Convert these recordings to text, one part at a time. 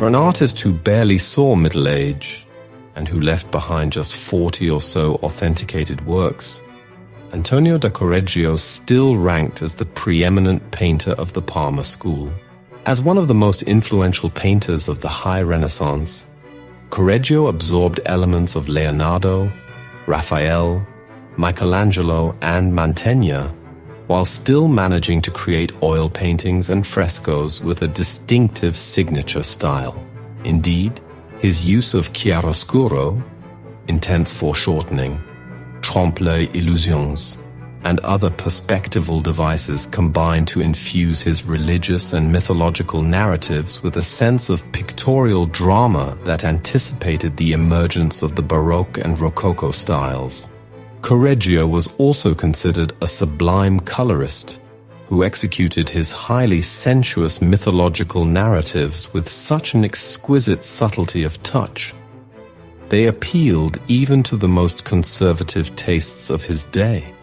For an artist who barely saw middle age, and who left behind just 40 or so authenticated works, Antonio da Correggio still ranked as the preeminent painter of the Parma school. As one of the most influential painters of the High Renaissance, Correggio absorbed elements of Leonardo, Raphael, Michelangelo, and Mantegna, while still managing to create oil paintings and frescoes with a distinctive signature style. Indeed, his use of chiaroscuro, intense foreshortening, trompe-l'œil illusions, and other perspectival devices combined to infuse his religious and mythological narratives with a sense of pictorial drama that anticipated the emergence of the Baroque and Rococo styles. Correggio was also considered a sublime colorist who executed his highly sensuous mythological narratives with such an exquisite subtlety of touch. They appealed even to the most conservative tastes of his day.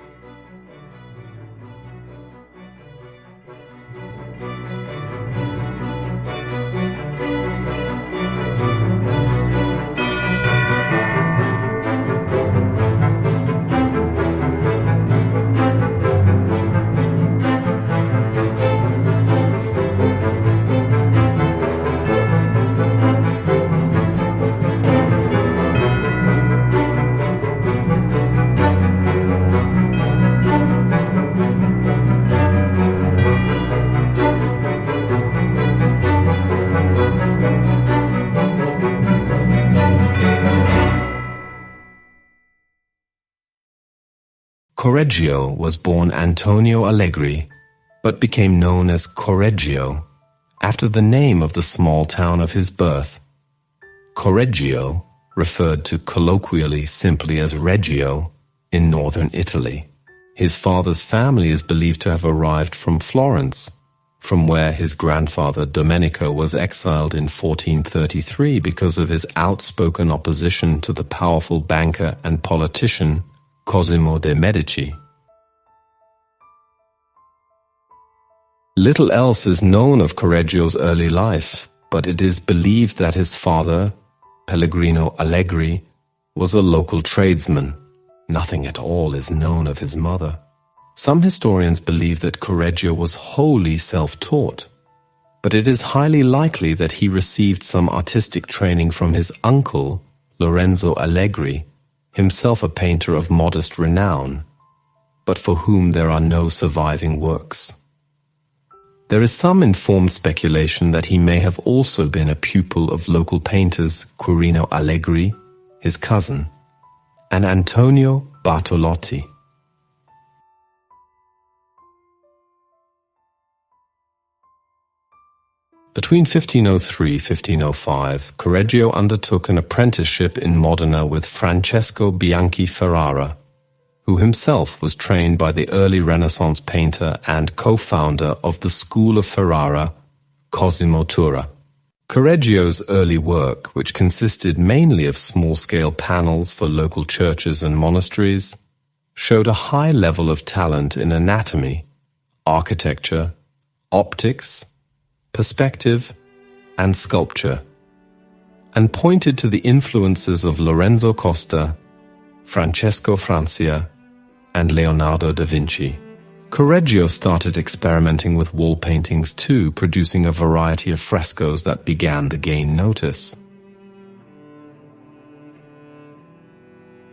Correggio was born Antonio Allegri, but became known as Correggio, after the name of the small town of his birth. Correggio referred to colloquially simply as Reggio in northern Italy. His father's family is believed to have arrived from Florence, from where his grandfather Domenico was exiled in 1433 because of his outspoken opposition to the powerful banker and politician Cosimo de' Medici. Little else is known of Correggio's early life, but it is believed that his father, Pellegrino Allegri, was a local tradesman. Nothing at all is known of his mother. Some historians believe that Correggio was wholly self-taught, but it is highly likely that he received some artistic training from his uncle, Lorenzo Allegri, himself a painter of modest renown, but for whom there are no surviving works. There is some informed speculation that he may have also been a pupil of local painters Quirino Allegri, his cousin, and Antonio Bartolotti. Between 1503–1505, Correggio undertook an apprenticeship in Modena with Francesco Bianchi Ferrara, who himself was trained by the early Renaissance painter and co-founder of the school of Ferrara, Cosimo Tura. Correggio's early work, which consisted mainly of small-scale panels for local churches and monasteries, showed a high level of talent in anatomy, architecture, optics, perspective, and sculpture, and pointed to the influences of Lorenzo Costa, Francesco Francia, and Leonardo da Vinci. Correggio started experimenting with wall paintings too, producing a variety of frescoes that began to gain notice.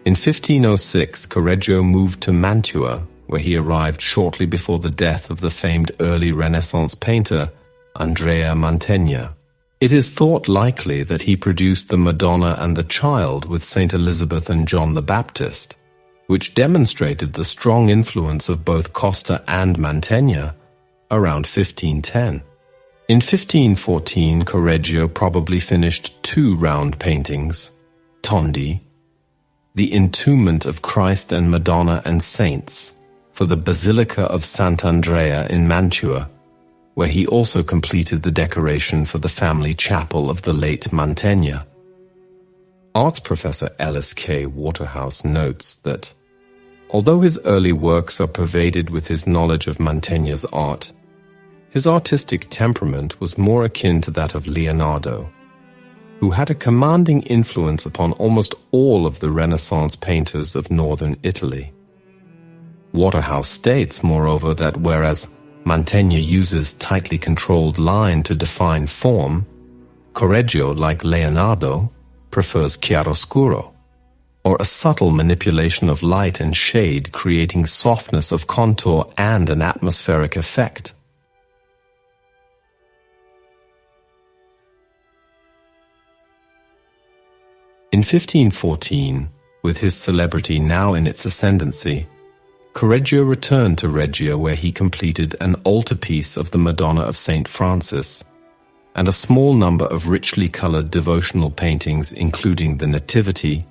In 1506, Correggio moved to Mantua, where he arrived shortly before the death of the famed early Renaissance painter Andrea Mantegna. It is thought likely that he produced the Madonna and the Child with Saint Elizabeth and John the Baptist, which demonstrated the strong influence of both Costa and Mantegna around 1510. In 1514, Correggio probably finished 2 round paintings, Tondi, the Entombment of Christ and Madonna and Saints, for the Basilica of Sant'Andrea in Mantua, where he also completed the decoration for the family chapel of the late Mantegna. Arts professor Ellis K. Waterhouse notes that, although his early works are pervaded with his knowledge of Mantegna's art, his artistic temperament was more akin to that of Leonardo, who had a commanding influence upon almost all of the Renaissance painters of northern Italy. Waterhouse states, moreover, that whereas Mantegna uses tightly controlled line to define form, Correggio, like Leonardo, prefers chiaroscuro, or a subtle manipulation of light and shade creating softness of contour and an atmospheric effect. In 1514, with his celebrity now in its ascendancy, Correggio returned to Reggio, where he completed an altarpiece of the Madonna of St. Francis and a small number of richly colored devotional paintings including the Nativity,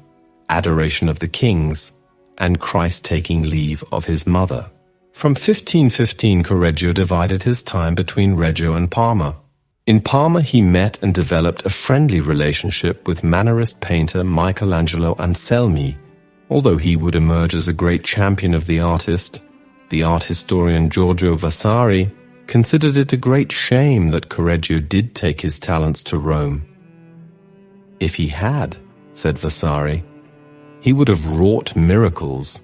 Adoration of the Kings, and Christ taking leave of his mother. From 1515, Correggio divided his time between Reggio and Parma. In Parma, he met and developed a friendly relationship with Mannerist painter Michelangelo Anselmi. Although he would emerge as a great champion of the artist, the art historian Giorgio Vasari considered it a great shame that Correggio did take his talents to Rome. If he had, said Vasari, he would have wrought miracles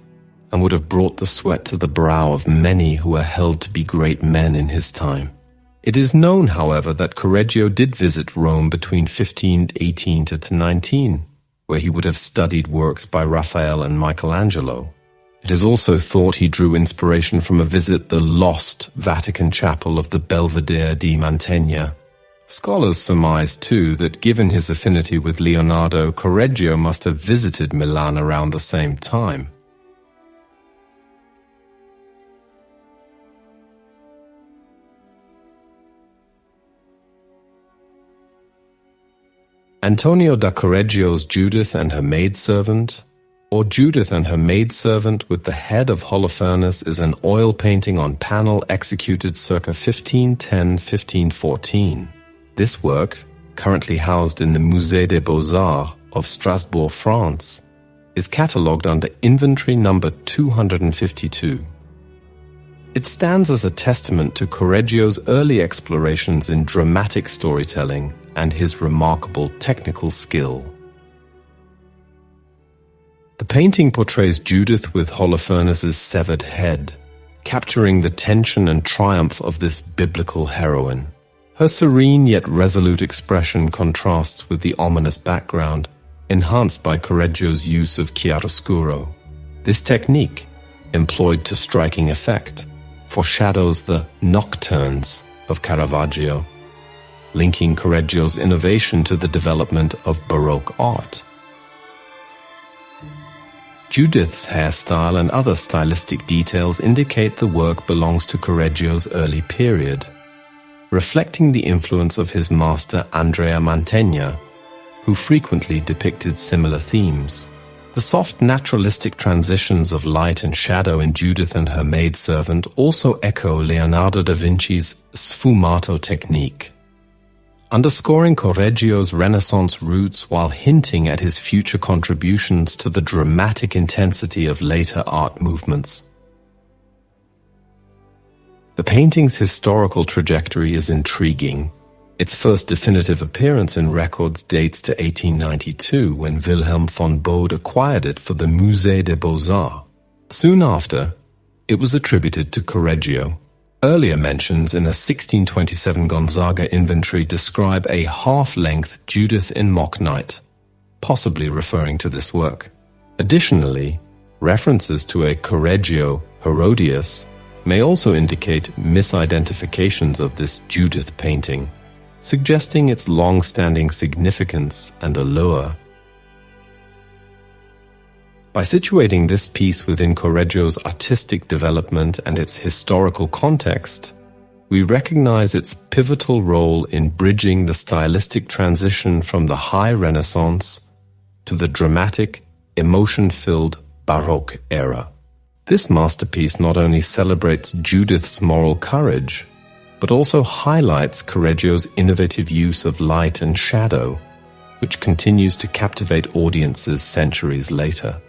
and would have brought the sweat to the brow of many who were held to be great men in his time. It is known, however, that Correggio did visit Rome between 1518 to 19, where he would have studied works by Raphael and Michelangelo. It is also thought he drew inspiration from a visit to the lost Vatican chapel of the Belvedere di Mantegna. Scholars surmise, too, that given his affinity with Leonardo, Correggio must have visited Milan around the same time. Antonio da Correggio's Judith and her maidservant, or Judith and her maidservant with the head of Holofernes, is an oil painting on panel executed circa 1510-1514. This work, currently housed in the Musée des Beaux-Arts of Strasbourg, France, is catalogued under inventory number 252. It stands as a testament to Correggio's early explorations in dramatic storytelling and his remarkable technical skill. The painting portrays Judith with Holofernes' severed head, capturing the tension and triumph of this biblical heroine. Her serene yet resolute expression contrasts with the ominous background, enhanced by Correggio's use of chiaroscuro. This technique, employed to striking effect, foreshadows the nocturnes of Caravaggio, linking Correggio's innovation to the development of Baroque art. Judith's hairstyle and other stylistic details indicate the work belongs to Correggio's early period, reflecting the influence of his master Andrea Mantegna, who frequently depicted similar themes. The soft naturalistic transitions of light and shadow in Judith and her maidservant also echo Leonardo da Vinci's sfumato technique, underscoring Correggio's Renaissance roots while hinting at his future contributions to the dramatic intensity of later art movements. The painting's historical trajectory is intriguing. Its first definitive appearance in records dates to 1892, when Wilhelm von Bode acquired it for the Musée des Beaux-Arts. Soon after, it was attributed to Correggio. Earlier mentions in a 1627 Gonzaga inventory describe a half-length Judith in mock night, possibly referring to this work. Additionally, references to a Correggio Herodias may also indicate misidentifications of this Judith painting, suggesting its long-standing significance and allure. By situating this piece within Correggio's artistic development and its historical context, we recognize its pivotal role in bridging the stylistic transition from the high Renaissance to the dramatic, emotion-filled Baroque era. This masterpiece not only celebrates Judith's moral courage, but also highlights Correggio's innovative use of light and shadow, which continues to captivate audiences centuries later.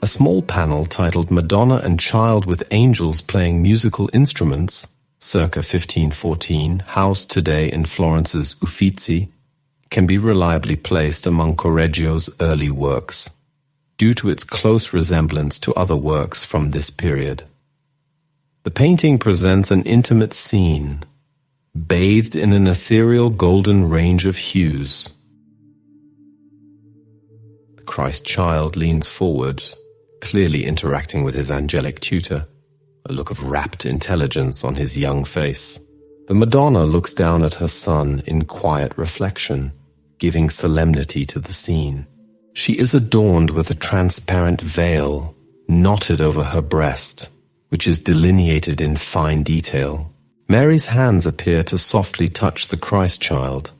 small panel titled Madonna and Child with Angels Playing Musical Instruments, circa 1514, housed today in Florence's Uffizi, can be reliably placed among Correggio's early works, due to its close resemblance to other works from this period. The painting presents an intimate scene, bathed in an ethereal golden range of hues. The Christ child leans forward, clearly interacting with his angelic tutor, a look of rapt intelligence on his young face. The Madonna looks down at her son in quiet reflection, giving solemnity to the scene. She is adorned with a transparent veil knotted over her breast, which is delineated in fine detail. Mary's hands appear to softly touch the Christ child,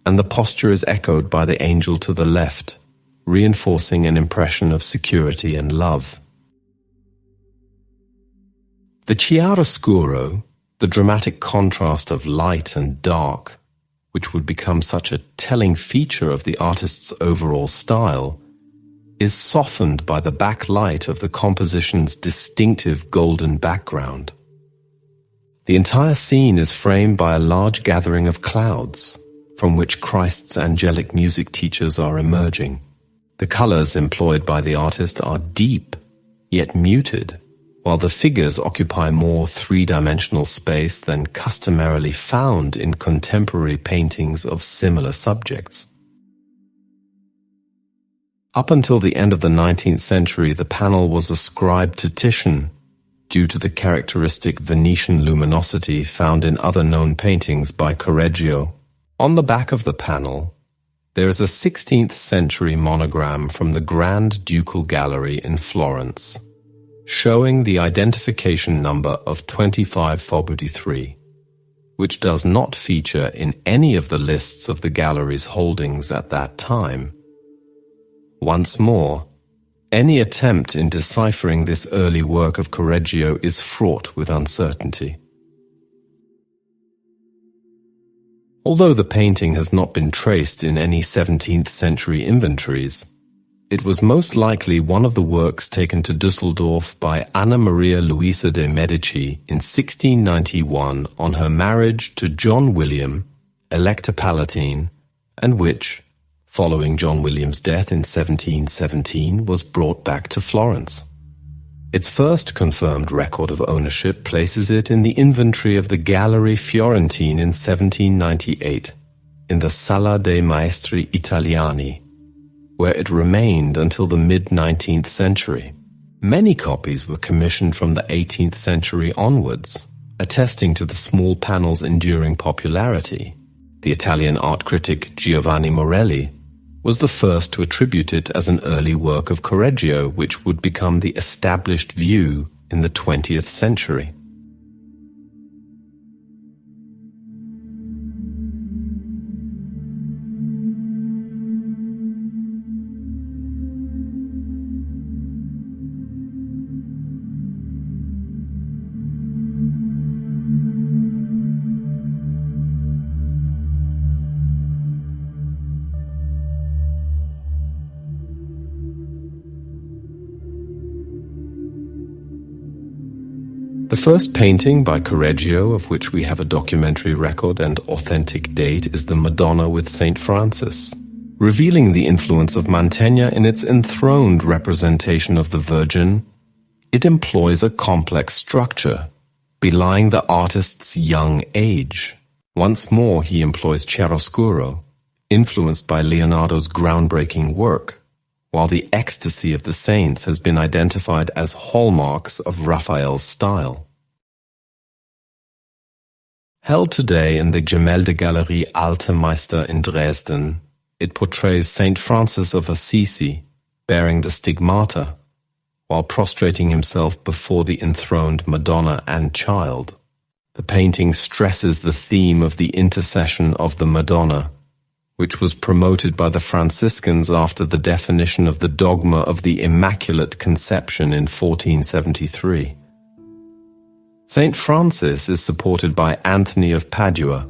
and the posture is echoed by the angel to the left, reinforcing an impression of security and love. The chiaroscuro, the dramatic contrast of light and dark, which would become such a telling feature of the artist's overall style, is softened by the backlight of the composition's distinctive golden background. The entire scene is framed by a large gathering of clouds, from which Christ's angelic music teachers are emerging. The colors employed by the artist are deep, yet muted, while the figures occupy more three-dimensional space than customarily found in contemporary paintings of similar subjects. Up until the end of the 19th century, the panel was ascribed to Titian due to the characteristic Venetian luminosity found in other known paintings by Correggio. On the back of the panel, there is a 16th century monogram from the Grand Ducal Gallery in Florence, showing the identification number of 2543, which does not feature in any of the lists of the gallery's holdings at that time. Once more, any attempt in deciphering this early work of Correggio is fraught with uncertainty. Although the painting has not been traced in any 17th century inventories, it was most likely one of the works taken to Düsseldorf by Anna Maria Luisa de' Medici in 1691 on her marriage to John William, Elector Palatine, and which, following John William's death in 1717, was brought back to Florence. Its first confirmed record of ownership places it in the inventory of the Gallery Fiorentine in 1798, in the Sala dei Maestri Italiani, where it remained until the mid-19th century. Many copies were commissioned from the 18th century onwards, attesting to the small panel's enduring popularity. The Italian art critic Giovanni Morelli was the first to attribute it as an early work of Correggio, which would become the established view in the 20th century. The first painting by Correggio of which we have a documentary record and authentic date is the Madonna with St. Francis, revealing the influence of Mantegna in its enthroned representation of the Virgin. It employs a complex structure, belying the artist's young age. Once more he employs chiaroscuro, influenced by Leonardo's groundbreaking work, while the ecstasy of the saints has been identified as hallmarks of Raphael's style. Held today in the Gemäldegalerie Alte Meister in Dresden, it portrays Saint Francis of Assisi bearing the stigmata, while prostrating himself before the enthroned Madonna and Child. The painting stresses the theme of the intercession of the Madonna, which was promoted by the Franciscans after the definition of the dogma of the Immaculate Conception in 1473. Saint Francis is supported by Anthony of Padua,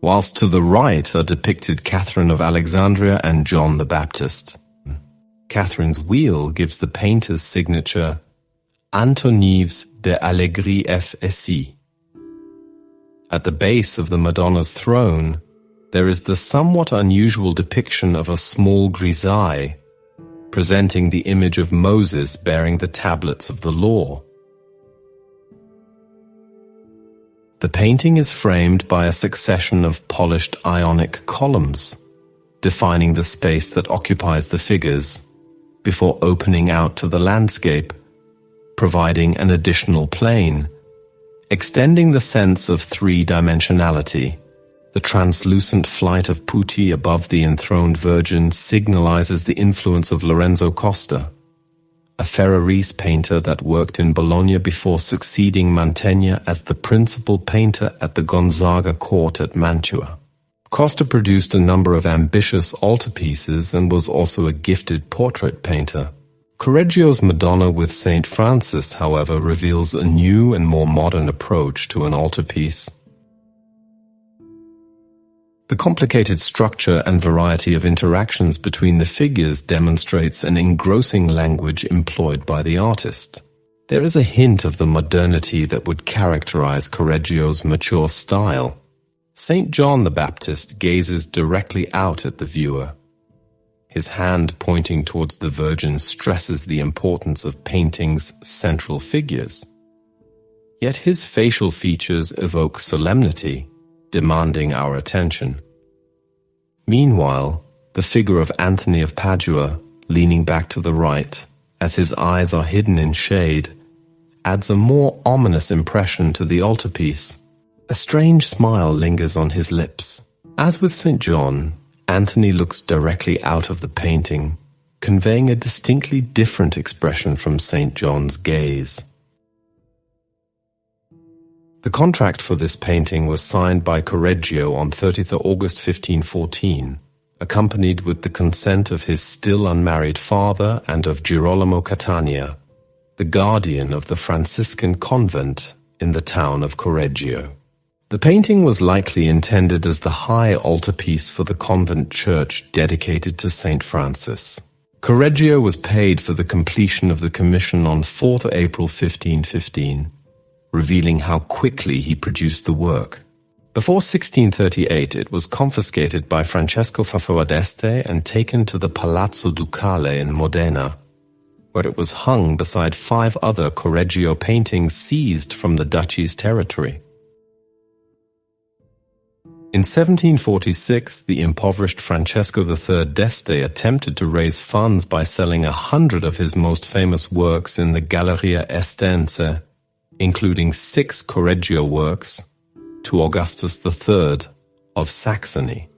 whilst to the right are depicted Catherine of Alexandria and John the Baptist. Catherine's wheel gives the painter's signature Antonives de Allegri f Essi. At the base of the Madonna's throne, there is the somewhat unusual depiction of a small grisaille, presenting the image of Moses bearing the tablets of the law. The painting is framed by a succession of polished Ionic columns, defining the space that occupies the figures, before opening out to the landscape, providing an additional plane, extending the sense of three-dimensionality. The translucent flight of putti above the enthroned Virgin signalizes the influence of Lorenzo Costa, a Ferrarese painter that worked in Bologna before succeeding Mantegna as the principal painter at the Gonzaga court at Mantua. Costa produced a number of ambitious altarpieces and was also a gifted portrait painter. Correggio's Madonna with St. Francis, however, reveals a new and more modern approach to an altarpiece. The complicated structure and variety of interactions between the figures demonstrates an engrossing language employed by the artist. There is a hint of the modernity that would characterize Correggio's mature style. St. John the Baptist gazes directly out at the viewer. His hand pointing towards the Virgin stresses the importance of painting's central figures. Yet his facial features evoke solemnity, demanding our attention. Meanwhile, the figure of Anthony of Padua, leaning back to the right, as his eyes are hidden in shade, adds a more ominous impression to the altarpiece. A strange smile lingers on his lips. As with St. John, Anthony looks directly out of the painting, conveying a distinctly different expression from St. John's gaze. The contract for this painting was signed by Correggio on 30th August 1514, accompanied with the consent of his still unmarried father and of Girolamo Catania, the guardian of the Franciscan convent in the town of Correggio. The painting was likely intended as the high altarpiece for the convent church dedicated to St. Francis. Correggio was paid for the completion of the commission on 4th April 1515, revealing how quickly he produced the work. Before 1638, it was confiscated by Francesco Faffoadeste and taken to the Palazzo Ducale in Modena, where it was hung beside 5 other Correggio paintings seized from the duchy's territory. In 1746, the impoverished Francesco III d'Este attempted to raise funds by selling 100 of his most famous works in the Galleria Estense, including 6 Correggio works, to Augustus III of Saxony.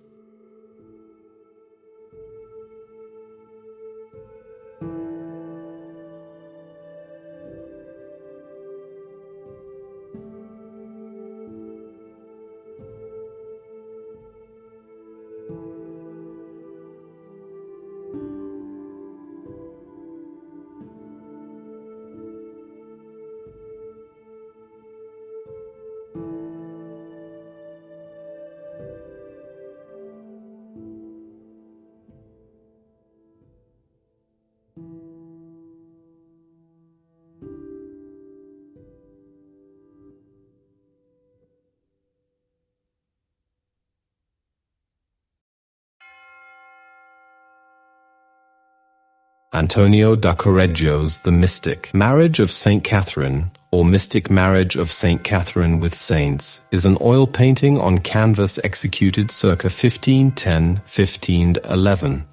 Antonio da Correggio's The Mystic Marriage of St. Catherine, or Mystic Marriage of St. Catherine with Saints, is an oil painting on canvas executed circa 1510-1511,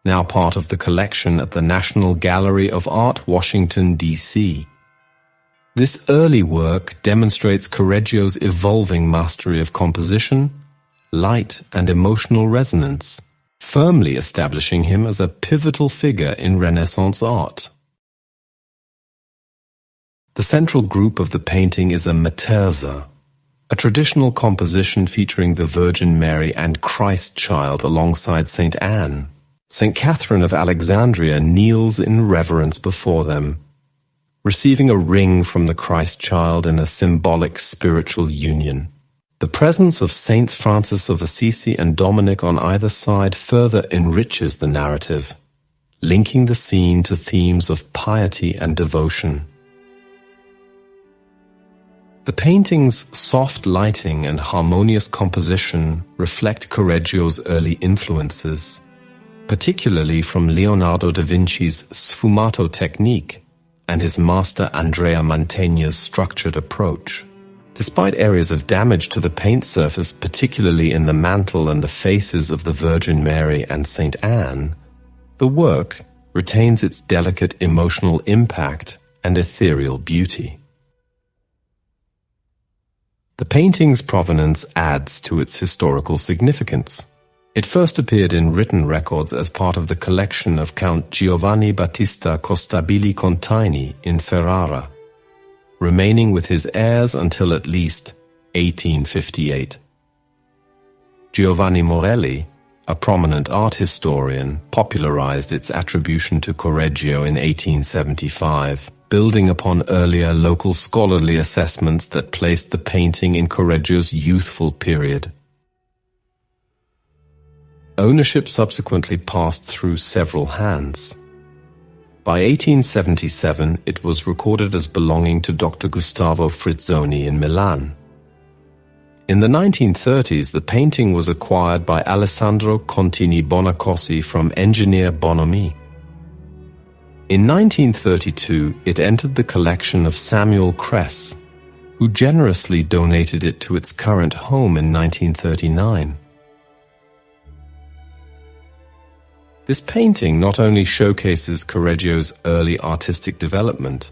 now part of the collection at the National Gallery of Art, Washington, D.C. This early work demonstrates Correggio's evolving mastery of composition, light, and emotional resonance, firmly establishing him as a pivotal figure in Renaissance art. The central group of the painting is a Materza, a traditional composition featuring the Virgin Mary and Christ Child alongside St. Anne. St. Catherine of Alexandria kneels in reverence before them, receiving a ring from the Christ Child in a symbolic spiritual union. The presence of Saints Francis of Assisi and Dominic on either side further enriches the narrative, linking the scene to themes of piety and devotion. The painting's soft lighting and harmonious composition reflect Correggio's early influences, particularly from Leonardo da Vinci's sfumato technique and his master Andrea Mantegna's structured approach. Despite areas of damage to the paint surface, particularly in the mantle and the faces of the Virgin Mary and Saint Anne, the work retains its delicate emotional impact and ethereal beauty. The painting's provenance adds to its historical significance. It first appeared in written records as part of the collection of Count Giovanni Battista Costabili Containi in Ferrara, remaining with his heirs until at least 1858. Giovanni Morelli, a prominent art historian, popularized its attribution to Correggio in 1875, building upon earlier local scholarly assessments that placed the painting in Correggio's youthful period. Ownership subsequently passed through several hands. By 1877, it was recorded as belonging to Dr. Gustavo Frizzoni in Milan. In the 1930s, the painting was acquired by Alessandro Contini Bonacossi from engineer Bonomi. In 1932, it entered the collection of Samuel Kress, who generously donated it to its current home in 1939. This painting not only showcases Correggio's early artistic development,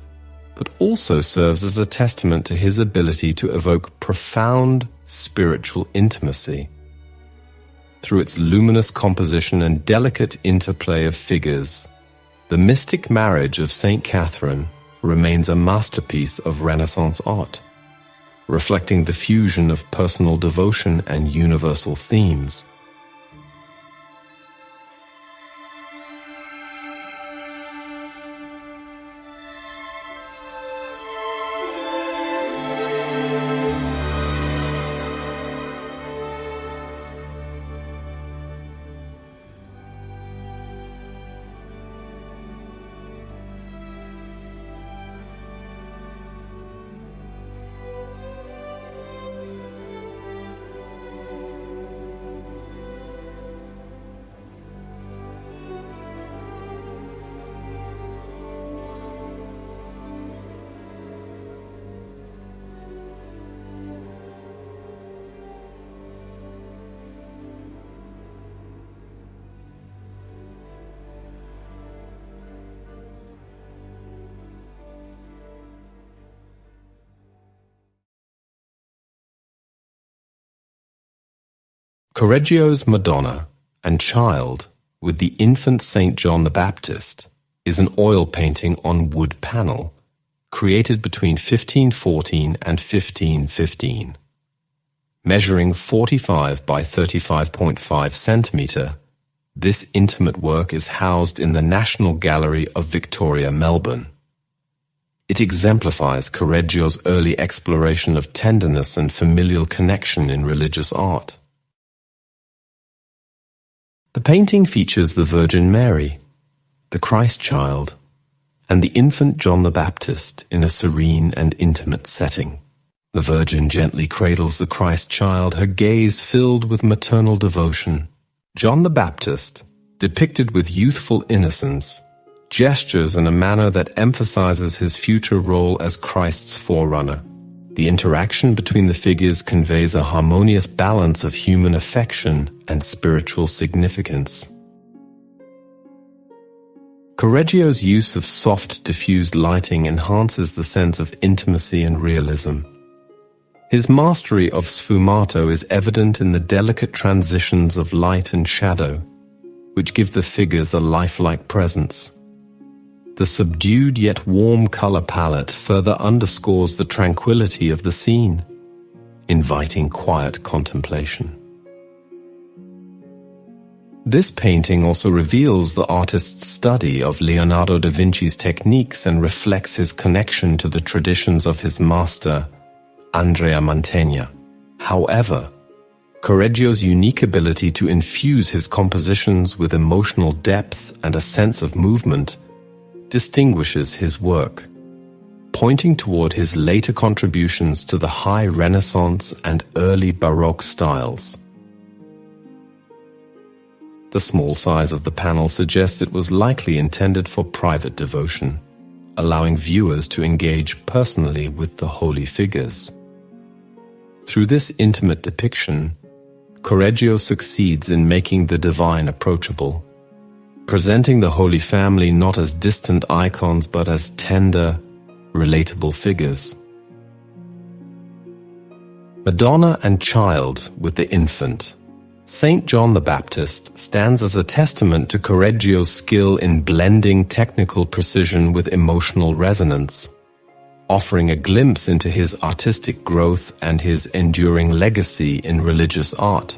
but also serves as a testament to his ability to evoke profound spiritual intimacy. Through its luminous composition and delicate interplay of figures, the mystic marriage of Saint Catherine remains a masterpiece of Renaissance art, reflecting the fusion of personal devotion and universal themes. Correggio's Madonna and Child with the infant Saint John the Baptist is an oil painting on wood panel, created between 1514 and 1515. Measuring 45 by 35.5 centimetre, this intimate work is housed in the National Gallery of Victoria, Melbourne. It exemplifies Correggio's early exploration of tenderness and familial connection in religious art. The painting features the Virgin Mary, the Christ child, and the infant John the Baptist in a serene and intimate setting. The Virgin gently cradles the Christ child, her gaze filled with maternal devotion. John the Baptist, depicted with youthful innocence, gestures in a manner that emphasizes his future role as Christ's forerunner. The interaction between the figures conveys a harmonious balance of human affection and spiritual significance. Correggio's use of soft, diffused lighting enhances the sense of intimacy and realism. His mastery of sfumato is evident in the delicate transitions of light and shadow, which give the figures a lifelike presence. The subdued yet warm color palette further underscores the tranquility of the scene, inviting quiet contemplation. This painting also reveals the artist's study of Leonardo da Vinci's techniques and reflects his connection to the traditions of his master, Andrea Mantegna. However, Correggio's unique ability to infuse his compositions with emotional depth and a sense of movement distinguishes his work, pointing toward his later contributions to the high Renaissance and early Baroque styles. The small size of the panel suggests it was likely intended for private devotion, allowing viewers to engage personally with the holy figures. Through this intimate depiction, Correggio succeeds in making the divine approachable, presenting the Holy Family not as distant icons but as tender, relatable figures. Madonna and Child with the Infant. Saint John the Baptist stands as a testament to Correggio's skill in blending technical precision with emotional resonance, offering a glimpse into his artistic growth and his enduring legacy in religious art.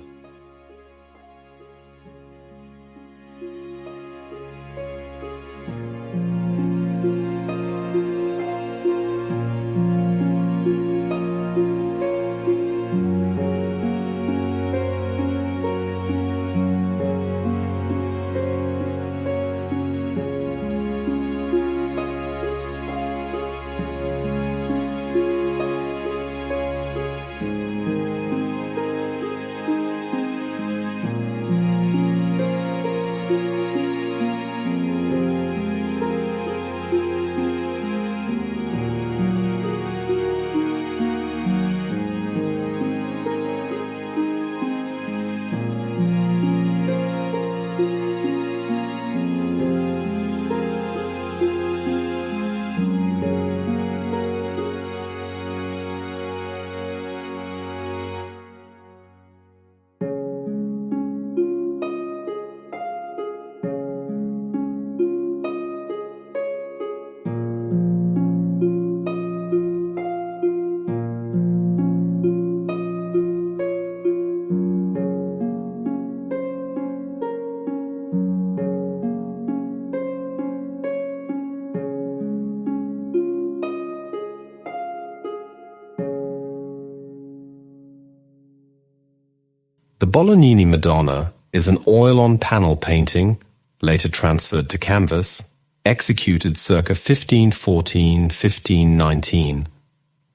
The Bolognini Madonna is an oil-on-panel painting, later transferred to canvas, executed circa 1514–1519,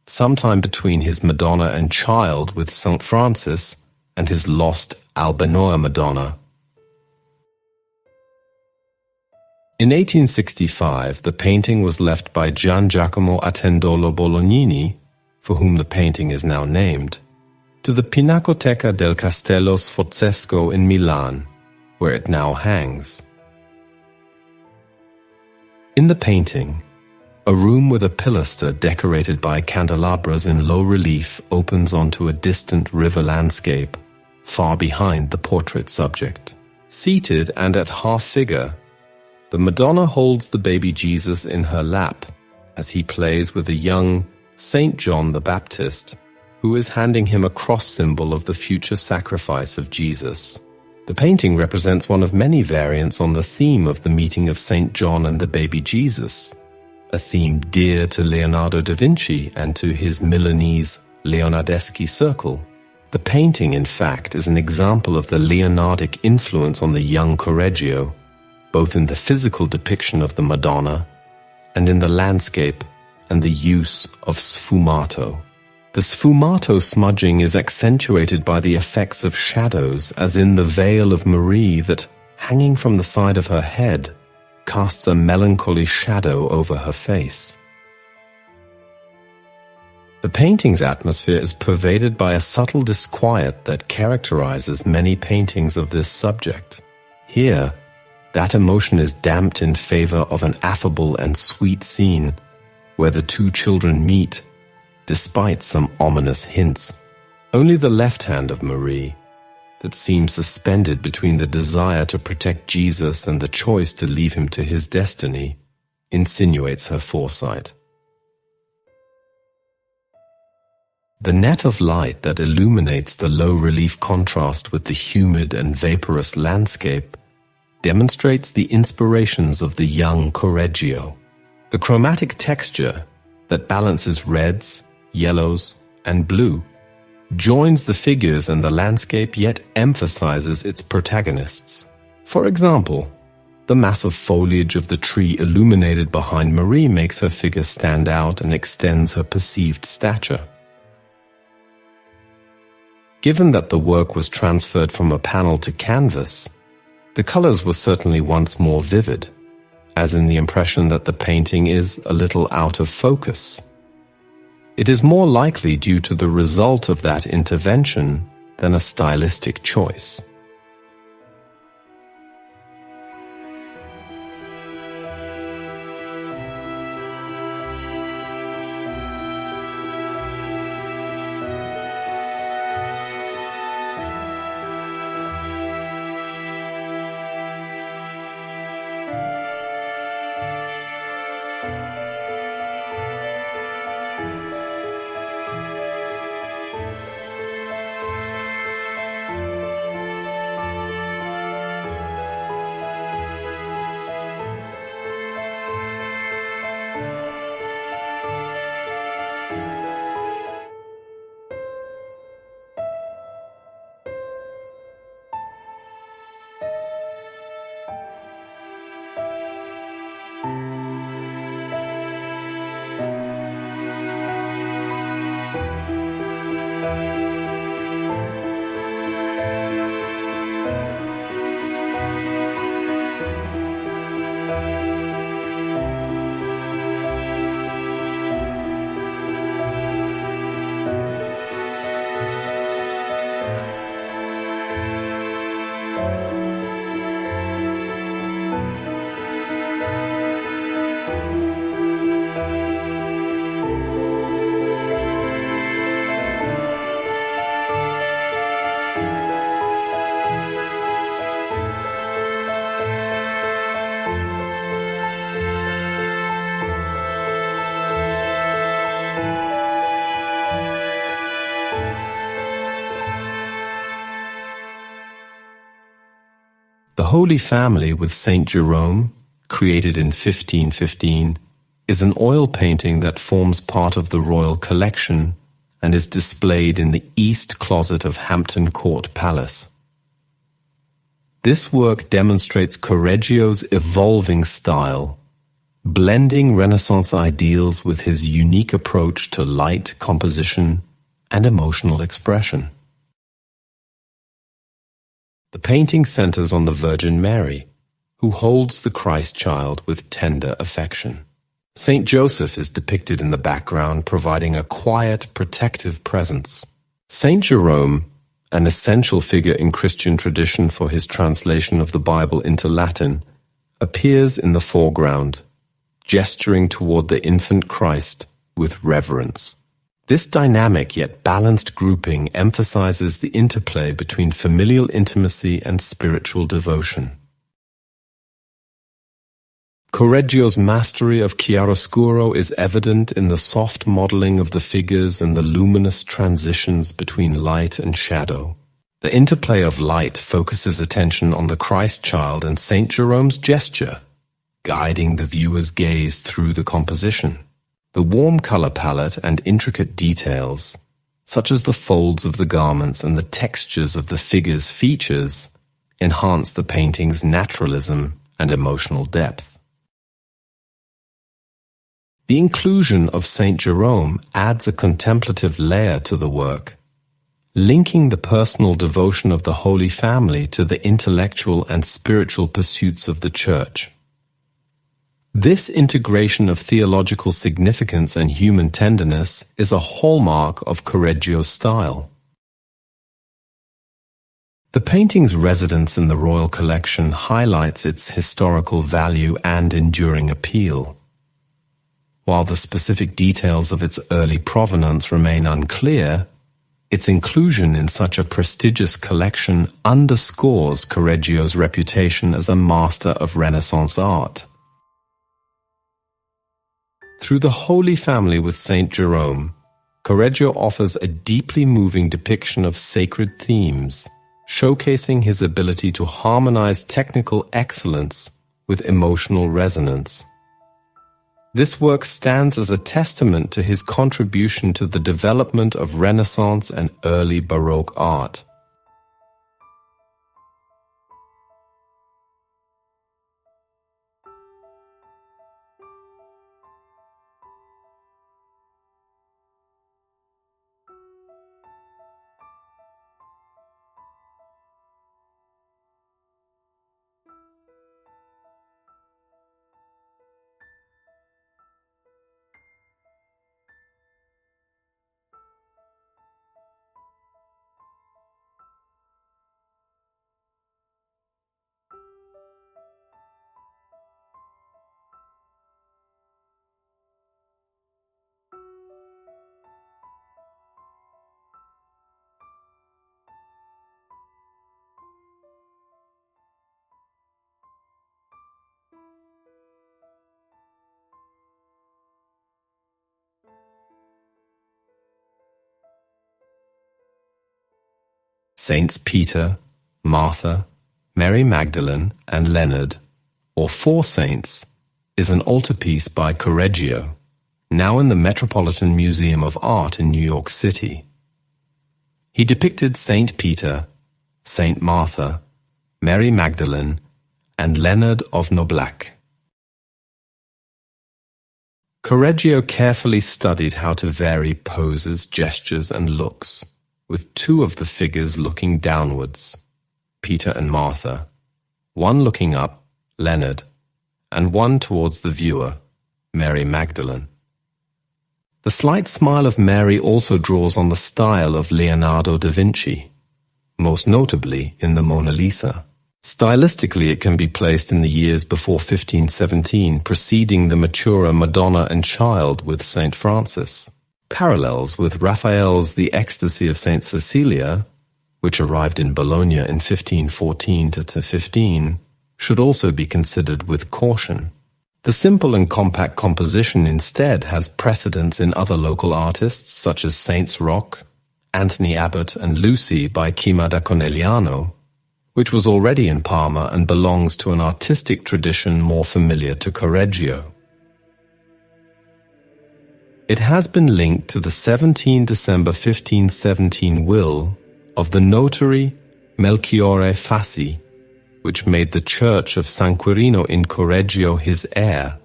sometime between his Madonna and Child with St. Francis and his lost Albanoa Madonna. In 1865, the painting was left by Gian Giacomo Attendolo Bolognini, for whom the painting is now named, to the Pinacoteca del Castello Sforzesco in Milan, where it now hangs. In the painting, a room with a pilaster decorated by candelabras in low relief opens onto a distant river landscape, far behind the portrait subject. Seated and at half figure, the Madonna holds the baby Jesus in her lap as he plays with a young Saint John the Baptist, who is handing him a cross symbol of the future sacrifice of Jesus. The painting represents one of many variants on the theme of the meeting of Saint John and the baby Jesus, a theme dear to Leonardo da Vinci and to his Milanese Leonardeschi circle. The painting, in fact, is an example of the Leonardic influence on the young Correggio, both in the physical depiction of the Madonna and in the landscape and the use of sfumato. The sfumato smudging is accentuated by the effects of shadows, as in the veil of Marie that, hanging from the side of her head, casts a melancholy shadow over her face. The painting's atmosphere is pervaded by a subtle disquiet that characterizes many paintings of this subject. Here, that emotion is damped in favor of an affable and sweet scene where the two children meet, despite some ominous hints. Only the left hand of Marie, that seems suspended between the desire to protect Jesus and the choice to leave him to his destiny, insinuates her foresight. The net of light that illuminates the low-relief contrast with the humid and vaporous landscape demonstrates the inspirations of the young Correggio. The chromatic texture that balances reds, yellows, and blue joins the figures and the landscape yet emphasizes its protagonists. For example, the massive foliage of the tree illuminated behind Marie makes her figure stand out and extends her perceived stature. Given that the work was transferred from a panel to canvas, the colors were certainly once more vivid, as in the impression that the painting is a little out of focus. It is more likely due to the result of that intervention than a stylistic choice. The Holy Family with Saint Jerome, created in 1515, is an oil painting that forms part of the royal collection and is displayed in the east closet of Hampton Court Palace. This work demonstrates Correggio's evolving style, blending Renaissance ideals with his unique approach to light, composition, and emotional expression. The painting centers on the Virgin Mary, who holds the Christ child with tender affection. Saint Joseph is depicted in the background, providing a quiet, protective presence. Saint Jerome, an essential figure in Christian tradition for his translation of the Bible into Latin, appears in the foreground, gesturing toward the infant Christ with reverence. This dynamic yet balanced grouping emphasizes the interplay between familial intimacy and spiritual devotion. Correggio's mastery of chiaroscuro is evident in the soft modeling of the figures and the luminous transitions between light and shadow. The interplay of light focuses attention on the Christ child and Saint Jerome's gesture, guiding the viewer's gaze through the composition. The warm color palette and intricate details, such as the folds of the garments and the textures of the figures' features, enhance the painting's naturalism and emotional depth. The inclusion of Saint Jerome adds a contemplative layer to the work, linking the personal devotion of the Holy Family to the intellectual and spiritual pursuits of the Church. This integration of theological significance and human tenderness is a hallmark of Correggio's style. The painting's residence in the royal collection highlights its historical value and enduring appeal. While the specific details of its early provenance remain unclear, its inclusion in such a prestigious collection underscores Correggio's reputation as a master of Renaissance art. Through the Holy Family with Saint Jerome, Correggio offers a deeply moving depiction of sacred themes, showcasing his ability to harmonize technical excellence with emotional resonance. This work stands as a testament to his contribution to the development of Renaissance and early Baroque art. Saints Peter, Martha, Mary Magdalene, and Leonard, or Four Saints, is an altarpiece by Correggio, now in the Metropolitan Museum of Art in New York City. He depicted Saint Peter, Saint Martha, Mary Magdalene, and Leonard of Noblac. Correggio carefully studied how to vary poses, gestures, and looks, with two of the figures looking downwards, Peter and Martha, one looking up, Leonard, and one towards the viewer, Mary Magdalene. The slight smile of Mary also draws on the style of Leonardo da Vinci, most notably in the Mona Lisa. Stylistically, it can be placed in the years before 1517, preceding the maturer Madonna and Child with St. Francis. Parallels with Raphael's The Ecstasy of St. Cecilia, which arrived in Bologna in 1514-15, should also be considered with caution. The simple and compact composition instead has precedence in other local artists such as Saints Roch, Anthony Abbott and Lucy by Cima da Conegliano, which was already in Parma and belongs to an artistic tradition more familiar to Correggio. It has been linked to the 17 December 1517 will of the notary Melchiorre Fassi, which made the church of San Quirino in Correggio his heir,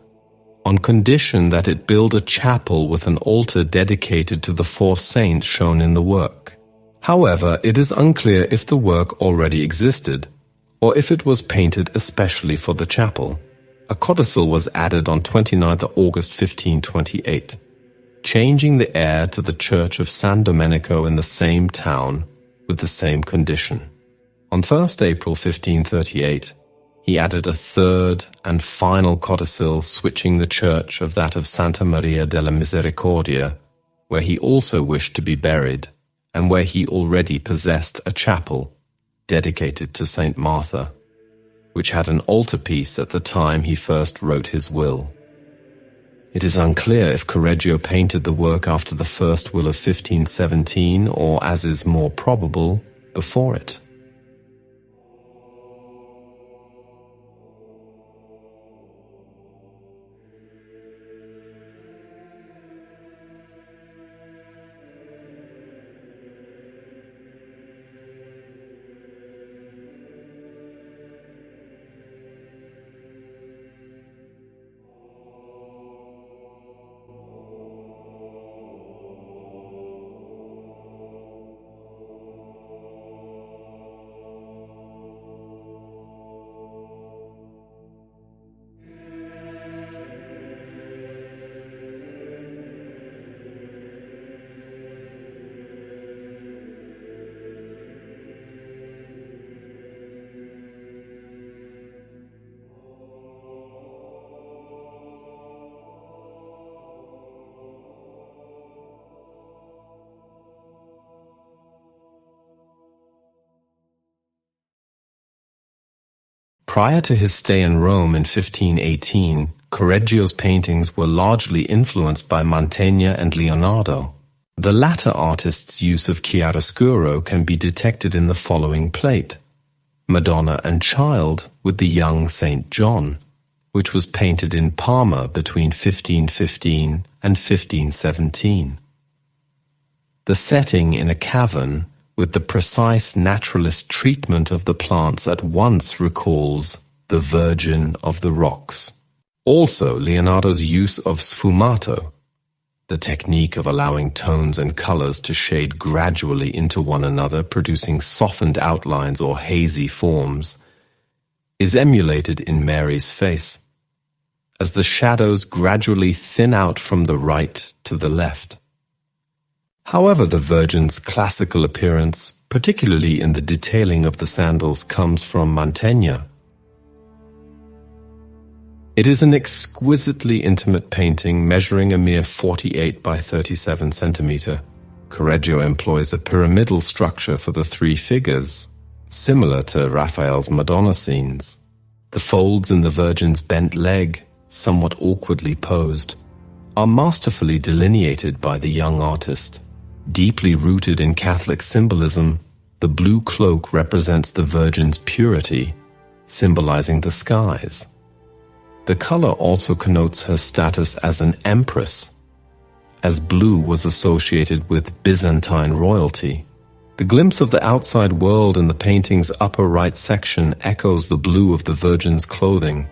on condition that it build a chapel with an altar dedicated to the four saints shown in the work. However, it is unclear if the work already existed, or if it was painted especially for the chapel. A codicil was added on 29th August 1528. Changing the heir to the church of San Domenico in the same town with the same condition. On 1st April 1538, he added a third and final codicil switching the church of that of Santa Maria della Misericordia, where he also wished to be buried, and where he already possessed a chapel dedicated to Saint Martha, which had an altarpiece at the time he first wrote his will. It is unclear if Correggio painted the work after the first will of 1517 or, as is more probable, before it. Prior to his stay in Rome in 1518, Correggio's paintings were largely influenced by Mantegna and Leonardo. The latter artist's use of chiaroscuro can be detected in the following plate: Madonna and Child with the young Saint John, which was painted in Parma between 1515 and 1517. The setting in a cavern with the precise naturalist treatment of the plants at once recalls the Virgin of the Rocks. Also, Leonardo's use of sfumato, the technique of allowing tones and colors to shade gradually into one another, producing softened outlines or hazy forms, is emulated in Mary's face, as the shadows gradually thin out from the right to the left. However, the Virgin's classical appearance, particularly in the detailing of the sandals, comes from Mantegna. It is an exquisitely intimate painting measuring a mere 48 by 37 centimeter. Correggio employs a pyramidal structure for the three figures, similar to Raphael's Madonna scenes. The folds in the Virgin's bent leg, somewhat awkwardly posed, are masterfully delineated by the young artist. Deeply rooted in Catholic symbolism, the blue cloak represents the Virgin's purity, symbolizing the skies. The color also connotes her status as an empress, as blue was associated with Byzantine royalty. The glimpse of the outside world in the painting's upper right section echoes the blue of the Virgin's clothing,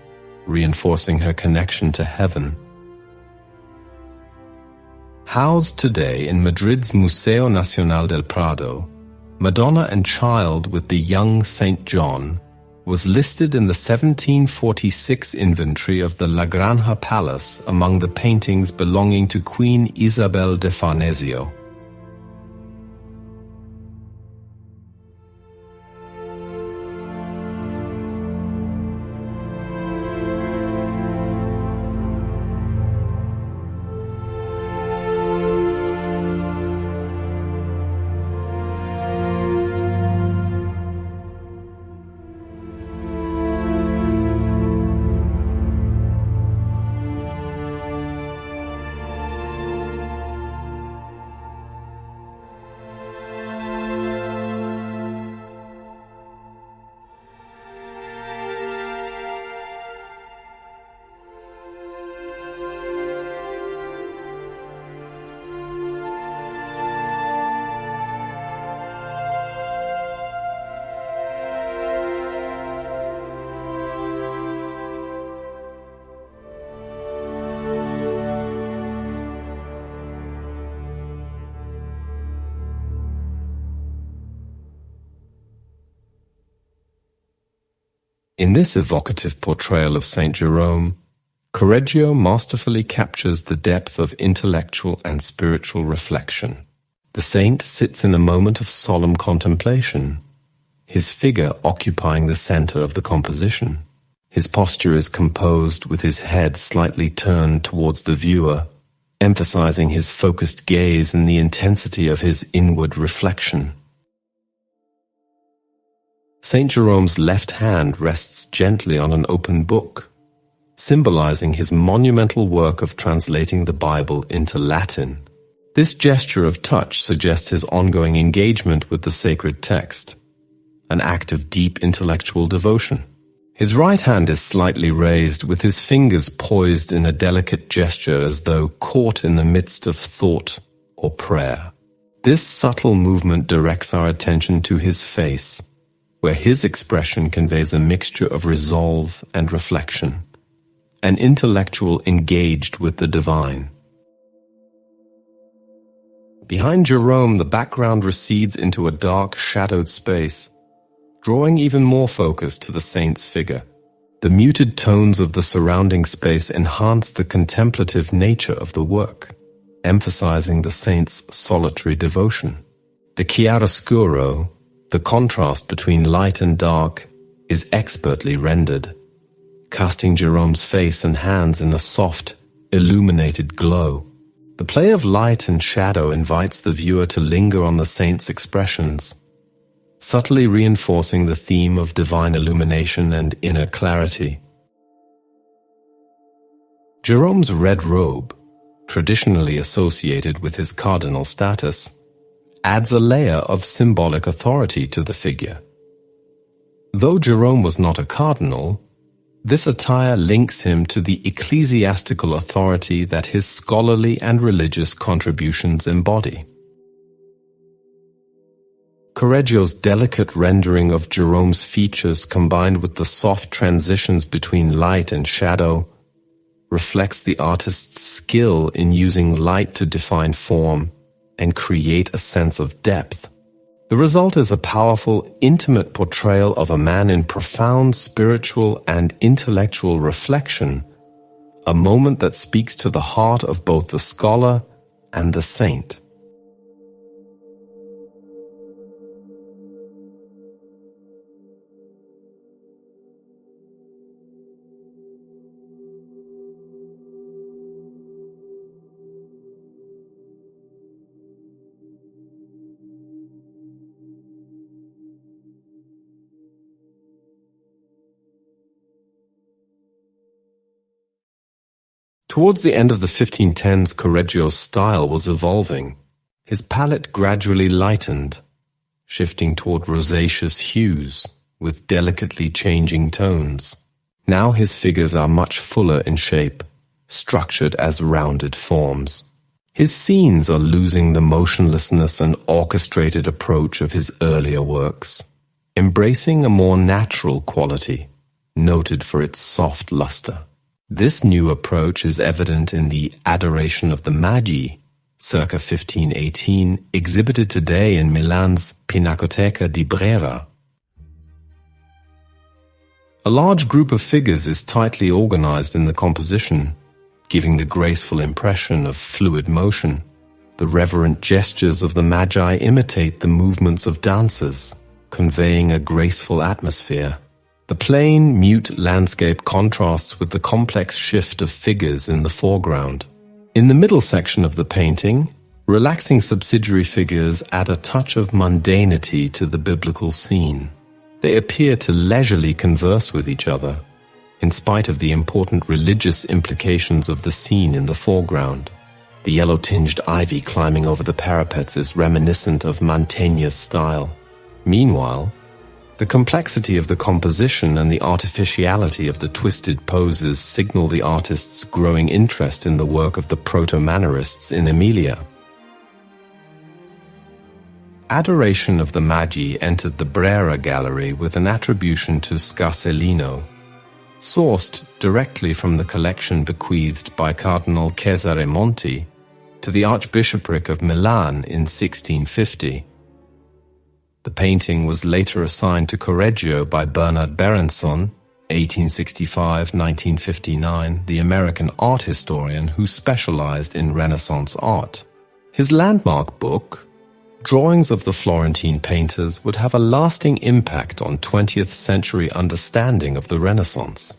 reinforcing her connection to heaven. Housed today in Madrid's Museo Nacional del Prado, Madonna and Child with the young Saint John was listed in the 1746 inventory of the La Granja Palace among the paintings belonging to Queen Isabel de Farnesio. In this evocative portrayal of Saint Jerome, Correggio masterfully captures the depth of intellectual and spiritual reflection. The saint sits in a moment of solemn contemplation, his figure occupying the center of the composition. His posture is composed with his head slightly turned towards the viewer, emphasizing his focused gaze and the intensity of his inward reflection. Saint Jerome's left hand rests gently on an open book, symbolizing his monumental work of translating the Bible into Latin. This gesture of touch suggests his ongoing engagement with the sacred text, an act of deep intellectual devotion. His right hand is slightly raised, with his fingers poised in a delicate gesture as though caught in the midst of thought or prayer. This subtle movement directs our attention to his face, where his expression conveys a mixture of resolve and reflection, an intellectual engaged with the divine. Behind Jerome, the background recedes into a dark, shadowed space, drawing even more focus to the saint's figure. The muted tones of the surrounding space enhance the contemplative nature of the work, emphasizing the saint's solitary devotion. The chiaroscuro, the contrast between light and dark, is expertly rendered, casting Jerome's face and hands in a soft, illuminated glow. The play of light and shadow invites the viewer to linger on the saint's expressions, subtly reinforcing the theme of divine illumination and inner clarity. Jerome's red robe, traditionally associated with his cardinal status, adds a layer of symbolic authority to the figure. Though Jerome was not a cardinal, This attire links him to the ecclesiastical authority that his scholarly and religious contributions embody. Correggio's delicate rendering of Jerome's features combined with the soft transitions between light and shadow reflects the artist's skill in using light to define form and create a sense of depth. The result is a powerful, intimate portrayal of a man in profound spiritual and intellectual reflection, a moment that speaks to the heart of both the scholar and the saint. Towards the end of the 1510s, Correggio's style was evolving. His palette gradually lightened, shifting toward rosaceous hues with delicately changing tones. Now his figures are much fuller in shape, structured as rounded forms. His scenes are losing the motionlessness and orchestrated approach of his earlier works, embracing a more natural quality, noted for its soft luster. This new approach is evident in the Adoration of the Magi, circa 1518, exhibited today in Milan's Pinacoteca di Brera. A large group of figures is tightly organized in the composition, giving the graceful impression of fluid motion. The reverent gestures of the Magi imitate the movements of dancers, conveying a graceful atmosphere. The plain, mute landscape contrasts with the complex shift of figures in the foreground. In the middle section of the painting, relaxing subsidiary figures add a touch of mundanity to the biblical scene. They appear to leisurely converse with each other, in spite of the important religious implications of the scene in the foreground. The yellow-tinged ivy climbing over the parapets is reminiscent of Mantegna's style. Meanwhile, the complexity of the composition and the artificiality of the twisted poses signal the artist's growing interest in the work of the proto-Mannerists in Emilia. Adoration of the Magi entered the Brera Gallery with an attribution to Scarsellino, sourced directly from the collection bequeathed by Cardinal Cesare Monti to the Archbishopric of Milan in 1650. The painting was later assigned to Correggio by Bernard Berenson, 1865-1959, the American art historian who specialized in Renaissance art. His landmark book, Drawings of the Florentine Painters, would have a lasting impact on 20th century understanding of the Renaissance.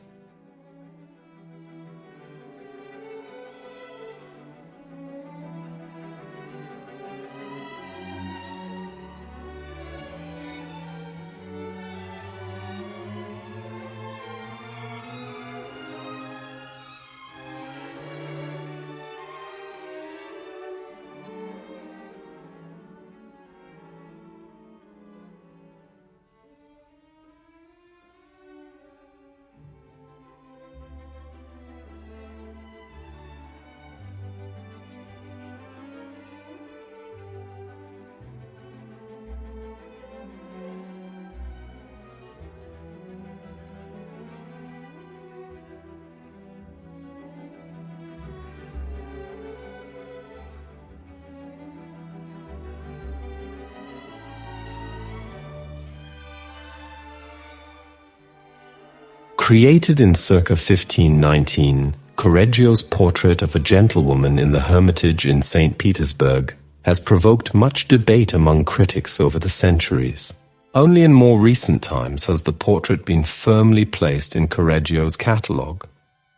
Created in circa 1519, Correggio's portrait of a gentlewoman in the Hermitage in St. Petersburg has provoked much debate among critics over the centuries. Only in more recent times has the portrait been firmly placed in Correggio's catalogue,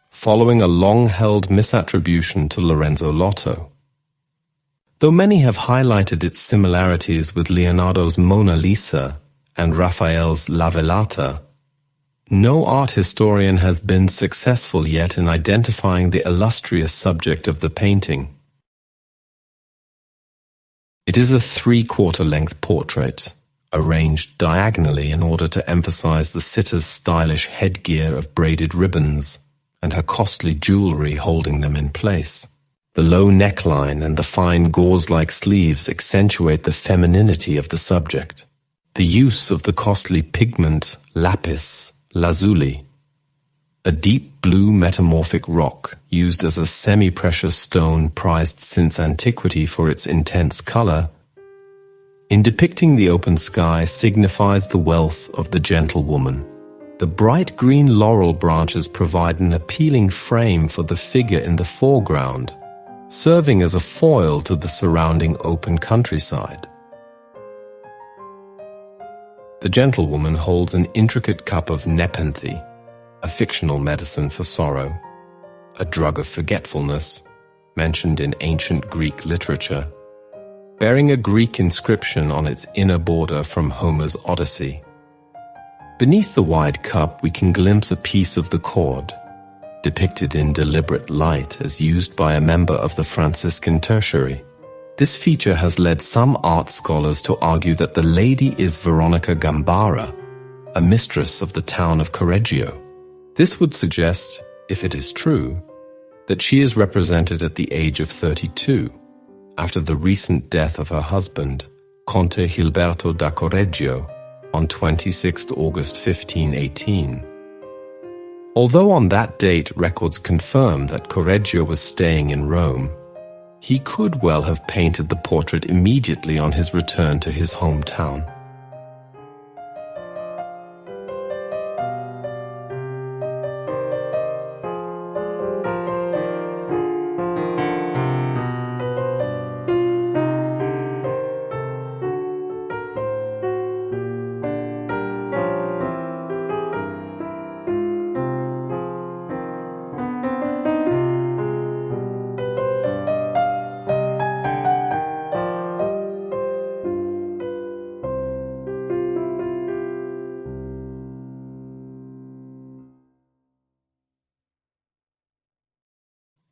following a long-held misattribution to Lorenzo Lotto. Though many have highlighted its similarities with Leonardo's Mona Lisa and Raphael's La Velata, no art historian has been successful yet in identifying the illustrious subject of the painting. It is a 3/4 length portrait, arranged diagonally in order to emphasize the sitter's stylish headgear of braided ribbons and her costly jewelry holding them in place. The low neckline and the fine gauze-like sleeves accentuate the femininity of the subject. The use of the costly pigment lapis lazuli, a deep blue metamorphic rock used as a semi-precious stone prized since antiquity for its intense color, in depicting the open sky signifies the wealth of the gentlewoman. The bright green laurel branches provide an appealing frame for the figure in the foreground, serving as a foil to the surrounding open countryside. The gentlewoman holds an intricate cup of nepenthe, a fictional medicine for sorrow, a drug of forgetfulness, mentioned in ancient Greek literature, bearing a Greek inscription on its inner border from Homer's Odyssey. Beneath the wide cup we can glimpse a piece of the cord, depicted in deliberate light as used by a member of the Franciscan tertiary. This feature has led some art scholars to argue that the lady is Veronica Gambara, a mistress of the town of Correggio. This would suggest, if it is true, that she is represented at the age of 32, after the recent death of her husband, Conte Gilberto da Correggio, on 26 August 1518. Although on that date records confirm that Correggio was staying in Rome, he could well have painted the portrait immediately on his return to his hometown.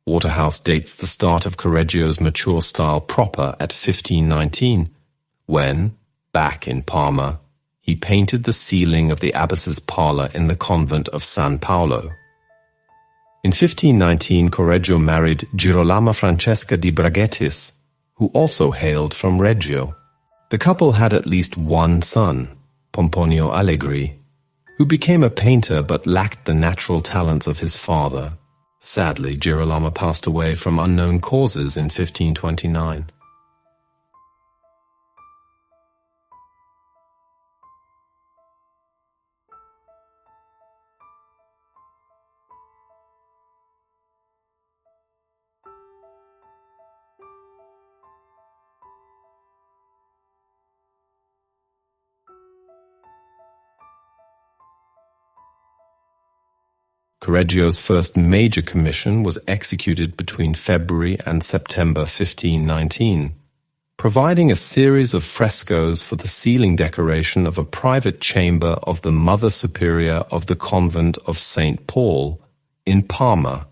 Waterhouse dates the start of Correggio's mature style proper at 1519, when, back in Parma, he painted the ceiling of the abbess's parlor in the convent of San Paolo. In 1519, Correggio married Girolama Francesca di Braghettis, who also hailed from Reggio. The couple had at least one son, Pomponio Allegri, who became a painter but lacked the natural talents of his father. Sadly, Girolamo passed away from unknown causes in 1529. Correggio's first major commission was executed between February and September 1519, providing a series of frescoes for the ceiling decoration of a private chamber of the Mother Superior of the Convent of St. Paul in Parma,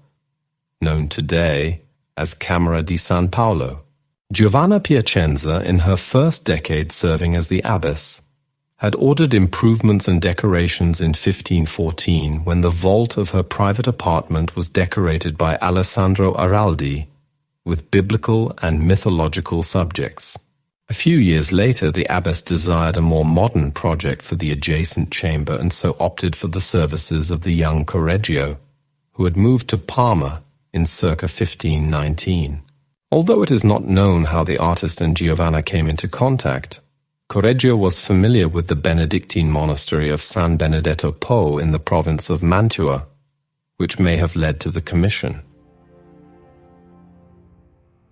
known today as Camera di San Paolo. Giovanna Piacenza, in her first decade serving as the abbess, had ordered improvements and decorations in 1514 when the vault of her private apartment was decorated by Alessandro Araldi with biblical and mythological subjects. A few years later, the abbess desired a more modern project for the adjacent chamber and so opted for the services of the young Correggio, who had moved to Parma in circa 1519. Although it is not known how the artist and Giovanna came into contact, Correggio was familiar with the Benedictine monastery of San Benedetto Po in the province of Mantua, which may have led to the commission.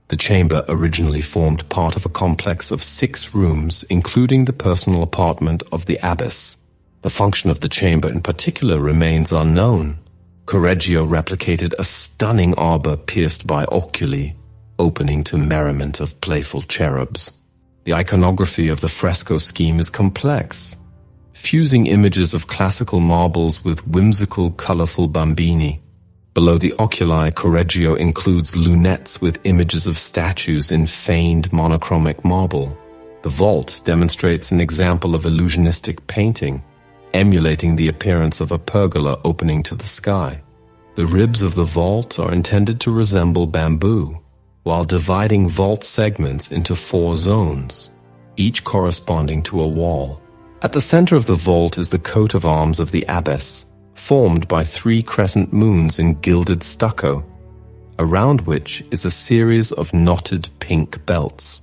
The chamber originally formed part of a complex of 6 rooms, including the personal apartment of the abbess. The function of the chamber in particular remains unknown. Correggio replicated a stunning arbor pierced by oculi, opening to merriment of playful cherubs. The iconography of the fresco scheme is complex, fusing images of classical marbles with whimsical, colorful bambini. Below the oculi, Correggio includes lunettes with images of statues in feigned monochromic marble. The The vault demonstrates an example of illusionistic painting, emulating the appearance of a pergola opening to the sky. The ribs of the vault are intended to resemble bamboo, while dividing vault segments into 4 zones, each corresponding to a wall. At the center of the vault is the coat of arms of the abbess, formed by 3 crescent moons in gilded stucco, around which is a series of knotted pink belts.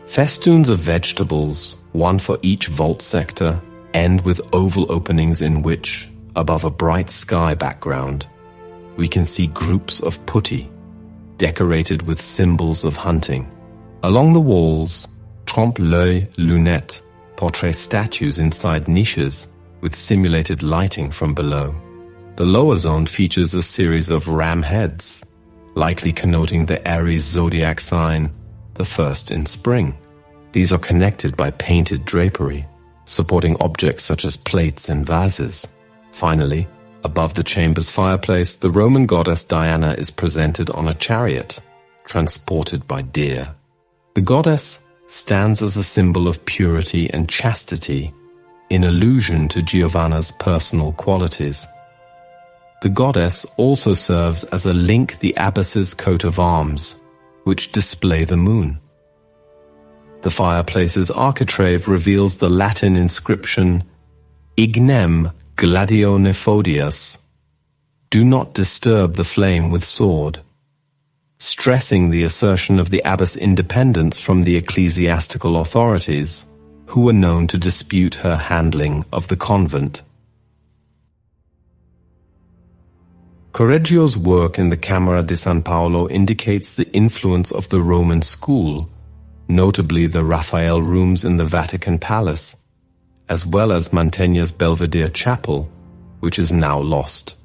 Festoons of vegetables, one for each vault sector, end with oval openings in which, above a bright sky background, we can see groups of putti, decorated with symbols of hunting. Along the walls, trompe-l'œil lunettes portray statues inside niches with simulated lighting from below. The lower zone features a series of ram heads, likely connoting the Aries zodiac sign, the first in spring. These are connected by painted drapery, supporting objects such as plates and vases. Finally, above the chamber's fireplace, the Roman goddess Diana is presented on a chariot, transported by deer. The goddess stands as a symbol of purity and chastity, in allusion to Giovanna's personal qualities. The goddess also serves as a link the abbess's coat of arms, which display the moon. The fireplace's architrave reveals the Latin inscription Ignem gladio nefodius, do not disturb the flame with sword, stressing the assertion of the abbess' independence from the ecclesiastical authorities, who were known to dispute her handling of the convent. Correggio's work in the Camera di San Paolo indicates the influence of the Roman school, notably the Raphael rooms in the Vatican Palace, as well as Mantegna's Belvedere Chapel, which is now lost.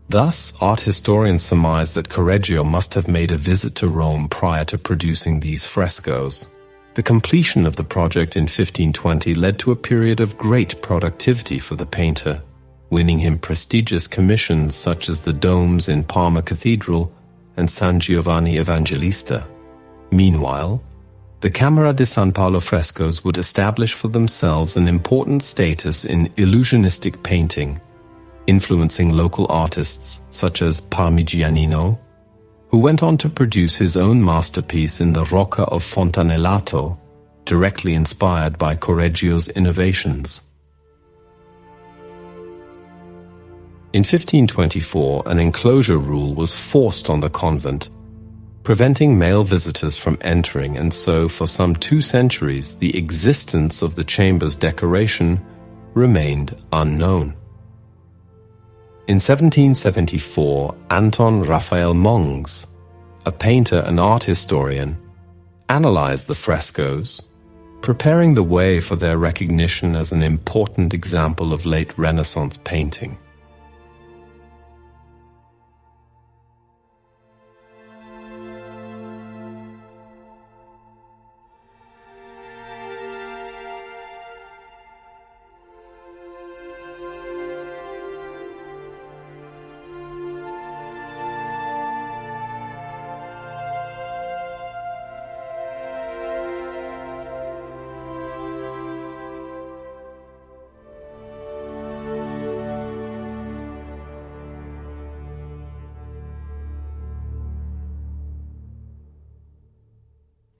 Thus, art historians surmise that Correggio must have made a visit to Rome prior to producing these frescoes. The completion of the project in 1520 led to a period of great productivity for the painter, winning him prestigious commissions such as the domes in Parma Cathedral and San Giovanni Evangelista. Meanwhile, the Camera di San Paolo frescoes would establish for themselves an important status in illusionistic painting, influencing local artists such as Parmigianino, who went on to produce his own masterpiece in the Rocca of Fontanellato, directly inspired by Correggio's innovations. In 1524, an enclosure rule was forced on the convent, preventing male visitors from entering, and so for some 2 centuries the existence of the chamber's decoration remained unknown. In 1774, Anton Raphael Mongs, a painter and art historian, analyzed the frescoes, preparing the way for their recognition as an important example of late Renaissance painting.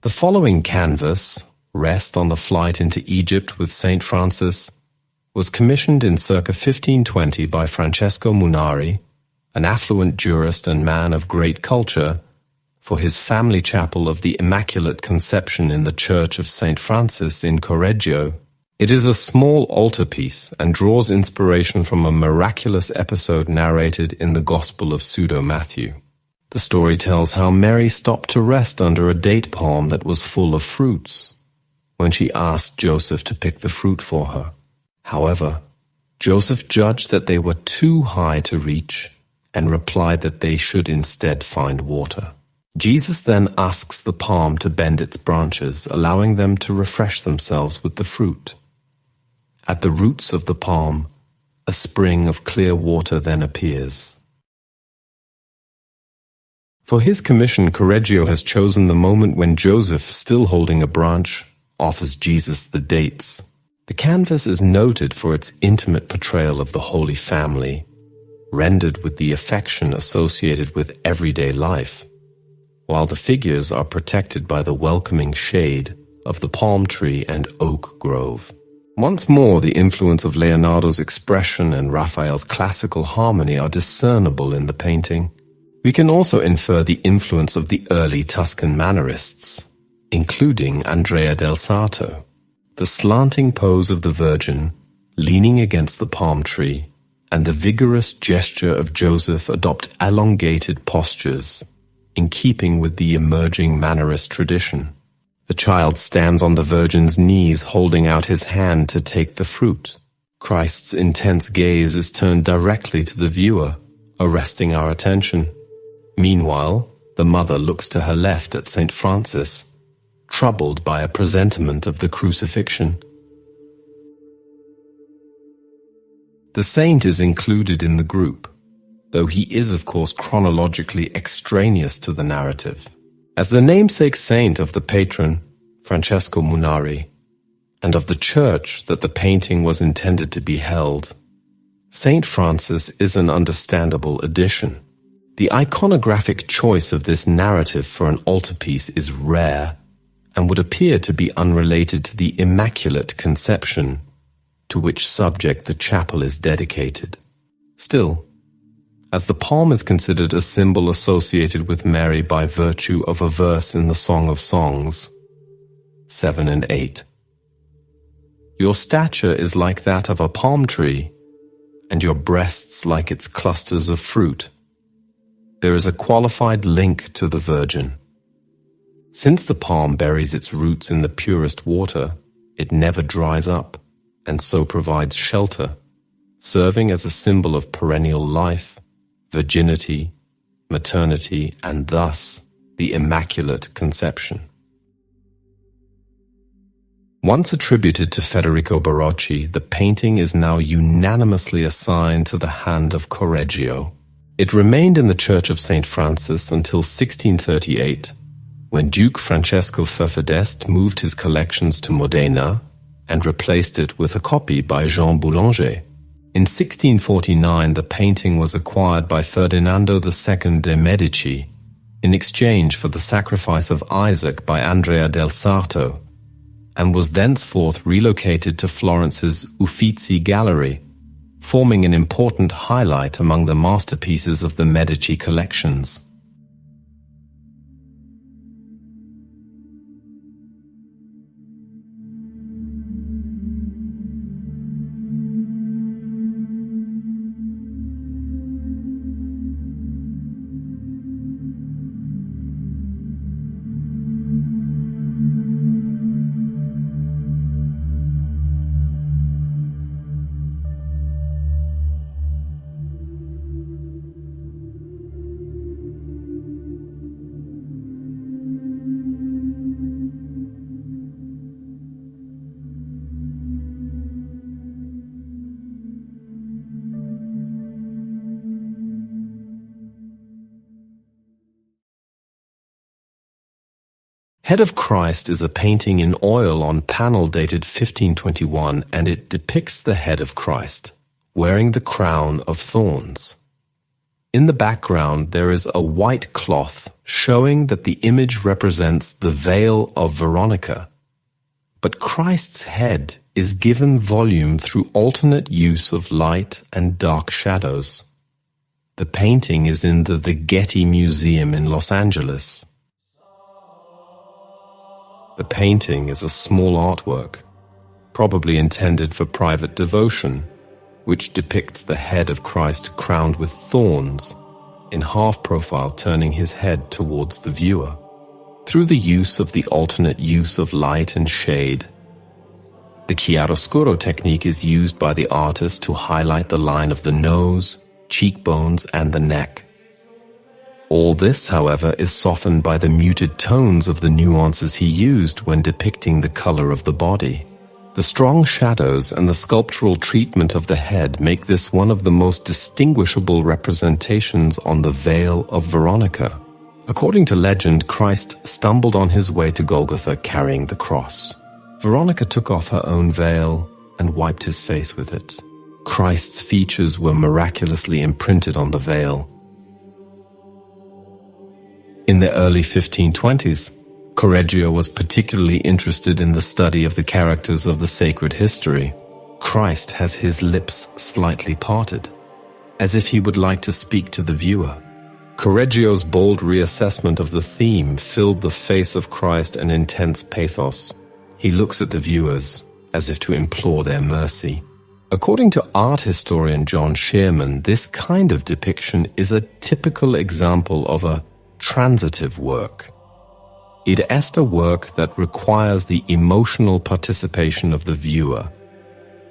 The following canvas, Rest on the Flight into Egypt with St. Francis, was commissioned in circa 1520 by Francesco Munari, an affluent jurist and man of great culture, for his family chapel of the Immaculate Conception in the Church of St. Francis in Correggio. It is a small altarpiece and draws inspiration from a miraculous episode narrated in the Gospel of Pseudo-Matthew. The story tells how Mary stopped to rest under a date palm that was full of fruits, when she asked Joseph to pick the fruit for her. However, Joseph judged that they were too high to reach and replied that they should instead find water. Jesus then asks the palm to bend its branches, allowing them to refresh themselves with the fruit. At the roots of the palm, a spring of clear water then appears. For his commission, Correggio has chosen the moment when Joseph, still holding a branch, offers Jesus the dates. The canvas is noted for its intimate portrayal of the Holy Family, rendered with the affection associated with everyday life, while the figures are protected by the welcoming shade of the palm tree and oak grove. Once more, the influence of Leonardo's expression and Raphael's classical harmony are discernible in the painting. We can also infer the influence of the early Tuscan Mannerists, including Andrea del Sarto. The slanting pose of the Virgin, leaning against the palm tree, and the vigorous gesture of Joseph adopt elongated postures, in keeping with the emerging Mannerist tradition. The child stands on the Virgin's knees, holding out his hand to take the fruit. Christ's intense gaze is turned directly to the viewer, arresting our attention. Meanwhile, the mother looks to her left at St. Francis, troubled by a presentiment of the crucifixion. The saint is included in the group, though he is of course chronologically extraneous to the narrative. As the namesake saint of the patron, Francesco Munari, and of the church that the painting was intended to be held, Saint Francis is an understandable addition. The iconographic choice of this narrative for an altarpiece is rare, and would appear to be unrelated to the Immaculate Conception, to which subject the chapel is dedicated. Still, as the palm is considered a symbol associated with Mary by virtue of a verse in the Song of Songs, 7 and 8. Your stature is like that of a palm tree, and your breasts like its clusters of fruit. There is a qualified link to the Virgin. Since the palm buries its roots in the purest water, it never dries up, and so provides shelter, serving as a symbol of perennial life, virginity, maternity, and thus the Immaculate Conception. Once attributed to Federico Barocci, the painting is now unanimously assigned to the hand of Correggio. It remained in the Church of St. Francis until 1638, when Duke Francesco Furfedest moved his collections to Modena and replaced it with a copy by Jean Boulanger. In 1649, the painting was acquired by Ferdinando II de' Medici in exchange for the sacrifice of Isaac by Andrea del Sarto, and was thenceforth relocated to Florence's Uffizi Gallery, forming an important highlight among the masterpieces of the Medici collections. Head of Christ is a painting in oil on panel dated 1521, and it depicts the head of Christ, wearing the crown of thorns. In the background there is a white cloth showing that the image represents the veil of Veronica, but Christ's head is given volume through alternate use of light and dark shadows. The painting is in the Getty Museum in Los Angeles. The painting is a small artwork, probably intended for private devotion, which depicts the head of Christ crowned with thorns, in half-profile turning his head towards the viewer. Through the use of the alternate use of light and shade, the chiaroscuro technique is used by the artist to highlight the line of the nose, cheekbones, and the neck. All this, however, is softened by the muted tones of the nuances he used when depicting the color of the body. The strong shadows and the sculptural treatment of the head make this one of the most distinguishable representations on the veil of Veronica. According to legend, Christ stumbled on his way to Golgotha carrying the cross. Veronica took off her own veil and wiped his face with it. Christ's features were miraculously imprinted on the veil. In the early 1520s, Correggio was particularly interested in the study of the characters of the sacred history. Christ has his lips slightly parted, as if he would like to speak to the viewer. Correggio's bold reassessment of the theme filled the face of Christ an intense pathos. He looks at the viewers as if to implore their mercy. According to art historian John Shearman, this kind of depiction is a typical example of a transitive work. It is a work that requires the emotional participation of the viewer,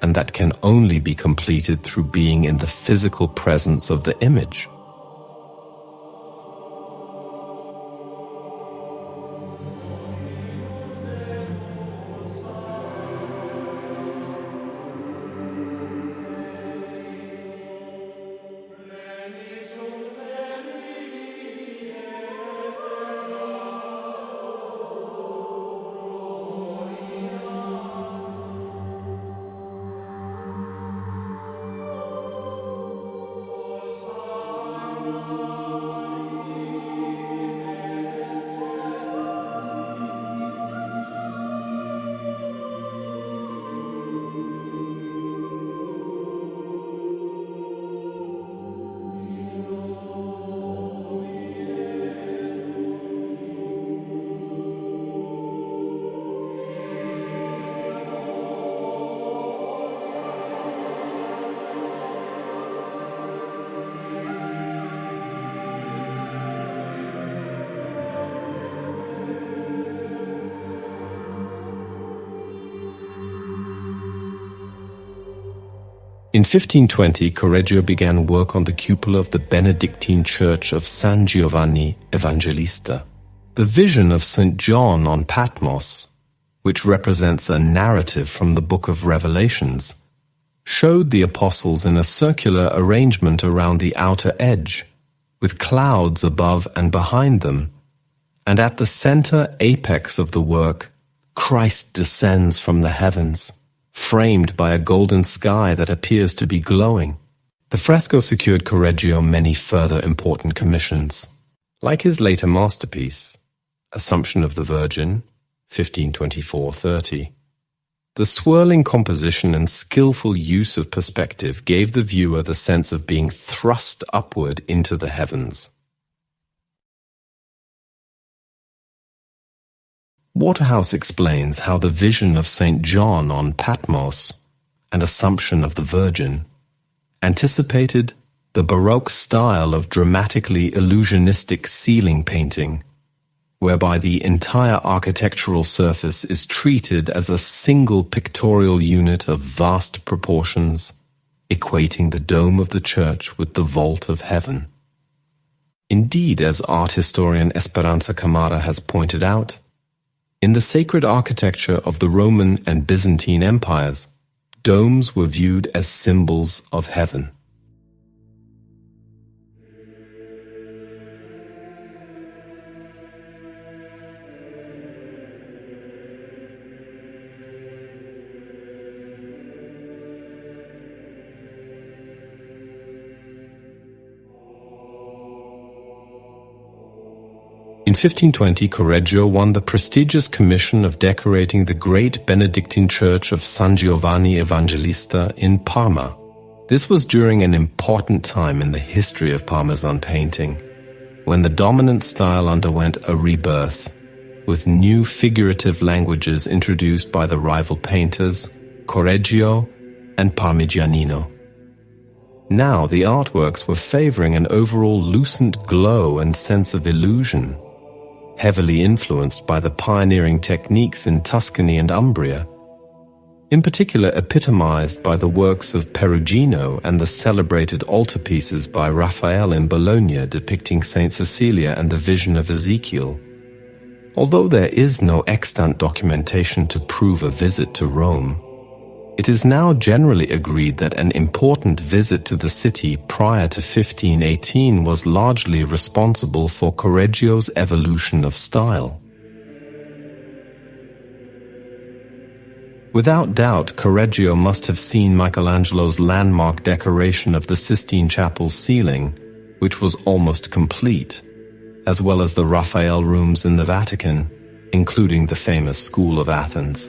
and that can only be completed through being in the physical presence of the image. In 1520, Correggio began work on the cupola of the Benedictine church of San Giovanni Evangelista. The vision of St. John on Patmos, which represents a narrative from the Book of Revelations, showed the apostles in a circular arrangement around the outer edge, with clouds above and behind them, and at the center apex of the work, Christ descends from the heavens, framed by a golden sky that appears to be glowing. The fresco secured Correggio many further important commissions. Like his later masterpiece, Assumption of the Virgin, 1524-30, the swirling composition and skillful use of perspective gave the viewer the sense of being thrust upward into the heavens. Waterhouse explains how the vision of St. John on Patmos and Assumption of the Virgin anticipated the Baroque style of dramatically illusionistic ceiling painting, whereby the entire architectural surface is treated as a single pictorial unit of vast proportions, equating the dome of the church with the vault of heaven. Indeed, as art historian Esperanza Camara has pointed out, in the sacred architecture of the Roman and Byzantine empires, domes were viewed as symbols of heaven. In 1520, Correggio won the prestigious commission of decorating the great Benedictine church of San Giovanni Evangelista in Parma. This was during an important time in the history of Parmesan painting, when the dominant style underwent a rebirth, with new figurative languages introduced by the rival painters, Correggio and Parmigianino. Now the artworks were favoring an overall lucent glow and sense of illusion, heavily influenced by the pioneering techniques in Tuscany and Umbria, in particular epitomized by the works of Perugino and the celebrated altarpieces by Raphael in Bologna depicting Saint Cecilia and the Vision of Ezekiel. Although there is no extant documentation to prove a visit to Rome, It is now generally agreed that an important visit to the city prior to 1518 was largely responsible for Correggio's evolution of style. Without doubt, Correggio must have seen Michelangelo's landmark decoration of the Sistine Chapel's ceiling, which was almost complete, as well as the Raphael rooms in the Vatican, including the famous School of Athens.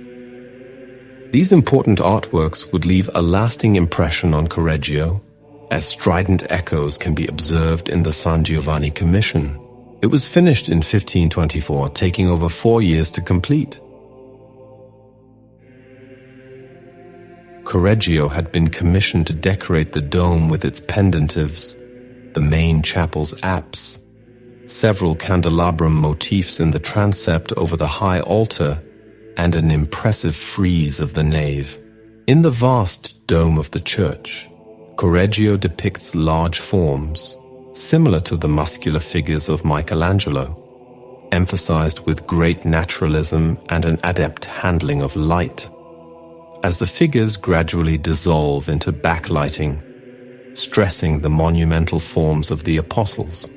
These important artworks would leave a lasting impression on Correggio, as strident echoes can be observed in the San Giovanni Commission. It was finished in 1524, taking over 4 years to complete. Correggio had been commissioned to decorate the dome with its pendentives, the main chapel's apse, several candelabrum motifs in the transept over the high altar, and an impressive frieze of the nave. In the vast dome of the church, Correggio depicts large forms, similar to the muscular figures of Michelangelo, emphasized with great naturalism and an adept handling of light. As the figures gradually dissolve into backlighting, stressing the monumental forms of the apostles.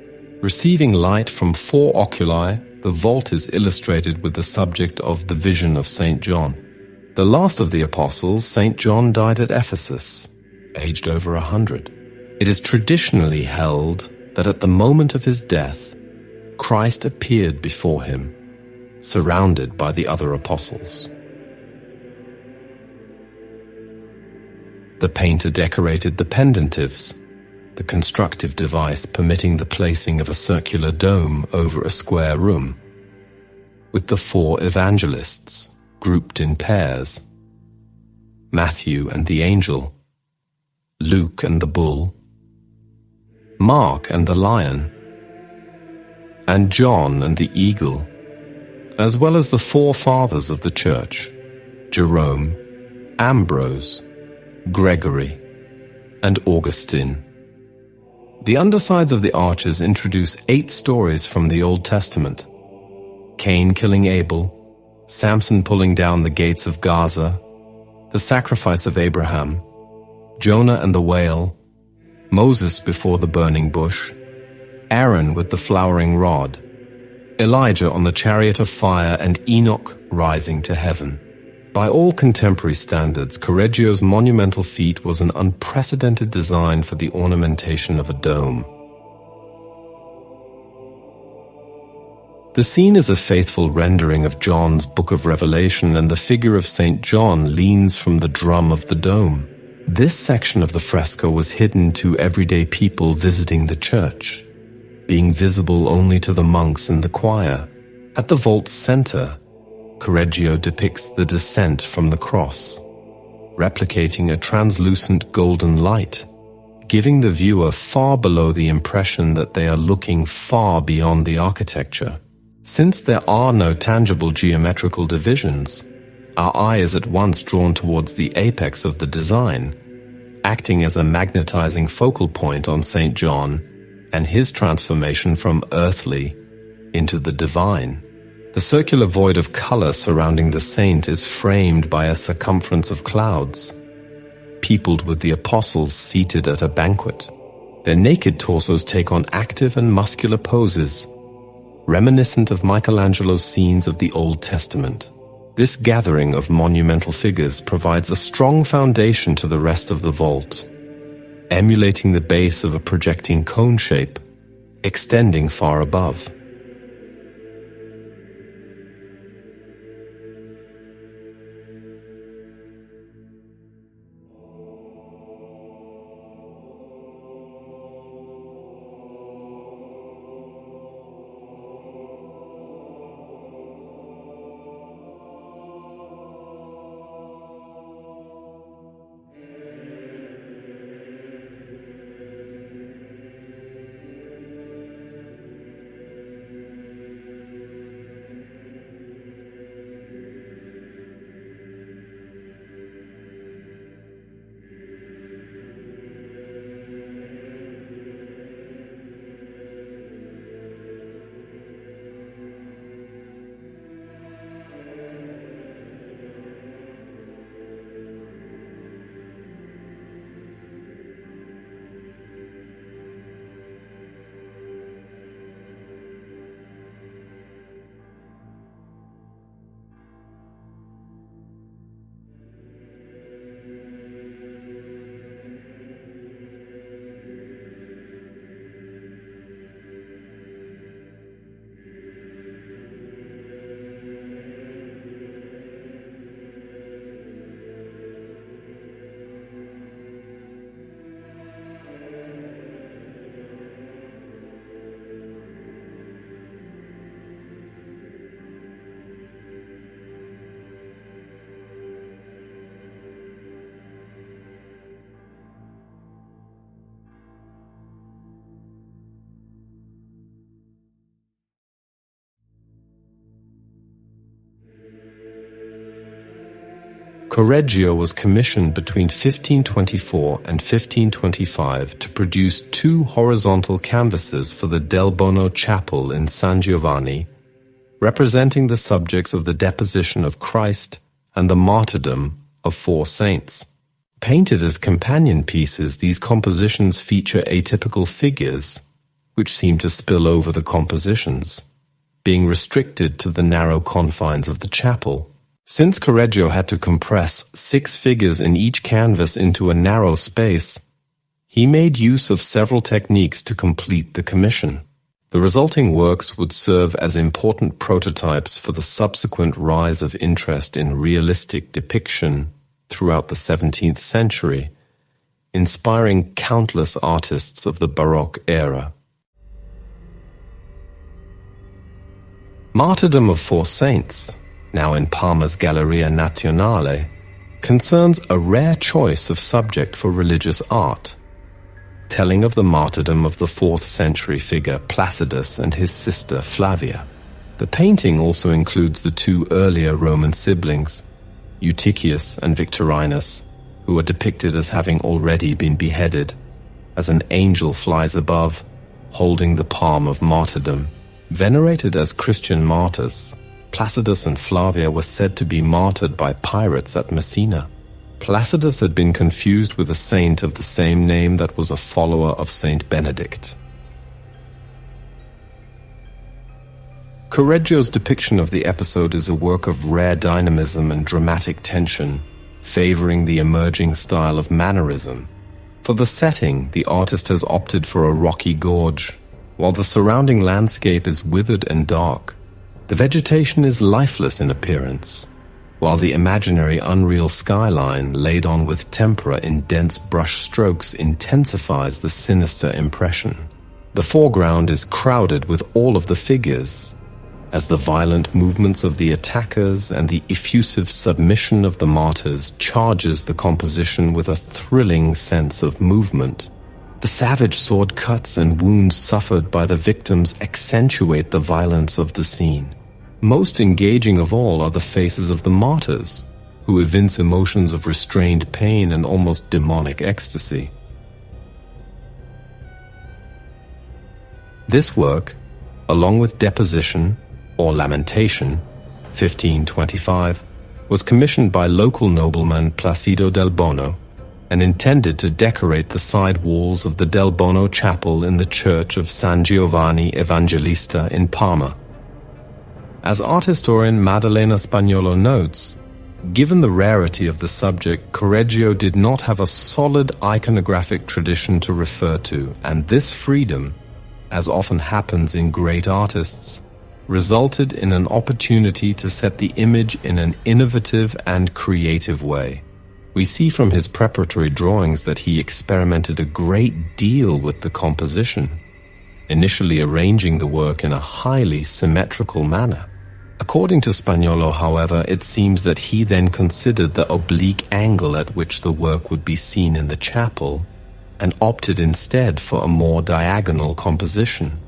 Receiving light from 4 oculi, the vault is illustrated with the subject of the vision of St. John. The last of the apostles, St. John, died at Ephesus, aged over 100. It is traditionally held that at the moment of his death, Christ appeared before him, surrounded by the other apostles. The painter decorated the pendentives, the constructive device permitting the placing of a circular dome over a square room, with the 4 evangelists grouped in pairs: Matthew and the angel, Luke and the bull, Mark and the lion, and John and the eagle, as well as the 4 fathers of the church: Jerome, Ambrose, Gregory, and Augustine. The undersides of the arches introduce 8 stories from the Old Testament: Cain killing Abel, Samson pulling down the gates of Gaza, the sacrifice of Abraham, Jonah and the whale, Moses before the burning bush, Aaron with the flowering rod, Elijah on the chariot of fire, and Enoch rising to heaven. By all contemporary standards, Correggio's monumental feat was an unprecedented design for the ornamentation of a dome. The scene is a faithful rendering of John's Book of Revelation, and the figure of St. John leans from the drum of the dome. This section of the fresco was hidden to everyday people visiting the church, being visible only to the monks in the choir. At the vault's center, Correggio depicts the descent from the cross, replicating a translucent golden light, giving the viewer far below the impression that they are looking far beyond the architecture. Since there are no tangible geometrical divisions, our eye is at once drawn towards the apex of the design, acting as a magnetizing focal point on St. John and his transformation from earthly into the divine. The circular void of color surrounding the saint is framed by a circumference of clouds, peopled with the apostles seated at a banquet. Their naked torsos take on active and muscular poses, reminiscent of Michelangelo's scenes of the Old Testament. This gathering of monumental figures provides a strong foundation to the rest of the vault, emulating the base of a projecting cone shape, extending far above. Correggio was commissioned between 1524 and 1525 to produce 2 horizontal canvases for the Del Bono Chapel in San Giovanni, representing the subjects of the deposition of Christ and the martyrdom of 4 saints. Painted as companion pieces, these compositions feature atypical figures, which seem to spill over the compositions, being restricted to the narrow confines of the chapel. Since Correggio had to compress 6 figures in each canvas into a narrow space, he made use of several techniques to complete the commission. The resulting works would serve as important prototypes for the subsequent rise of interest in realistic depiction throughout the 17th century, inspiring countless artists of the Baroque era. Martyrdom of 4 Saints, now in Parma's Galleria Nazionale, concerns a rare choice of subject for religious art, telling of the martyrdom of the 4th century figure Placidus and his sister Flavia. The painting also includes the 2 earlier Roman siblings, Eutychius and Victorinus, who are depicted as having already been beheaded, as an angel flies above, holding the palm of martyrdom. Venerated as Christian martyrs, Placidus and Flavia were said to be martyred by pirates at Messina. Placidus had been confused with a saint of the same name that was a follower of Saint Benedict. Correggio's depiction of the episode is a work of rare dynamism and dramatic tension, favoring the emerging style of mannerism. For the setting, the artist has opted for a rocky gorge, while the surrounding landscape is withered and dark. The vegetation is lifeless in appearance, while the imaginary unreal skyline laid on with tempera in dense brush strokes intensifies the sinister impression. The foreground is crowded with all of the figures, as the violent movements of the attackers and the effusive submission of the martyrs charges the composition with a thrilling sense of movement. The savage sword cuts and wounds suffered by the victims accentuate the violence of the scene. Most engaging of all are the faces of the martyrs, who evince emotions of restrained pain and almost demonic ecstasy. This work, along with Deposition, or Lamentation, 1525, was commissioned by local nobleman Placido del Bono and intended to decorate the side walls of the Del Bono Chapel in the church of San Giovanni Evangelista in Parma. As art historian Maddalena Spagnolo notes, given the rarity of the subject, Correggio did not have a solid iconographic tradition to refer to, and this freedom, as often happens in great artists, resulted in an opportunity to set the image in an innovative and creative way. We see from his preparatory drawings that he experimented a great deal with the composition, initially arranging the work in a highly symmetrical manner. According to Spagnolo, however, it seems that he then considered the oblique angle at which the work would be seen in the chapel and opted instead for a more diagonal composition.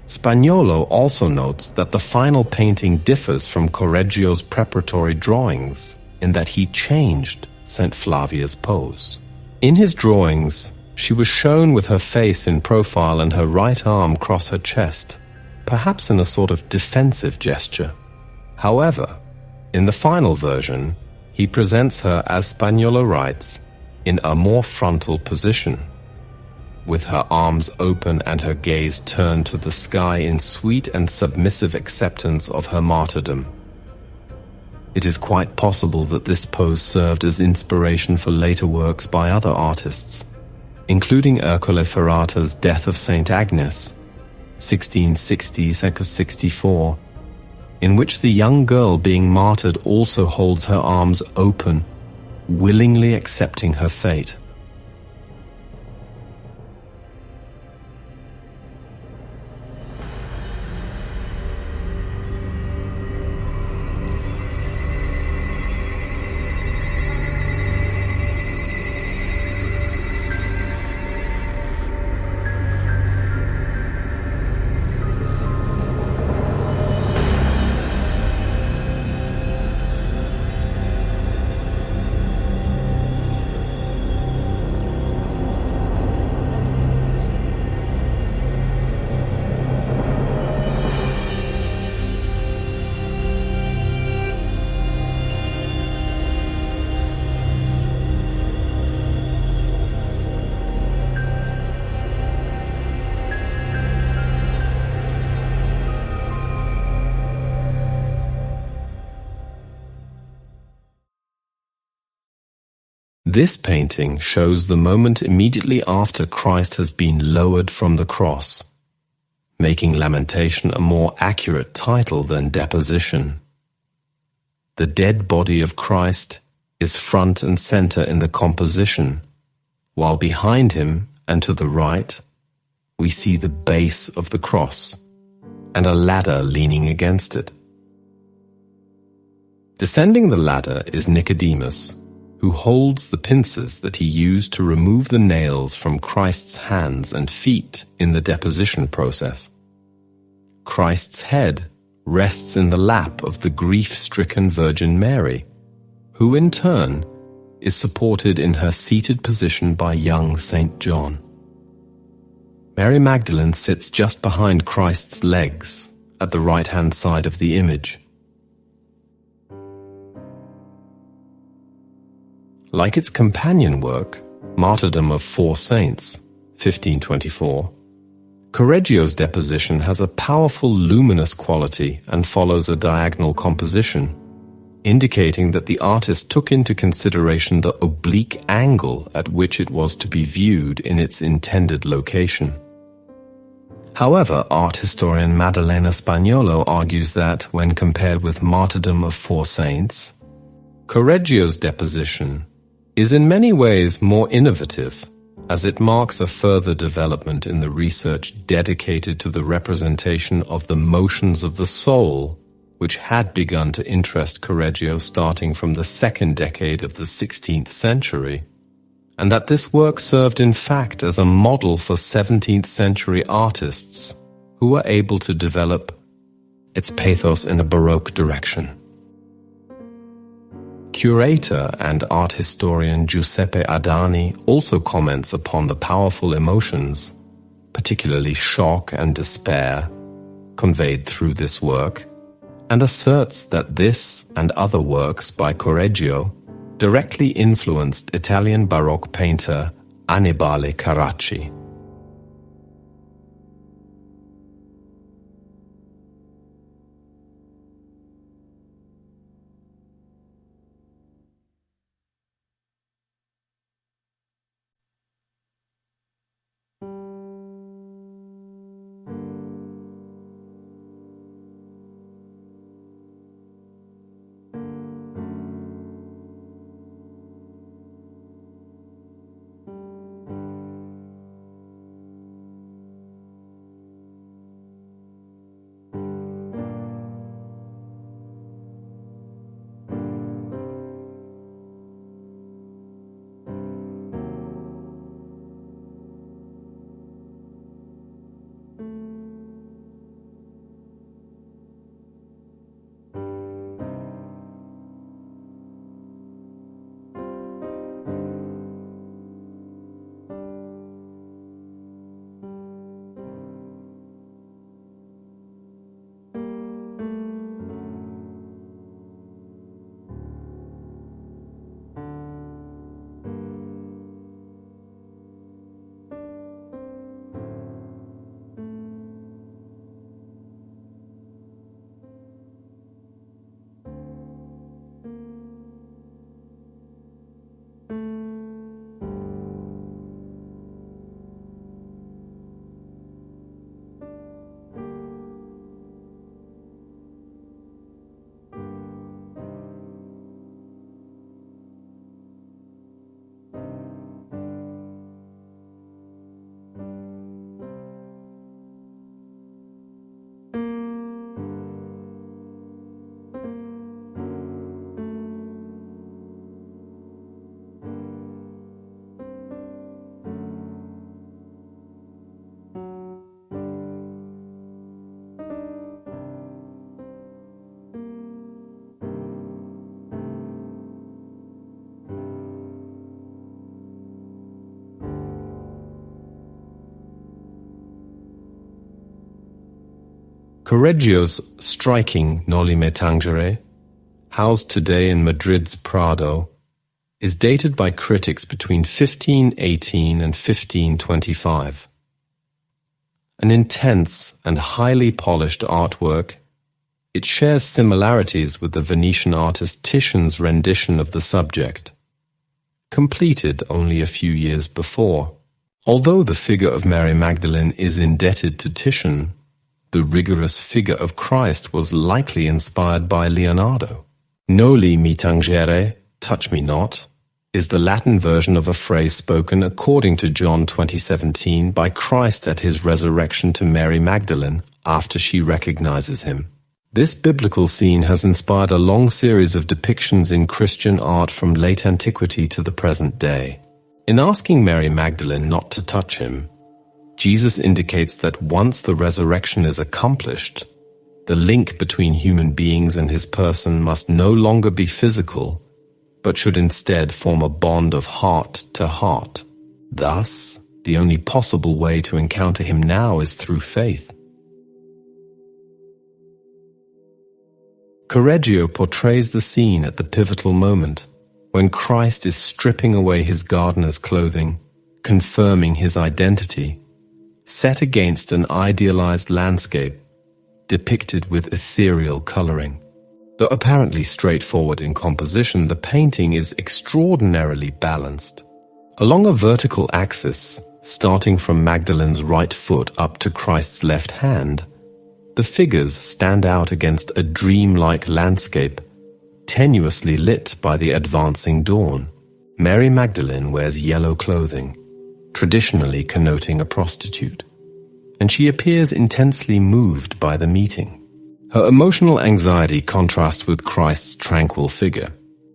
Spagnolo also notes that the final painting differs from Correggio's preparatory drawings in that he changed St. Flavia's pose. In his drawings, she was shown with her face in profile and her right arm across her chest, perhaps in a sort of defensive gesture. However, in the final version, he presents her, as Spagnolo writes, in a more frontal position, with her arms open and her gaze turned to the sky in sweet and submissive acceptance of her martyrdom. It is quite possible that this pose served as inspiration for later works by other artists, including Ercole Ferrata's Death of St. Agnes, 1660-64, in which the young girl being martyred also holds her arms open, willingly accepting her fate. This painting shows the moment immediately after Christ has been lowered from the cross, making lamentation a more accurate title than deposition. The dead body of Christ is front and center in the composition, while behind him and to the right, we see the base of the cross and a ladder leaning against it. Descending the ladder is Nicodemus, who holds the pincers that he used to remove the nails from Christ's hands and feet in the deposition process. Christ's head rests in the lap of the grief-stricken Virgin Mary, who in turn is supported in her seated position by young Saint John. Mary Magdalene sits just behind Christ's legs at the right-hand side of the image. Like its companion work, Martyrdom of Four Saints, 1524, Correggio's deposition has a powerful luminous quality and follows a diagonal composition, indicating that the artist took into consideration the oblique angle at which it was to be viewed in its intended location. However, art historian Maddalena Spagnuolo argues that, when compared with Martyrdom of Four Saints, Correggio's deposition is in many ways more innovative, as it marks a further development in the research dedicated to the representation of the motions of the soul, which had begun to interest Correggio starting from the second decade of the 16th century, and that this work served in fact as a model for 17th century artists who were able to develop its pathos in a Baroque direction. Curator and art historian Giuseppe Adani also comments upon the powerful emotions, particularly shock and despair, conveyed through this work, and asserts that this and other works by Correggio directly influenced Italian Baroque painter Annibale Carracci. Correggio's striking Noli Me Tangere, housed today in Madrid's Prado, is dated by critics between 1518 and 1525. An intense and highly polished artwork, it shares similarities with the Venetian artist Titian's rendition of the subject, completed only a few years before. Although the figure of Mary Magdalene is indebted to Titian, the rigorous figure of Christ was likely inspired by Leonardo. Noli me tangere, touch me not, is the Latin version of a phrase spoken according to John 20:17 by Christ at his resurrection to Mary Magdalene after she recognizes him. This biblical scene has inspired a long series of depictions in Christian art from late antiquity to the present day. In asking Mary Magdalene not to touch him, Jesus indicates that once the resurrection is accomplished, the link between human beings and his person must no longer be physical, but should instead form a bond of heart to heart. Thus, the only possible way to encounter him now is through faith. Correggio portrays the scene at the pivotal moment, when Christ is stripping away his gardener's clothing, confirming his identity, set against an idealized landscape depicted with ethereal coloring. Though apparently straightforward in composition, the painting is extraordinarily balanced. Along a vertical axis, starting from Magdalene's right foot up to Christ's left hand, the figures stand out against a dreamlike landscape, tenuously lit by the advancing dawn. Mary Magdalene wears yellow clothing, traditionally connoting a prostitute, and she appears intensely moved by the meeting. Her emotional anxiety contrasts with Christ's tranquil figure.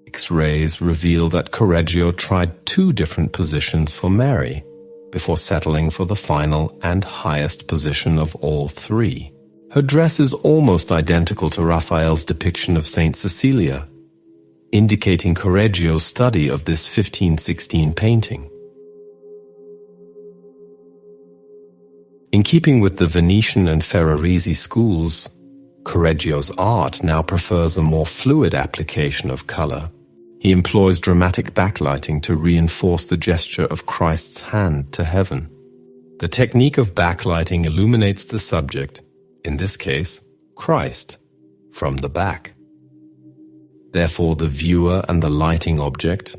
X-rays reveal that Correggio tried 2 different positions for Mary, before settling for the final and highest position of all 3. Her dress is almost identical to Raphael's depiction of Saint Cecilia, indicating Correggio's study of this 1516 painting. In keeping with the Venetian and Ferrarese schools, Correggio's art now prefers a more fluid application of color. He employs dramatic backlighting to reinforce the gesture of Christ's hand to heaven. The technique of backlighting illuminates the subject, in this case, Christ, from the back. Therefore, the viewer and the lighting object,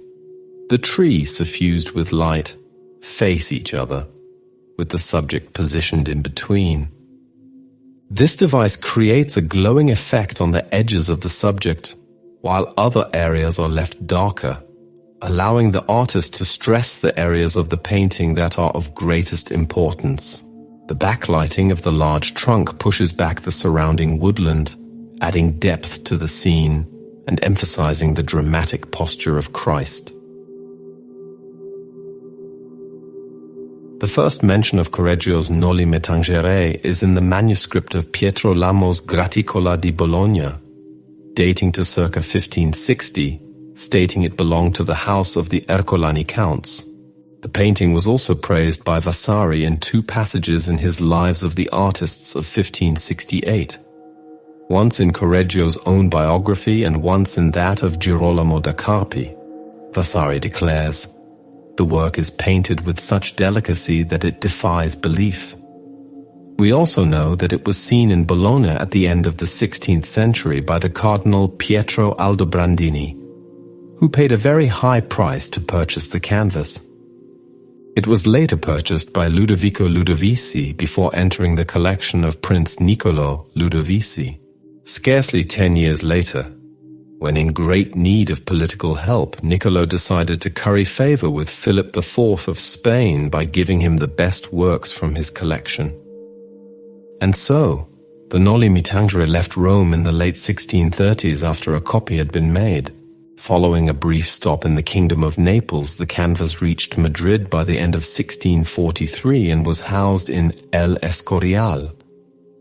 the tree suffused with light, face each other, with the subject positioned in between. This device creates a glowing effect on the edges of the subject, while other areas are left darker, allowing the artist to stress the areas of the painting that are of greatest importance. The backlighting of the large trunk pushes back the surrounding woodland, adding depth to the scene and emphasizing the dramatic posture of Christ. The first mention of Correggio's Noli me tangere is in the manuscript of Pietro Lamo's Graticola di Bologna, dating to circa 1560, stating it belonged to the house of the Ercolani counts. The painting was also praised by Vasari in 2 passages in his Lives of the Artists of 1568, once in Correggio's own biography and once in that of Girolamo da Carpi. Vasari declares, "The work is painted with such delicacy that it defies belief." We also know that it was seen in Bologna at the end of the 16th century by the Cardinal Pietro Aldobrandini, who paid a very high price to purchase the canvas. It was later purchased by Ludovico Ludovisi before entering the collection of Prince Niccolo Ludovisi. Scarcely 10 years later, when in great need of political help, Niccolo decided to curry favor with Philip IV of Spain by giving him the best works from his collection. And so, the Noli me tangere left Rome in the late 1630s after a copy had been made. Following a brief stop in the Kingdom of Naples, the canvas reached Madrid by the end of 1643 and was housed in El Escorial,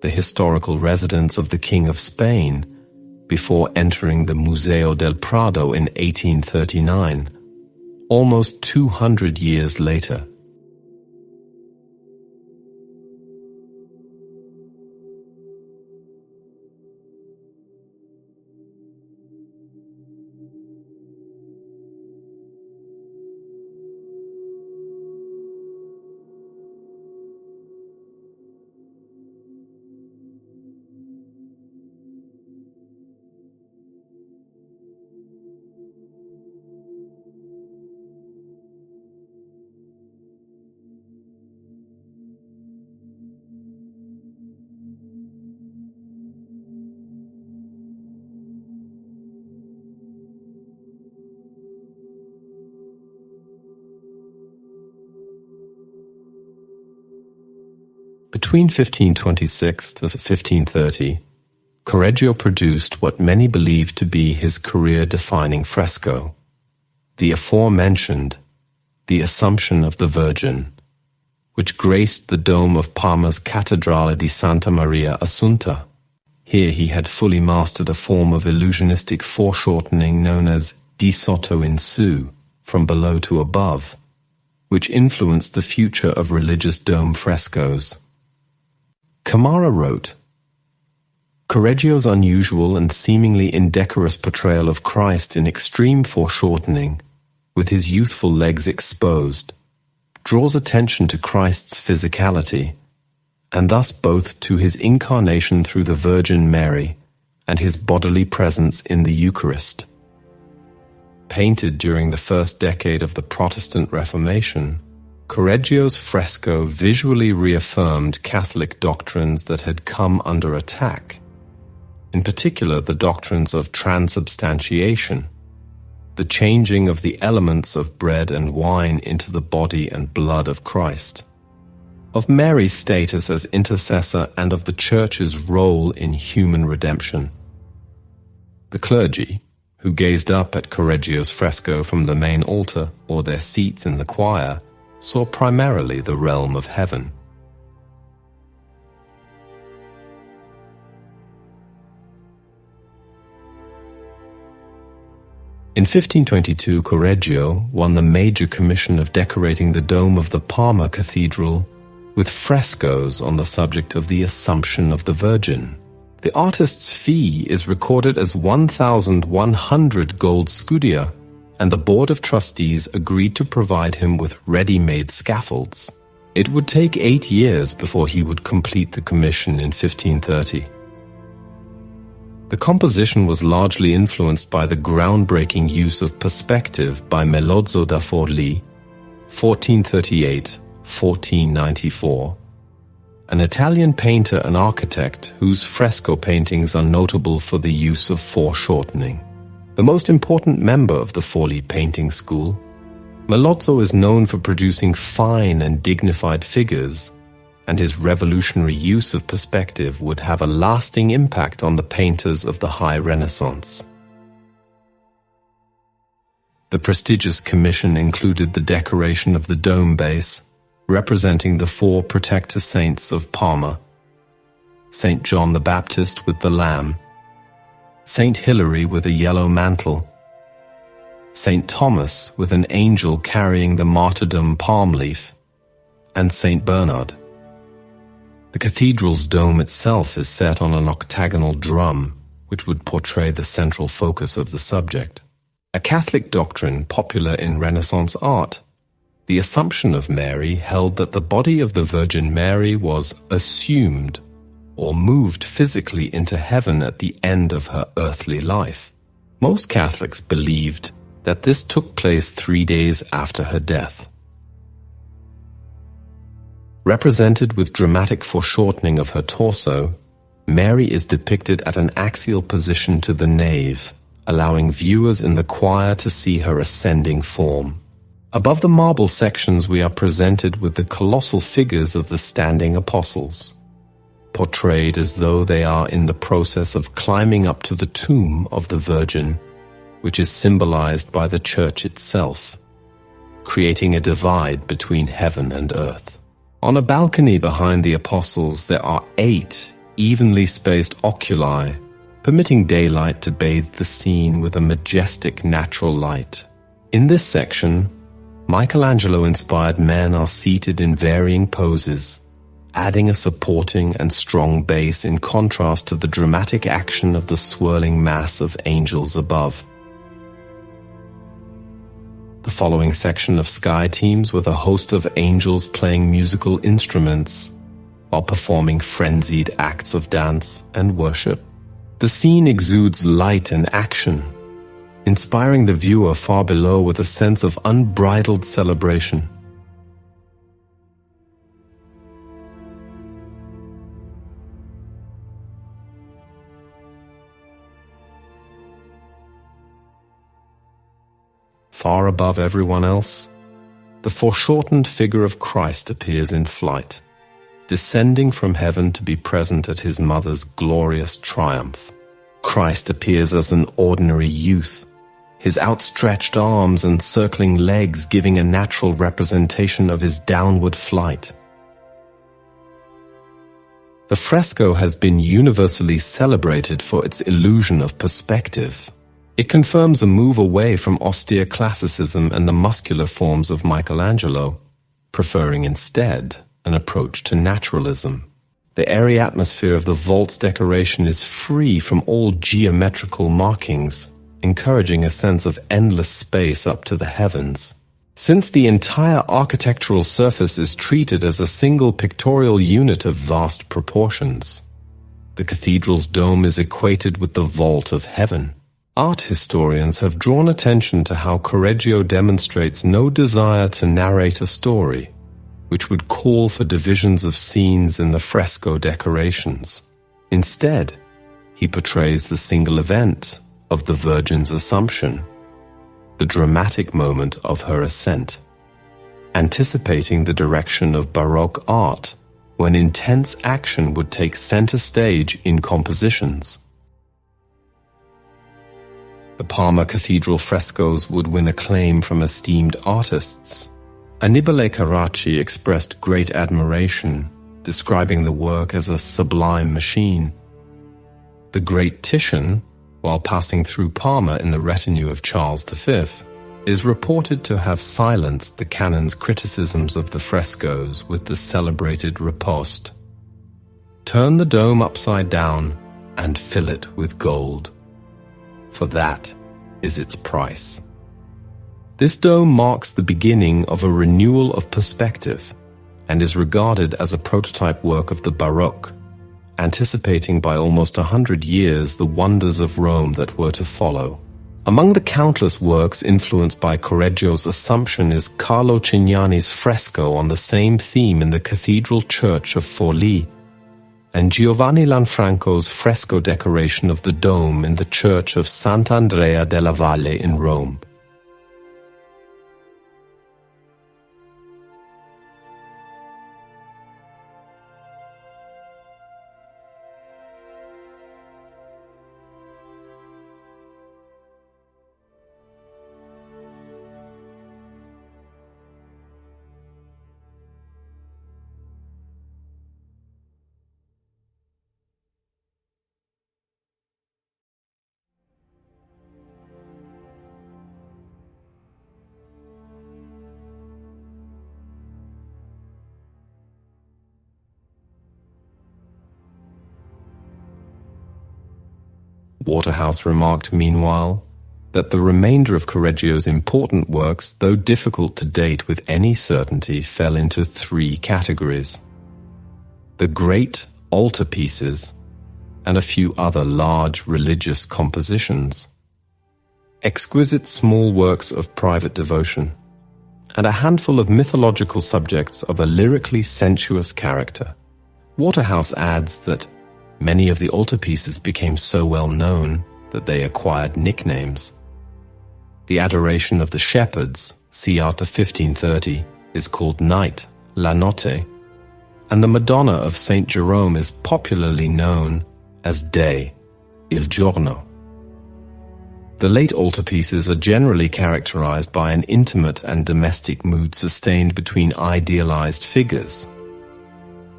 the historical residence of the King of Spain, before entering the Museo del Prado in 1839, almost 200 years later. Between 1526 to 1530, Correggio produced what many believe to be his career-defining fresco, the aforementioned The Assumption of the Virgin, which graced the dome of Parma's Cathedral di Santa Maria Assunta. Here he had fully mastered a form of illusionistic foreshortening known as di sotto in su, from below to above, which influenced the future of religious dome frescoes. Camara wrote, Correggio's unusual and seemingly indecorous portrayal of Christ in extreme foreshortening, with his youthful legs exposed, draws attention to Christ's physicality, and thus both to his incarnation through the Virgin Mary and his bodily presence in the Eucharist. Painted during the first decade of the Protestant Reformation, Correggio's fresco visually reaffirmed Catholic doctrines that had come under attack, in particular the doctrines of transubstantiation, the changing of the elements of bread and wine into the body and blood of Christ, of Mary's status as intercessor and of the Church's role in human redemption. The clergy, who gazed up at Correggio's fresco from the main altar or their seats in the choir, saw primarily the realm of heaven. In 1522, Correggio won the major commission of decorating the dome of the Parma Cathedral with frescoes on the subject of the Assumption of the Virgin. The artist's fee is recorded as 1,100 gold scudia, and the Board of Trustees agreed to provide him with ready-made scaffolds. It would take 8 years before he would complete the commission in 1530. The composition was largely influenced by the groundbreaking use of perspective by Melozzo da Forlì, 1438–1494, an Italian painter and architect whose fresco paintings are notable for the use of foreshortening. The most important member of the Forlì painting school, Melozzo is known for producing fine and dignified figures, and his revolutionary use of perspective would have a lasting impact on the painters of the High Renaissance. The prestigious commission included the decoration of the dome base, representing the 4 protector saints of Parma: Saint John the Baptist with the Lamb, Saint Hilary with a yellow mantle, Saint Thomas with an angel carrying the martyrdom palm leaf, and Saint Bernard. The cathedral's dome itself is set on an octagonal drum, which would portray the central focus of the subject. A Catholic doctrine popular in Renaissance art, the Assumption of Mary held that the body of the Virgin Mary was assumed or moved physically into heaven at the end of her earthly life. Most Catholics believed that this took place 3 days after her death. Represented with dramatic foreshortening of her torso, Mary is depicted at an axial position to the nave, allowing viewers in the choir to see her ascending form. Above the marble sections, we are presented with the colossal figures of the standing apostles, portrayed as though they are in the process of climbing up to the tomb of the Virgin, which is symbolized by the Church itself, creating a divide between heaven and earth. On a balcony behind the apostles, there are 8 evenly spaced oculi, permitting daylight to bathe the scene with a majestic natural light. In this section, Michelangelo-inspired men are seated in varying poses, adding a supporting and strong base in contrast to the dramatic action of the swirling mass of angels above. The following section of sky teems with a host of angels playing musical instruments while performing frenzied acts of dance and worship. The scene exudes light and action, inspiring the viewer far below with a sense of unbridled celebration. Far above everyone else, the foreshortened figure of Christ appears in flight, descending from heaven to be present at his mother's glorious triumph. Christ appears as an ordinary youth, his outstretched arms and circling legs giving a natural representation of his downward flight. The fresco has been universally celebrated for its illusion of perspective. It confirms a move away from austere classicism and the muscular forms of Michelangelo, preferring instead an approach to naturalism. The airy atmosphere of the vault's decoration is free from all geometrical markings, encouraging a sense of endless space up to the heavens. Since the entire architectural surface is treated as a single pictorial unit of vast proportions, the cathedral's dome is equated with the vault of heaven. Art historians have drawn attention to how Correggio demonstrates no desire to narrate a story, which would call for divisions of scenes in the fresco decorations. Instead, he portrays the single event of the Virgin's Assumption, the dramatic moment of her ascent, anticipating the direction of Baroque art when intense action would take center stage in compositions. The Parma Cathedral frescoes would win acclaim from esteemed artists. Annibale Carracci expressed great admiration, describing the work as a sublime machine. The great Titian, while passing through Parma in the retinue of Charles V, is reported to have silenced the canon's criticisms of the frescoes with the celebrated riposte: "Turn the dome upside down and fill it with gold, for that is its price." This dome marks the beginning of a renewal of perspective and is regarded as a prototype work of the Baroque, anticipating by almost 100 years the wonders of Rome that were to follow. Among the countless works influenced by Correggio's Assumption is Carlo Cignani's fresco on the same theme in the Cathedral Church of Forlì, and Giovanni Lanfranco's fresco decoration of the dome in the Church of Sant'Andrea della Valle in Rome. Waterhouse remarked, meanwhile, that the remainder of Correggio's important works, though difficult to date with any certainty, fell into three categories: the great altarpieces and a few other large religious compositions, exquisite small works of private devotion, and a handful of mythological subjects of a lyrically sensuous character. Waterhouse adds that many of the altarpieces became so well known that they acquired nicknames. The Adoration of the Shepherds, c. after 1530, is called Night, La Notte, and the Madonna of St. Jerome is popularly known as Day, Il Giorno. The late altarpieces are generally characterized by an intimate and domestic mood sustained between idealized figures.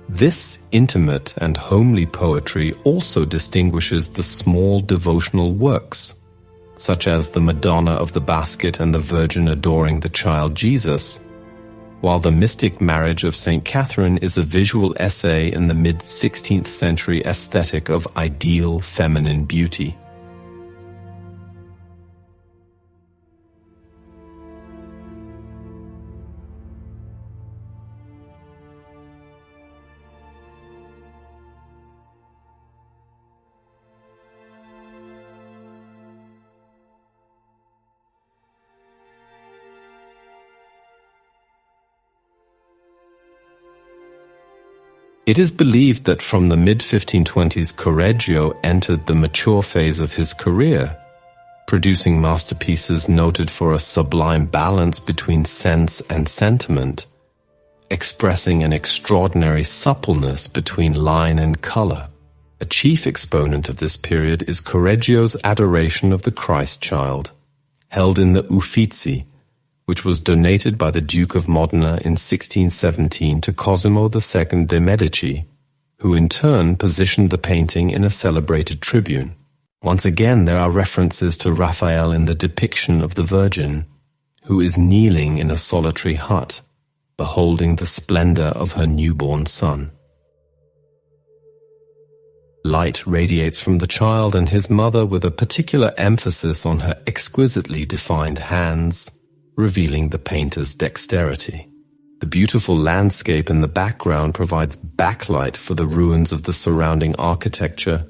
This intimate and homely poetry also distinguishes the small devotional works, such as the Madonna of the Basket and the Virgin adoring the child Jesus, while the mystic marriage of St. Catherine is a visual essay in the mid-16th century aesthetic of ideal feminine beauty. It is believed that from the mid-1520s Correggio entered the mature phase of his career, producing masterpieces noted for a sublime balance between sense and sentiment, expressing an extraordinary suppleness between line and color. A chief exponent of this period is Correggio's Adoration of the Christ Child, held in the Uffizi, which was donated by the Duke of Modena in 1617 to Cosimo II de' Medici, who in turn positioned the painting in a celebrated tribune. Once again, there are references to Raphael in the depiction of the Virgin, who is kneeling in a solitary hut, beholding the splendor of her newborn son. Light radiates from the child and his mother with a particular emphasis on her exquisitely defined hands, revealing the painter's dexterity. The beautiful landscape in the background provides backlight for the ruins of the surrounding architecture,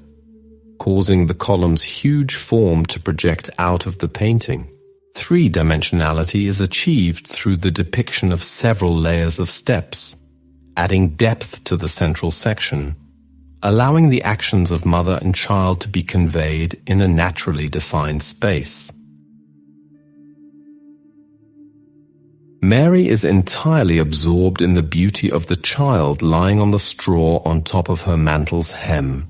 causing the column's huge form to project out of the painting. Three-dimensionality is achieved through the depiction of several layers of steps, adding depth to the central section, allowing the actions of mother and child to be conveyed in a naturally defined space. Mary is entirely absorbed in the beauty of the child lying on the straw on top of her mantle's hem,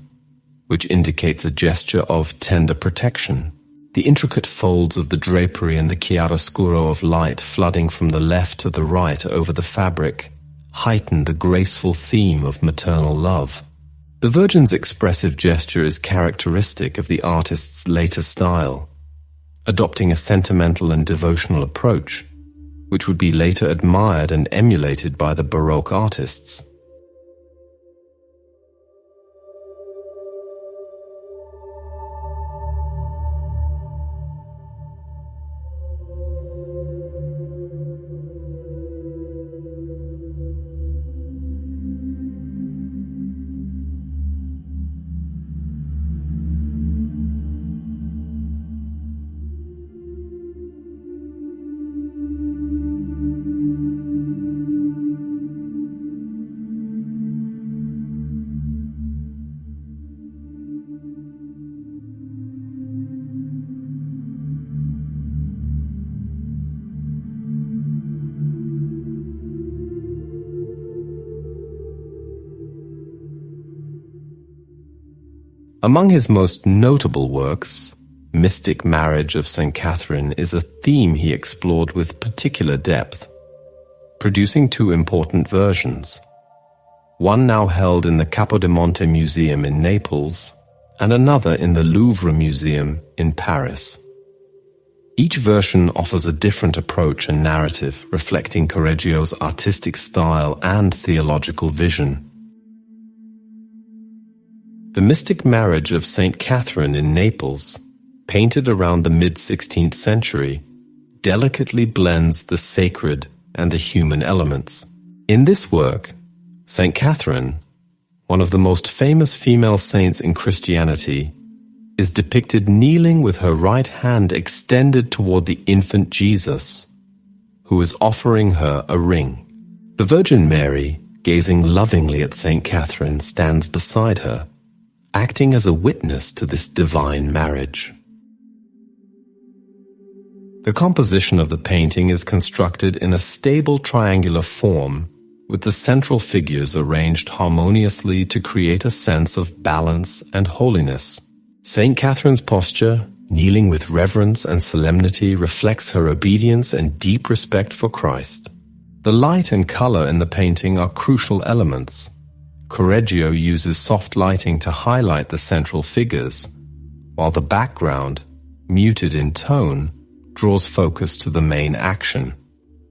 which indicates a gesture of tender protection. The intricate folds of the drapery and the chiaroscuro of light flooding from the left to the right over the fabric heighten the graceful theme of maternal love. The Virgin's expressive gesture is characteristic of the artist's later style, adopting a sentimental and devotional approach, which would be later admired and emulated by the Baroque artists. Among his most notable works, Mystic Marriage of St. Catherine is a theme he explored with particular depth, producing two important versions, one now held in the Capodimonte Museum in Naples and another in the Louvre Museum in Paris. Each version offers a different approach and narrative, reflecting Correggio's artistic style and theological vision. The Mystic Marriage of St. Catherine in Naples, painted around the mid-16th century, delicately blends the sacred and the human elements. In this work, St. Catherine, one of the most famous female saints in Christianity, is depicted kneeling with her right hand extended toward the infant Jesus, who is offering her a ring. The Virgin Mary, gazing lovingly at St. Catherine, stands beside her, acting as a witness to this divine marriage. The composition of the painting is constructed in a stable triangular form, with the central figures arranged harmoniously to create a sense of balance and holiness. St. Catherine's posture, kneeling with reverence and solemnity, reflects her obedience and deep respect for Christ. The light and color in the painting are crucial elements. Correggio uses soft lighting to highlight the central figures, while the background, muted in tone, draws focus to the main action,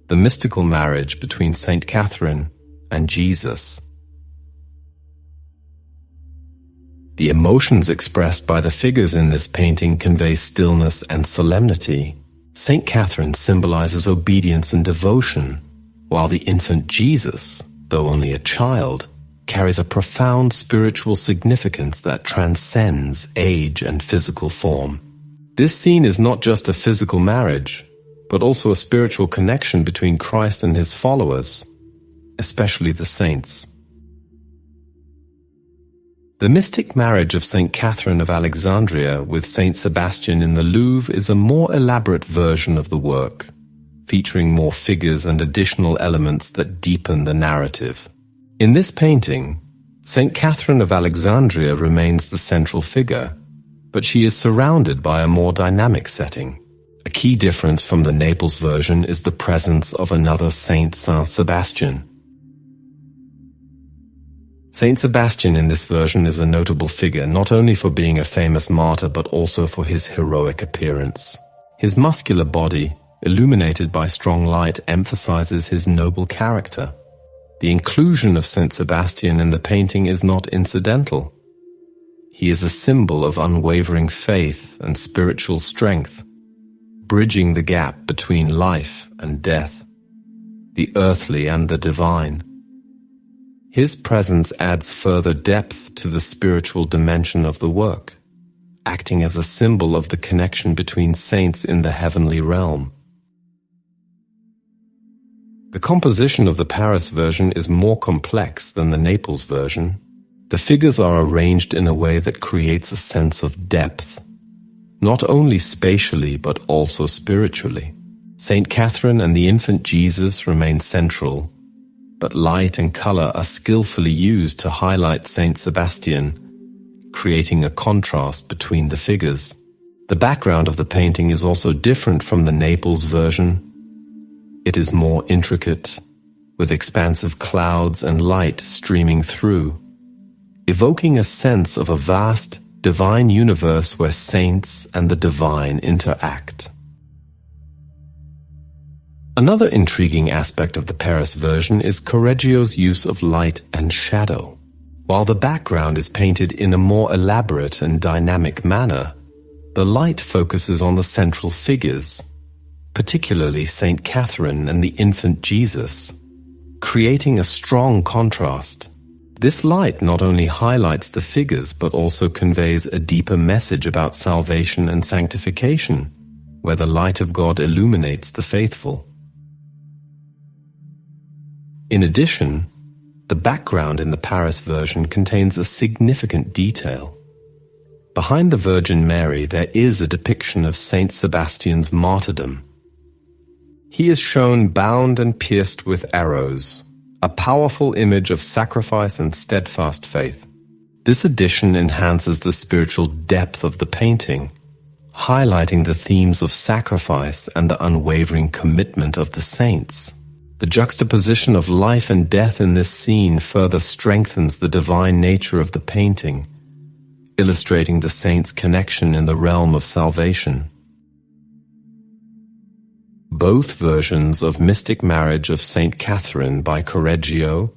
the mystical marriage between St. Catherine and Jesus. The emotions expressed by the figures in this painting convey stillness and solemnity. St. Catherine symbolizes obedience and devotion, while the infant Jesus, though only a child, carries a profound spiritual significance that transcends age and physical form. This scene is not just a physical marriage, but also a spiritual connection between Christ and his followers, especially the saints. The Mystic Marriage of St. Catherine of Alexandria with St. Sebastian in the Louvre is a more elaborate version of the work, featuring more figures and additional elements that deepen the narrative. In this painting, St. Catherine of Alexandria remains the central figure, but she is surrounded by a more dynamic setting. A key difference from the Naples version is the presence of another Saint Sebastian. Saint Sebastian in this version is a notable figure not only for being a famous martyr but also for his heroic appearance. His muscular body, illuminated by strong light, emphasizes his noble character. The inclusion of Saint Sebastian in the painting is not incidental. He is a symbol of unwavering faith and spiritual strength, bridging the gap between life and death, the earthly and the divine. His presence adds further depth to the spiritual dimension of the work, acting as a symbol of the connection between saints in the heavenly realm. The composition of the Paris version is more complex than the Naples version. The figures are arranged in a way that creates a sense of depth, not only spatially but also spiritually. Saint Catherine and the infant Jesus remain central, but light and color are skillfully used to highlight Saint Sebastian, creating a contrast between the figures. The background of the painting is also different from the Naples version. It is more intricate, with expansive clouds and light streaming through, evoking a sense of a vast, divine universe where saints and the divine interact. Another intriguing aspect of the Paris version is Correggio's use of light and shadow. While the background is painted in a more elaborate and dynamic manner, the light focuses on the central figures, particularly Saint Catherine and the infant Jesus, creating a strong contrast. This light not only highlights the figures but also conveys a deeper message about salvation and sanctification, where the light of God illuminates the faithful. In addition, the background in the Paris version contains a significant detail. Behind the Virgin Mary there is a depiction of Saint Sebastian's martyrdom. He is shown bound and pierced with arrows, a powerful image of sacrifice and steadfast faith. This addition enhances the spiritual depth of the painting, highlighting the themes of sacrifice and the unwavering commitment of the saints. The juxtaposition of life and death in this scene further strengthens the divine nature of the painting, illustrating the saints' connection in the realm of salvation. Both versions of Mystic Marriage of Saint Catherine by Correggio,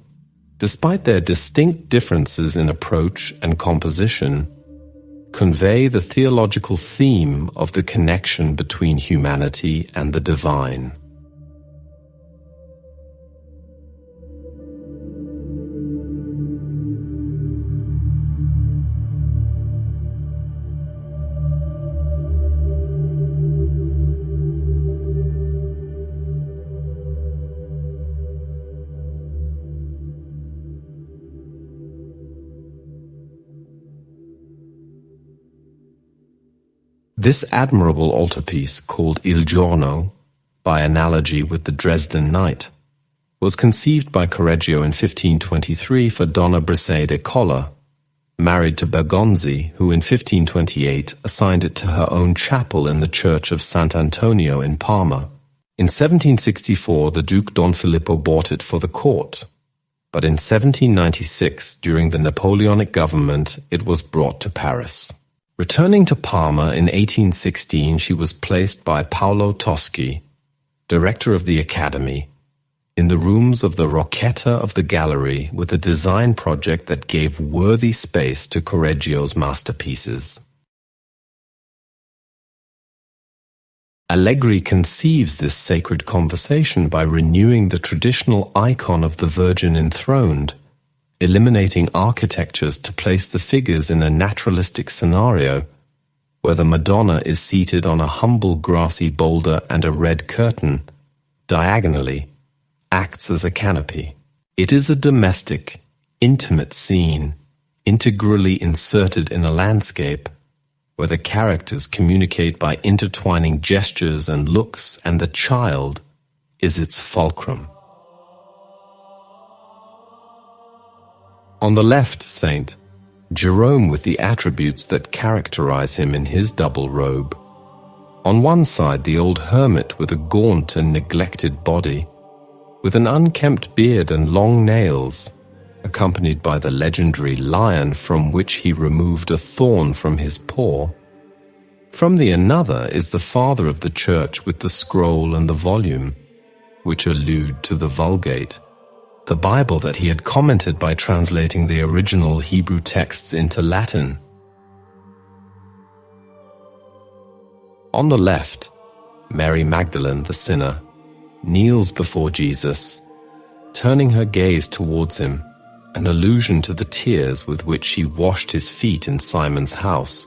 despite their distinct differences in approach and composition, convey the theological theme of the connection between humanity and the divine. This admirable altarpiece, called Il Giorno, by analogy with the Dresden Night, was conceived by Correggio in 1523 for Donna Briseide Colla, married to Bergonzi, who in 1528 assigned it to her own chapel in the church of Sant'Antonio in Parma. In 1764, the Duke Don Filippo bought it for the court, but in 1796, during the Napoleonic government, it was brought to Paris. Returning to Parma in 1816, she was placed by Paolo Toschi, director of the Academy, in the rooms of the Rocchetta of the gallery with a design project that gave worthy space to Correggio's masterpieces. Allegri conceives this sacred conversation by renewing the traditional icon of the Virgin enthroned, eliminating architectures to place the figures in a naturalistic scenario, where the Madonna is seated on a humble grassy boulder and a red curtain, diagonally, acts as a canopy. It is a domestic, intimate scene, integrally inserted in a landscape, where the characters communicate by intertwining gestures and looks, and the child, is its fulcrum. On the left saint, Jerome with the attributes that characterize him in his double robe. On one side, the old hermit with a gaunt and neglected body, with an unkempt beard and long nails, accompanied by the legendary lion from which he removed a thorn from his paw. From the another is the father of the church with the scroll and the volume, which allude to the Vulgate, the Bible that he had commented by translating the original Hebrew texts into Latin. On the left, Mary Magdalene, the sinner, kneels before Jesus, turning her gaze towards him, an allusion to the tears with which she washed his feet in Simon's house,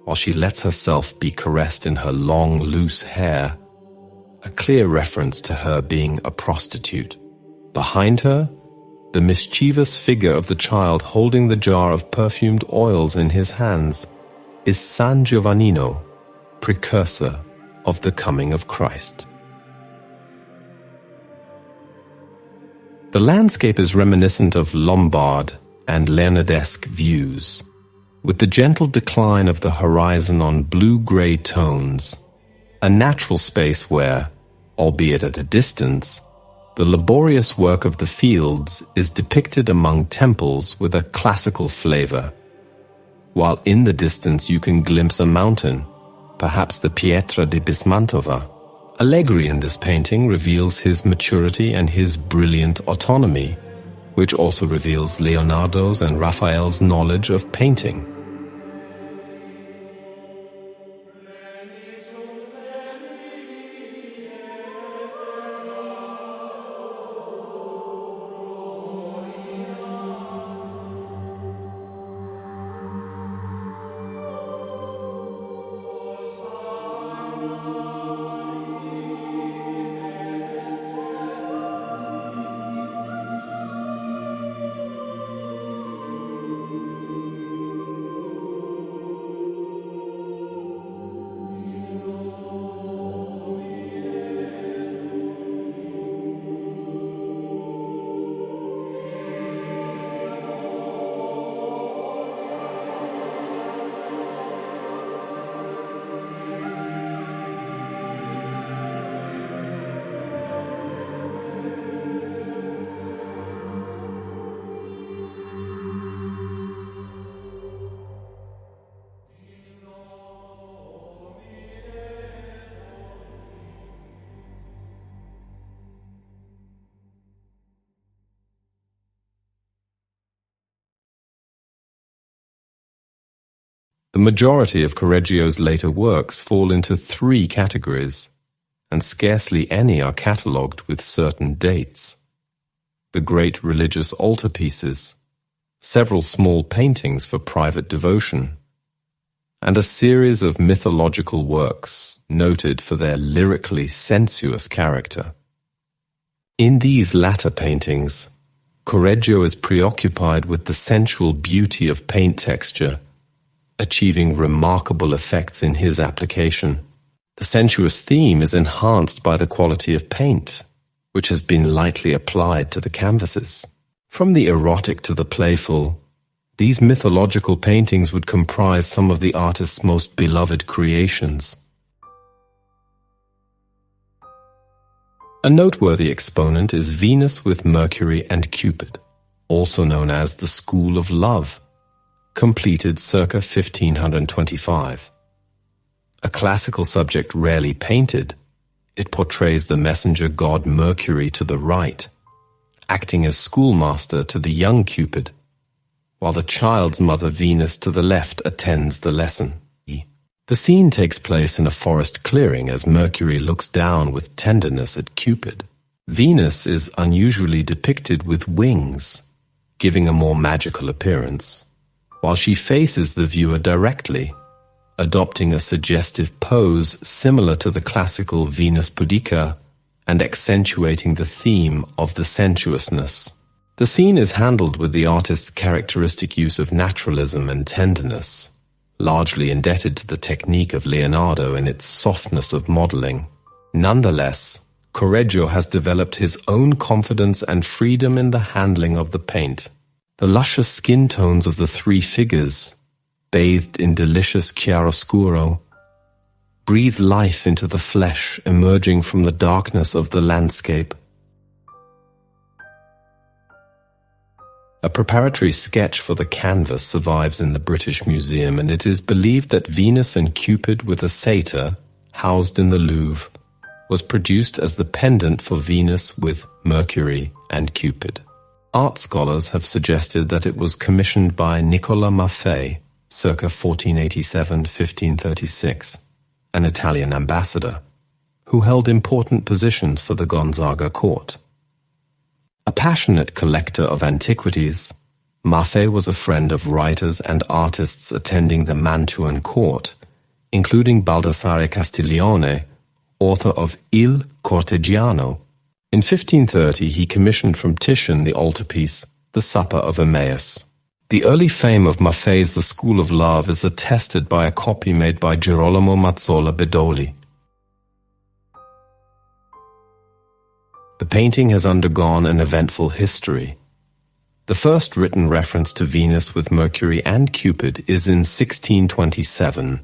while she lets herself be caressed in her long, loose hair, a clear reference to her being a prostitute. Behind her, the mischievous figure of the child holding the jar of perfumed oils in his hands is San Giovannino, precursor of the coming of Christ. The landscape is reminiscent of Lombard and Leonardesque views, with the gentle decline of the horizon on blue-gray tones, a natural space where, albeit at a distance, the laborious work of the fields is depicted among temples with a classical flavor, while in the distance you can glimpse a mountain, perhaps the Pietra di Bismantova. Allegri in this painting reveals his maturity and his brilliant autonomy, which also reveals Leonardo's and Raphael's knowledge of painting. The majority of Correggio's later works fall into three categories, and scarcely any are catalogued with certain dates. The great religious altarpieces, several small paintings for private devotion, and a series of mythological works noted for their lyrically sensuous character. In these latter paintings, Correggio is preoccupied with the sensual beauty of paint texture, achieving remarkable effects in his application. The sensuous theme is enhanced by the quality of paint, which has been lightly applied to the canvases. From the erotic to the playful, these mythological paintings would comprise some of the artist's most beloved creations. A noteworthy exponent is Venus with Mercury and Cupid, also known as the School of Love, completed circa 1525. A classical subject rarely painted, it portrays the messenger god Mercury to the right, acting as schoolmaster to the young Cupid, while the child's mother Venus to the left attends the lesson. The scene takes place in a forest clearing as Mercury looks down with tenderness at Cupid. Venus is unusually depicted with wings, giving a more magical appearance, while she faces the viewer directly, adopting a suggestive pose similar to the classical Venus Pudica and accentuating the theme of the sensuousness. The scene is handled with the artist's characteristic use of naturalism and tenderness, largely indebted to the technique of Leonardo in its softness of modeling. Nonetheless, Correggio has developed his own confidence and freedom in the handling of the paint. The luscious skin tones of the three figures, bathed in delicious chiaroscuro, breathe life into the flesh emerging from the darkness of the landscape. A preparatory sketch for the canvas survives in the British Museum, and it is believed that Venus and Cupid with a satyr, housed in the Louvre, was produced as the pendant for Venus with Mercury and Cupid. Art scholars have suggested that it was commissioned by Nicola Maffei, circa 1487-1536, an Italian ambassador, who held important positions for the Gonzaga court. A passionate collector of antiquities, Maffei was a friend of writers and artists attending the Mantuan court, including Baldassare Castiglione, author of Il Corteggiano. In 1530, he commissioned from Titian the altarpiece, The Supper of Emmaus. The early fame of Maffei's The School of Love is attested by a copy made by Girolamo Mazzola Bedoli. The painting has undergone an eventful history. The first written reference to Venus with Mercury and Cupid is in 1627,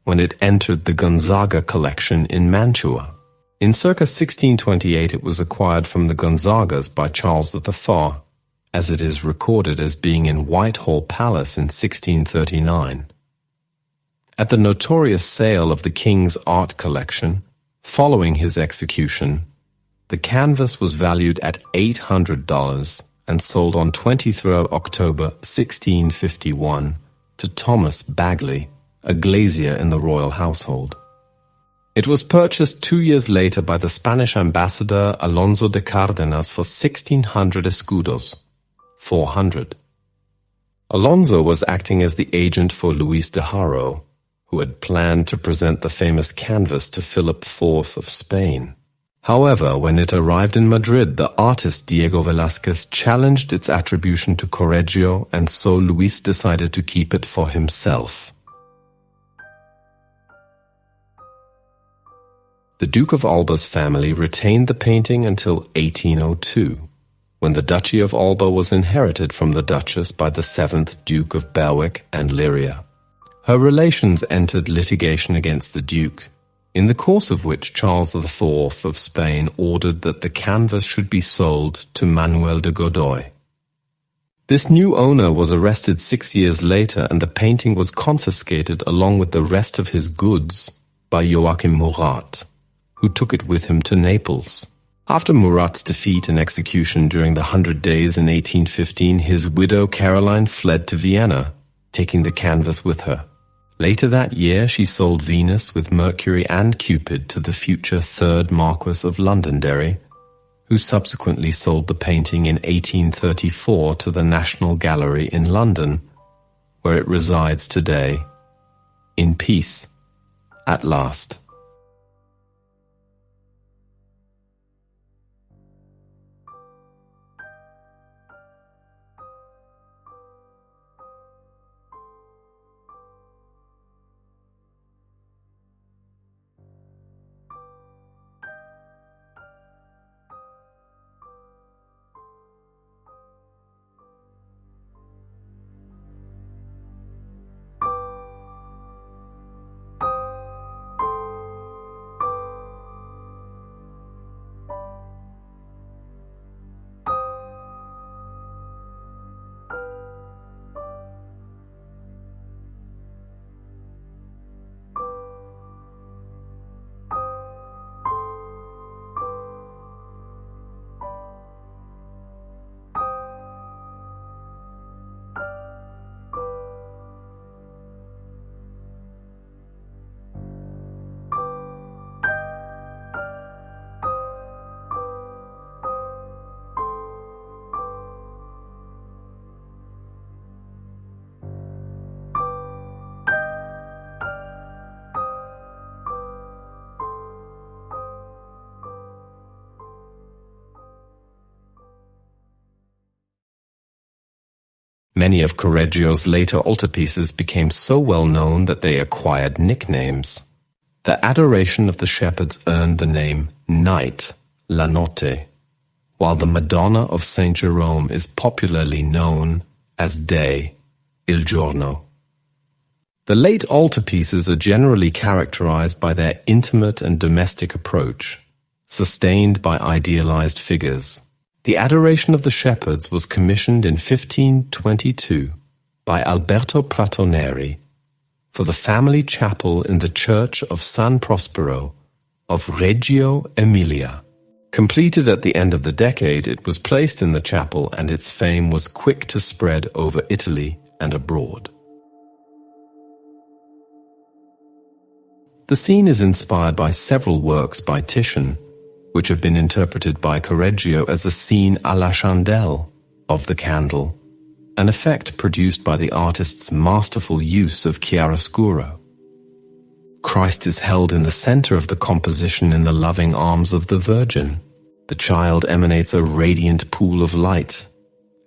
when it entered the Gonzaga collection in Mantua. In circa 1628 it was acquired from the Gonzagas by Charles the Far, as it is recorded as being in Whitehall Palace in 1639. At the notorious sale of the King's art collection, following his execution, the canvas was valued at $800 and sold on 23 October 1651 to Thomas Bagley, a glazier in the royal household. It was purchased 2 years later by the Spanish ambassador Alonso de Cardenas for 1,600 escudos, 400. Alonso was acting as the agent for Luis de Haro, who had planned to present the famous canvas to Philip IV of Spain. However, when it arrived in Madrid, the artist Diego Velázquez challenged its attribution to Correggio, and so Luis decided to keep it for himself. The Duke of Alba's family retained the painting until 1802, when the Duchy of Alba was inherited from the Duchess by the 7th Duke of Berwick and Lyria. Her relations entered litigation against the Duke, in the course of which Charles IV of Spain ordered that the canvas should be sold to Manuel de Godoy. This new owner was arrested 6 years later, and the painting was confiscated along with the rest of his goods by Joachim Murat, who took it with him to Naples. After Murat's defeat and execution during the 100 Days in 1815, his widow Caroline fled to Vienna, taking the canvas with her. Later that year, she sold Venus with Mercury and Cupid to the future 3rd Marquess of Londonderry, who subsequently sold the painting in 1834 to the National Gallery in London, where it resides today, in peace, at last. Many of Correggio's later altarpieces became so well known that they acquired nicknames. The Adoration of the Shepherds earned the name Night La Notte, while the Madonna of St. Jerome is popularly known as Day, Il Giorno. The late altarpieces are generally characterized by their intimate and domestic approach, sustained by idealized figures. The Adoration of the Shepherds was commissioned in 1522 by Alberto Pratoneri for the family chapel in the church of San Prospero of Reggio Emilia. Completed at the end of the decade, it was placed in the chapel and its fame was quick to spread over Italy and abroad. The scene is inspired by several works by Titian, which have been interpreted by Correggio as a scene à la chandelle of the candle, an effect produced by the artist's masterful use of chiaroscuro. Christ is held in the center of the composition in the loving arms of the Virgin. The child emanates a radiant pool of light,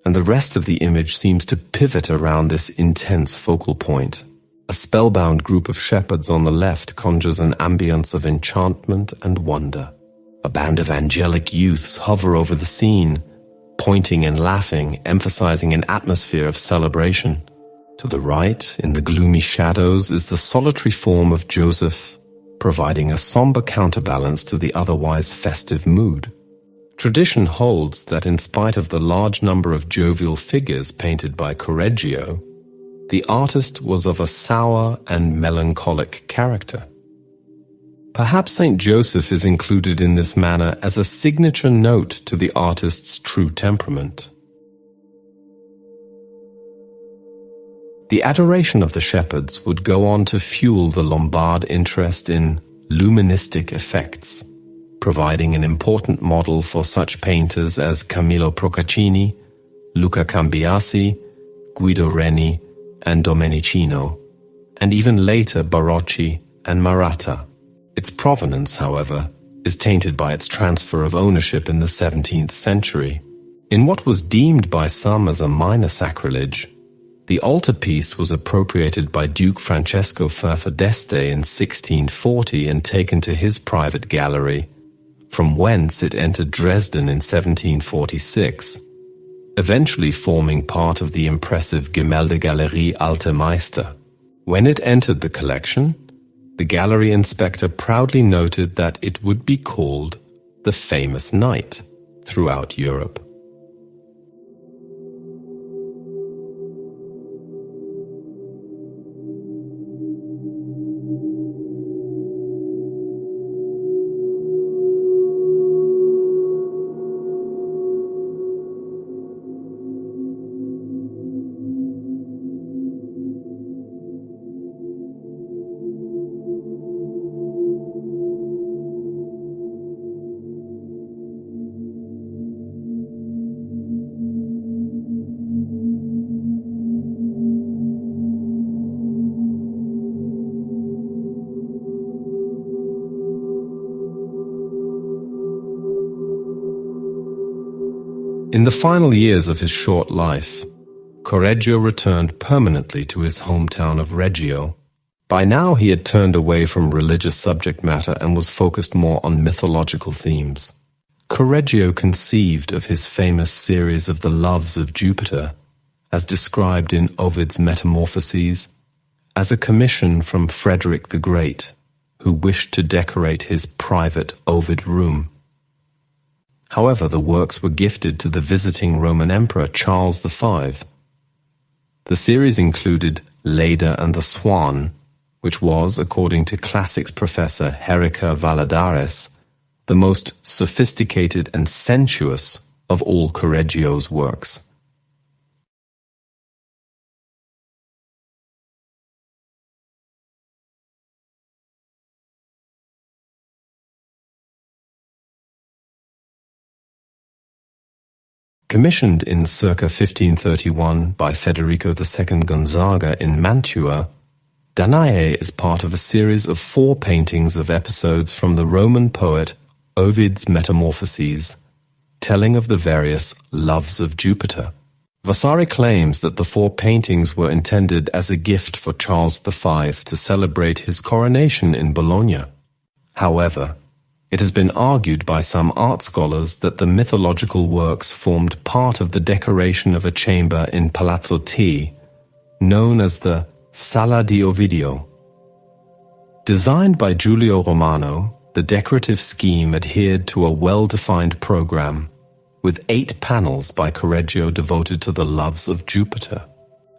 and the rest of the image seems to pivot around this intense focal point. A spellbound group of shepherds on the left conjures an ambience of enchantment and wonder. A band of angelic youths hover over the scene, pointing and laughing, emphasizing an atmosphere of celebration. To the right, in the gloomy shadows, is the solitary form of Joseph, providing a somber counterbalance to the otherwise festive mood. Tradition holds that in spite of the large number of jovial figures painted by Correggio, the artist was of a sour and melancholic character. Perhaps Saint Joseph is included in this manner as a signature note to the artist's true temperament. The Adoration of the Shepherds would go on to fuel the Lombard interest in illusionistic effects, providing an important model for such painters as Camillo Procaccini, Luca Cambiasi, Guido Reni, and Domenichino, and even later Barocci and Maratta. Its provenance, however, is tainted by its transfer of ownership in the 17th century. In what was deemed by some as a minor sacrilege, the altarpiece was appropriated by Duke Francesco Ferfadeste in 1640 and taken to his private gallery, from whence it entered Dresden in 1746, eventually forming part of the impressive Gemäldegalerie Alte Meister. When it entered the collection, the gallery inspector proudly noted that it would be called the famous night throughout Europe. In the final years of his short life, Correggio returned permanently to his hometown of Reggio. By now he had turned away from religious subject matter and was focused more on mythological themes. Correggio conceived of his famous series of the Loves of Jupiter, as described in Ovid's Metamorphoses, as a commission from Frederick the Great, who wished to decorate his private Ovid room. However, the works were gifted to the visiting Roman Emperor Charles V. The series included Leda and the Swan, which was, according to classics professor Herica Valladares, the most sophisticated and sensuous of all Correggio's works. Commissioned in circa 1531 by Federico II Gonzaga in Mantua, Danae is part of a series of 4 paintings of episodes from the Roman poet Ovid's Metamorphoses, telling of the various loves of Jupiter. Vasari claims that the 4 paintings were intended as a gift for Charles V to celebrate his coronation in Bologna. However, It has been argued by some art scholars that the mythological works formed part of the decoration of a chamber in Palazzo T, known as the Sala di Ovidio. Designed by Giulio Romano, the decorative scheme adhered to a well-defined program, with 8 panels by Correggio devoted to the loves of Jupiter.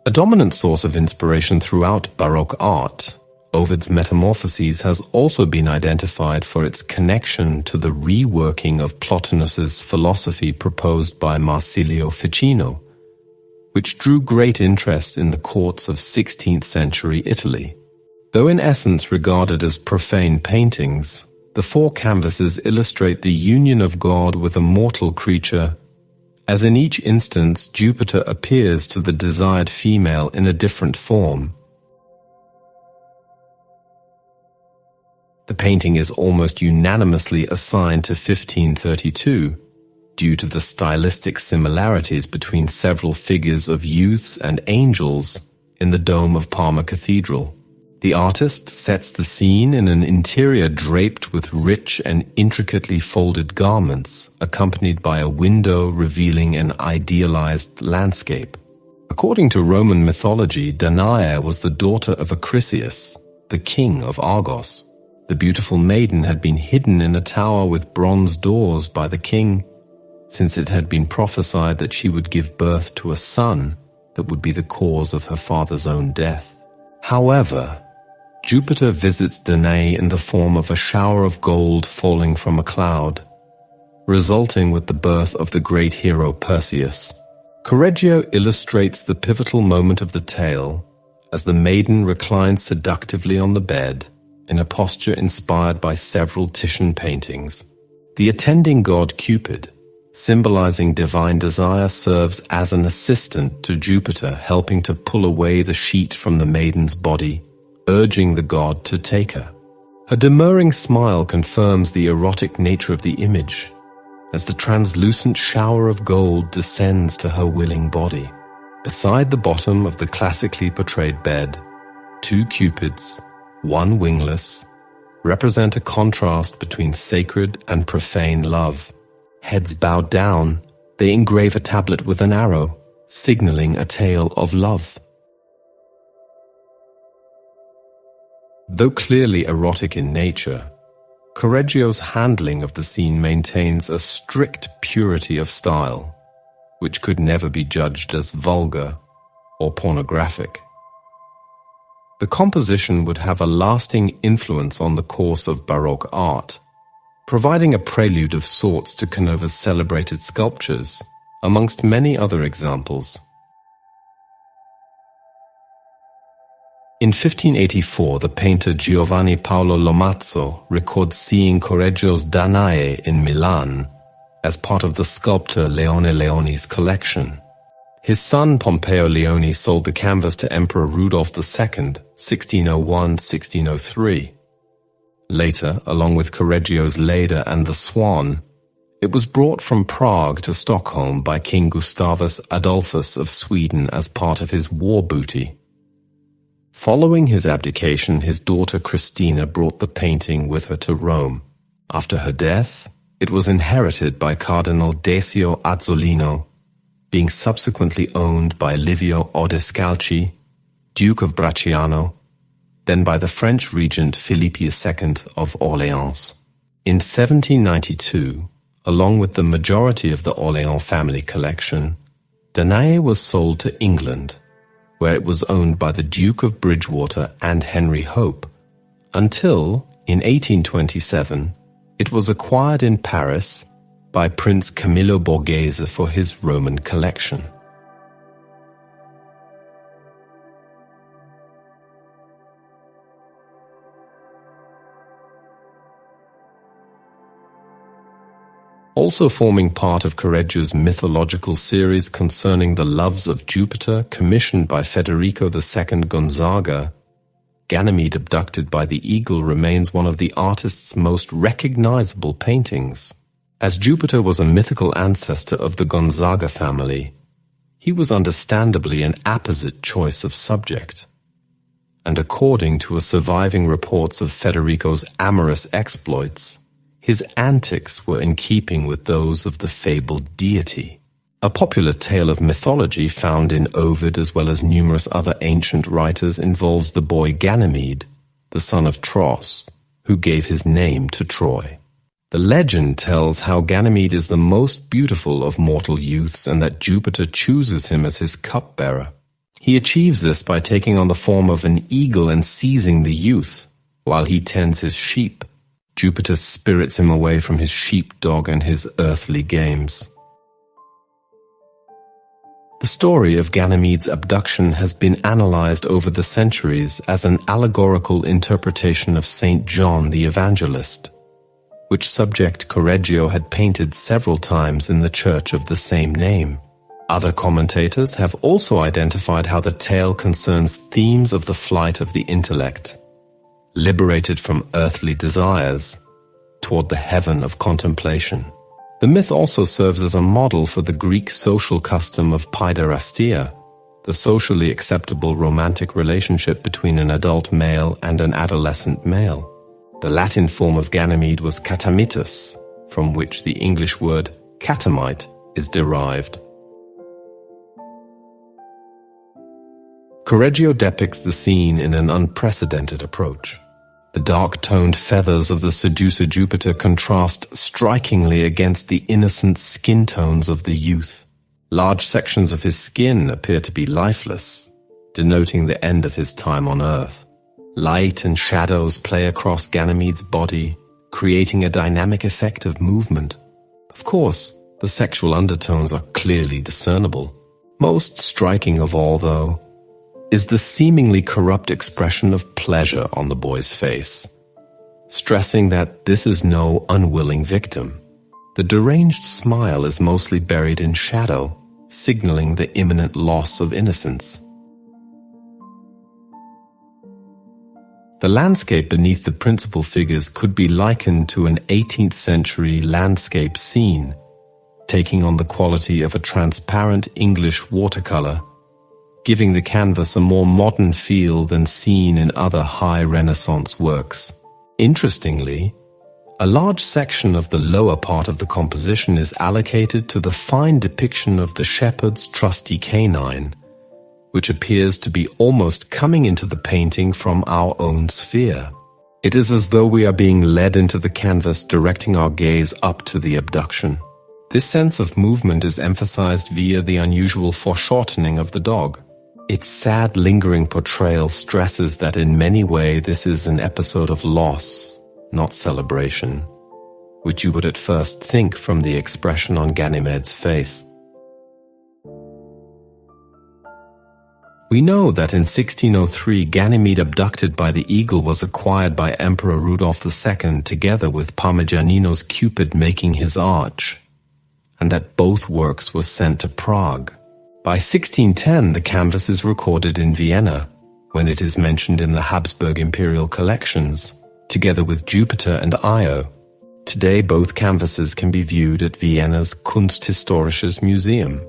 A dominant source of inspiration throughout Baroque art, Ovid's Metamorphoses has also been identified for its connection to the reworking of Plotinus's philosophy proposed by Marsilio Ficino, which drew great interest in the courts of 16th century Italy. Though in essence regarded as profane paintings, the 4 canvases illustrate the union of God with a mortal creature, as in each instance Jupiter appears to the desired female in a different form. The painting is almost unanimously assigned to 1532, due to the stylistic similarities between several figures of youths and angels in the dome of Parma Cathedral. The artist sets the scene in an interior draped with rich and intricately folded garments, accompanied by a window revealing an idealized landscape. According to Roman mythology, Danae was the daughter of Acrisius, the king of Argos. The beautiful maiden had been hidden in a tower with bronze doors by the king, since it had been prophesied that she would give birth to a son that would be the cause of her father's own death. However, Jupiter visits Danae in the form of a shower of gold falling from a cloud, resulting with the birth of the great hero Perseus. Correggio illustrates the pivotal moment of the tale as the maiden reclines seductively on the bed, in a posture inspired by several Titian paintings. The attending god Cupid, symbolizing divine desire, serves as an assistant to Jupiter, helping to pull away the sheet from the maiden's body, urging the god to take her. Her demurring smile confirms the erotic nature of the image, as the translucent shower of gold descends to her willing body. Beside the bottom of the classically portrayed bed, 2 cupids, one wingless, represent a contrast between sacred and profane love. Heads bowed down, they engrave a tablet with an arrow, signaling a tale of love. Though clearly erotic in nature, Correggio's handling of the scene maintains a strict purity of style, which could never be judged as vulgar or pornographic. The composition would have a lasting influence on the course of Baroque art, providing a prelude of sorts to Canova's celebrated sculptures, amongst many other examples. In 1584, the painter Giovanni Paolo Lomazzo records seeing Correggio's Danae in Milan as part of the sculptor Leone Leoni's collection. His son Pompeo Leone sold the canvas to Emperor Rudolph II, 1601-1603. Later, along with Correggio's Leda and the Swan, it was brought from Prague to Stockholm by King Gustavus Adolphus of Sweden as part of his war booty. Following his abdication, his daughter Christina brought the painting with her to Rome. After her death, it was inherited by Cardinal Decio Azzolino, being subsequently owned by Livio Odescalchi, Duke of Bracciano, then by the French regent Philippe II of Orléans. In 1792, along with the majority of the Orléans family collection, Danae was sold to England, where it was owned by the Duke of Bridgewater and Henry Hope, until, in 1827, it was acquired in Paris by Prince Camillo Borghese for his Roman collection. Also forming part of Correggio's mythological series concerning the loves of Jupiter, commissioned by Federico II Gonzaga, Ganymede abducted by the eagle remains one of the artist's most recognizable paintings. As Jupiter was a mythical ancestor of the Gonzaga family, he was understandably an apposite choice of subject. And according to surviving reports of Federico's amorous exploits, his antics were in keeping with those of the fabled deity. A popular tale of mythology found in Ovid as well as numerous other ancient writers involves the boy Ganymede, the son of Tros, who gave his name to Troy. The legend tells how Ganymede is the most beautiful of mortal youths and that Jupiter chooses him as his cupbearer. He achieves this by taking on the form of an eagle and seizing the youth while he tends his sheep. Jupiter spirits him away from his sheepdog and his earthly games. The story of Ganymede's abduction has been analyzed over the centuries as an allegorical interpretation of Saint John the Evangelist, which subject Correggio had painted several times in the church of the same name. Other commentators have also identified how the tale concerns themes of the flight of the intellect, liberated from earthly desires, toward the heaven of contemplation. The myth also serves as a model for the Greek social custom of paiderastia, the socially acceptable romantic relationship between an adult male and an adolescent male. The Latin form of Ganymede was catamitus, from which the English word catamite is derived. Correggio depicts the scene in an unprecedented approach. The dark-toned feathers of the seducer Jupiter contrast strikingly against the innocent skin tones of the youth. Large sections of his skin appear to be lifeless, denoting the end of his time on Earth. Light and shadows play across Ganymede's body, creating a dynamic effect of movement. Of course, the sexual undertones are clearly discernible. Most striking of all, though, is the seemingly corrupt expression of pleasure on the boy's face, stressing that this is no unwilling victim. The deranged smile is mostly buried in shadow, signaling the imminent loss of innocence. The landscape beneath the principal figures could be likened to an 18th century landscape scene, taking on the quality of a transparent English watercolor, giving the canvas a more modern feel than seen in other high Renaissance works. Interestingly, a large section of the lower part of the composition is allocated to the fine depiction of the shepherd's trusty canine, which appears to be almost coming into the painting from our own sphere. It is as though we are being led into the canvas, directing our gaze up to the abduction. This sense of movement is emphasized via the unusual foreshortening of the dog. Its sad, lingering portrayal stresses that in many ways this is an episode of loss, not celebration, which you would at first think from the expression on Ganymede's face. We know that in 1603 Ganymede abducted by the eagle was acquired by Emperor Rudolph II together with Parmigianino's Cupid making his arch, and that both works were sent to Prague. By 1610 the canvas is recorded in Vienna, when it is mentioned in the Habsburg imperial collections, together with Jupiter and Io. Today both canvases can be viewed at Vienna's Kunsthistorisches Museum.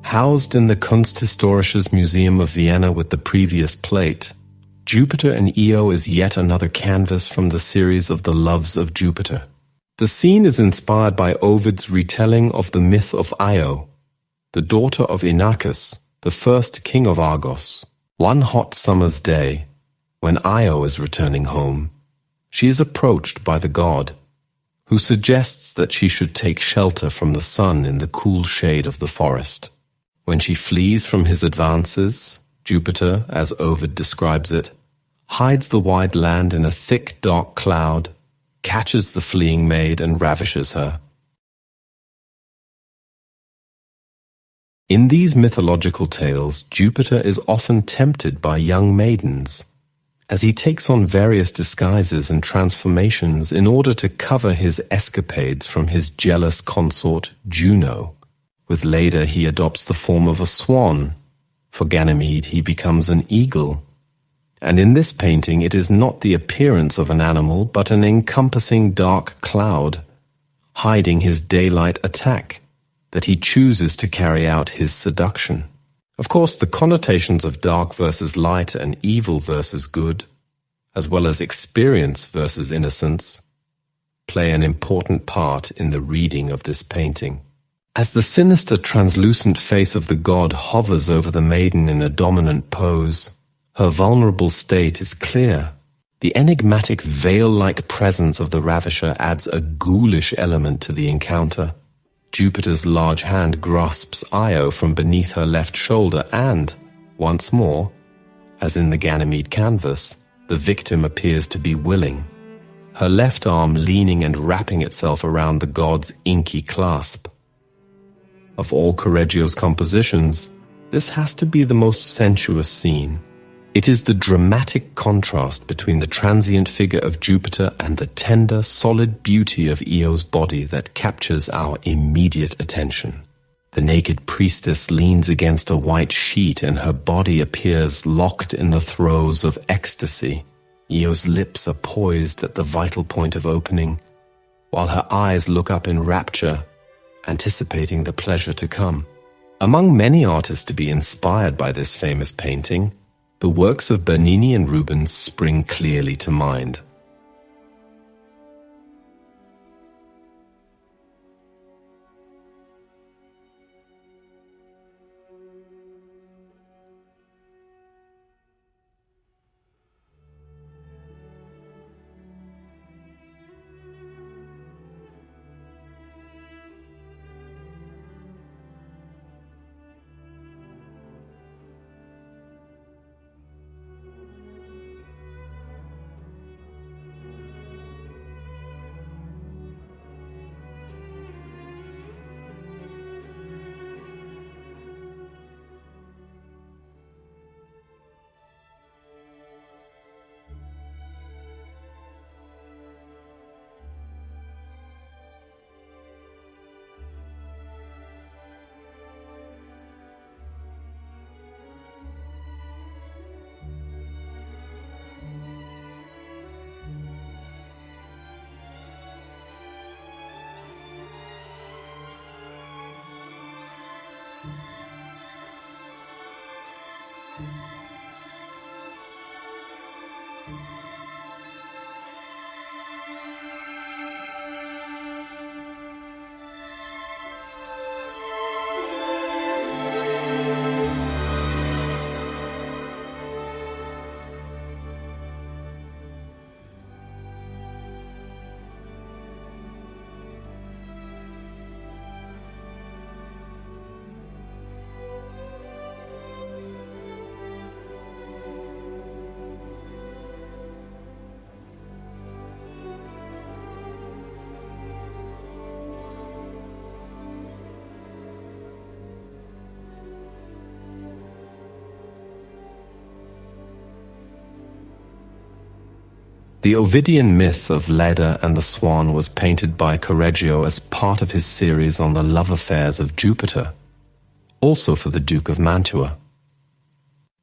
Housed in the Kunsthistorisches Museum of Vienna with the previous plate, Jupiter and Io is yet another canvas from the series of the Loves of Jupiter. The scene is inspired by Ovid's retelling of the myth of Io, the daughter of Inachus, the first king of Argos. One hot summer's day, when Io is returning home, she is approached by the god, who suggests that she should take shelter from the sun in the cool shade of the forest. When she flees from his advances, Jupiter, as Ovid describes it, hides the wide land in a thick, dark cloud, catches the fleeing maid and ravishes her. In these mythological tales, Jupiter is often tempted by young maidens, as he takes on various disguises and transformations in order to cover his escapades from his jealous consort Juno. With Leda he adopts the form of a swan, for Ganymede he becomes an eagle, and in this painting it is not the appearance of an animal but an encompassing dark cloud, hiding his daylight attack, that he chooses to carry out his seduction. Of course, the connotations of dark versus light and evil versus good, as well as experience versus innocence, play an important part in the reading of this painting. As the sinister, translucent face of the god hovers over the maiden in a dominant pose, her vulnerable state is clear. The enigmatic veil-like presence of the ravisher adds a ghoulish element to the encounter. Jupiter's large hand grasps Io from beneath her left shoulder and, once more, as in the Ganymede canvas, the victim appears to be willing, her left arm leaning and wrapping itself around the god's inky clasp. Of all Correggio's compositions, this has to be the most sensuous scene. It is the dramatic contrast between the transient figure of Jupiter and the tender, solid beauty of Io's body that captures our immediate attention. The naked priestess leans against a white sheet and her body appears locked in the throes of ecstasy. Io's lips are poised at the vital point of opening, while her eyes look up in rapture, anticipating the pleasure to come. Among many artists to be inspired by this famous painting, the works of Bernini and Rubens spring clearly to mind. The Ovidian myth of Leda and the Swan was painted by Correggio as part of his series on the love affairs of Jupiter, also for the Duke of Mantua.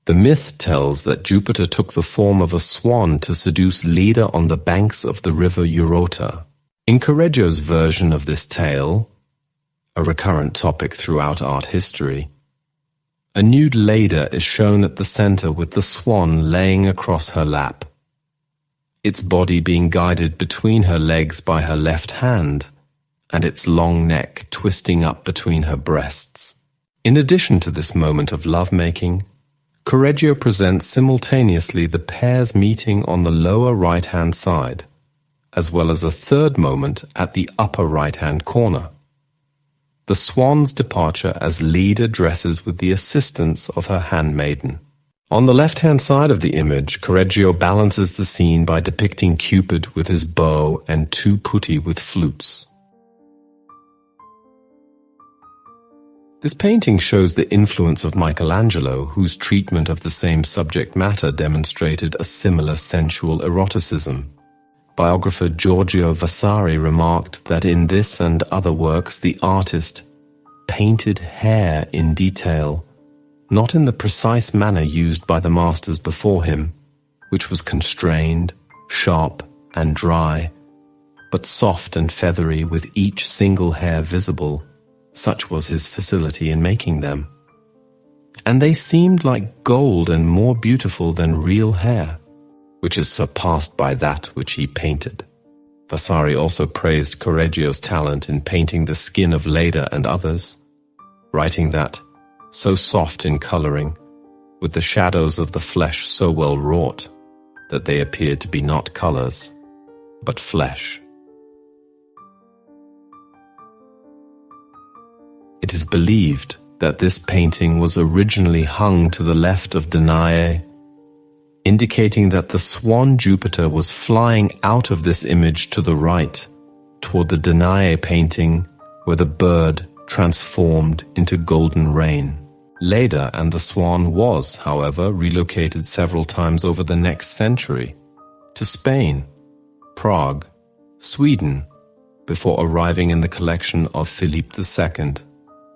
The myth tells that Jupiter took the form of a swan to seduce Leda on the banks of the river Eurota. In Correggio's version of this tale, a recurrent topic throughout art history, a nude Leda is shown at the center with the swan laying across her lap. its body being guided between her legs by her left hand, and its long neck twisting up between her breasts. In addition to this moment of lovemaking, Correggio presents simultaneously the pairs meeting on the lower right-hand side, as well as a third moment at the upper right-hand corner. The swan's departure as leader dresses with the assistance of her handmaiden. On the left-hand side of the image, Correggio balances the scene by depicting Cupid with his bow and two putti with flutes. This painting shows the influence of Michelangelo, whose treatment of the same subject matter demonstrated a similar sensual eroticism. Biographer Giorgio Vasari remarked that in this and other works the artist painted hair in detail, not in the precise manner used by the masters before him, which was constrained, sharp, and dry, but soft and feathery with each single hair visible. Such was his facility in making them. And they seemed like gold and more beautiful than real hair, which is surpassed by that which he painted. Vasari also praised Correggio's talent in painting the skin of Leda and others, writing that, so soft in coloring, with the shadows of the flesh so well wrought, that they appeared to be not colors, but flesh. It is believed that this painting was originally hung to the left of Danae, indicating that the swan Jupiter was flying out of this image to the right, toward the Danae painting where the bird transformed into golden rain. Leda and the swan was, however, relocated several times over the next century to Spain, Prague, Sweden, before arriving in the collection of Philippe II,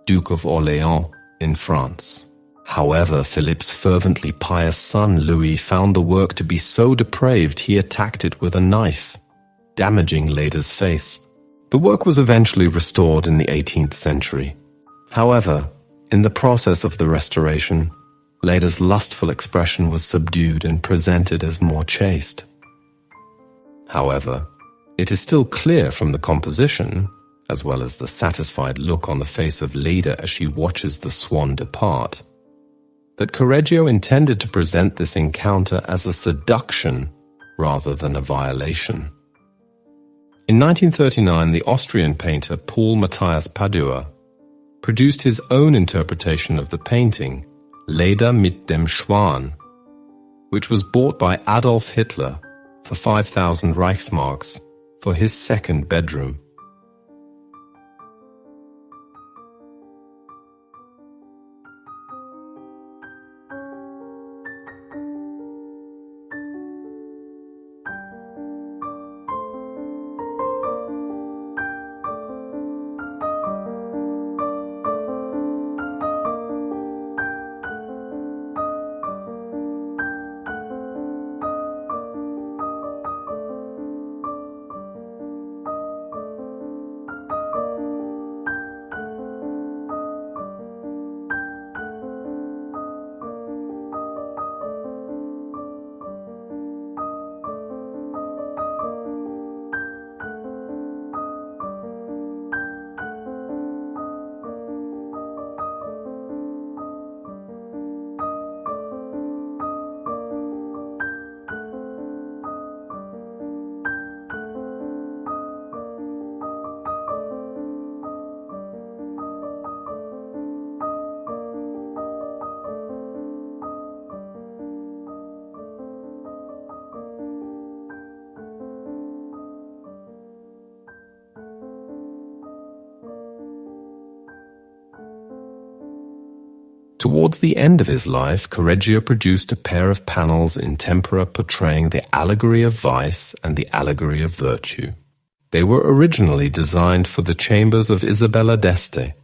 Duke of Orléans, in France. However, Philippe's fervently pious son Louis found the work to be so depraved he attacked it with a knife, damaging Leda's face. The work was eventually restored in the 18th century. However, in the process of the restoration, Leda's lustful expression was subdued and presented as more chaste. However, it is still clear from the composition, as well as the satisfied look on the face of Leda as she watches the swan depart, that Correggio intended to present this encounter as a seduction rather than a violation. In 1939, the Austrian painter Paul Matthias Padua produced his own interpretation of the painting, Leda mit dem Schwan, which was bought by Adolf Hitler for 5,000 Reichsmarks for his second bedroom. Towards the end of his life, Correggio produced a pair of panels in tempera portraying the allegory of vice and the allegory of virtue. They were originally designed for the chambers of Isabella d'Este,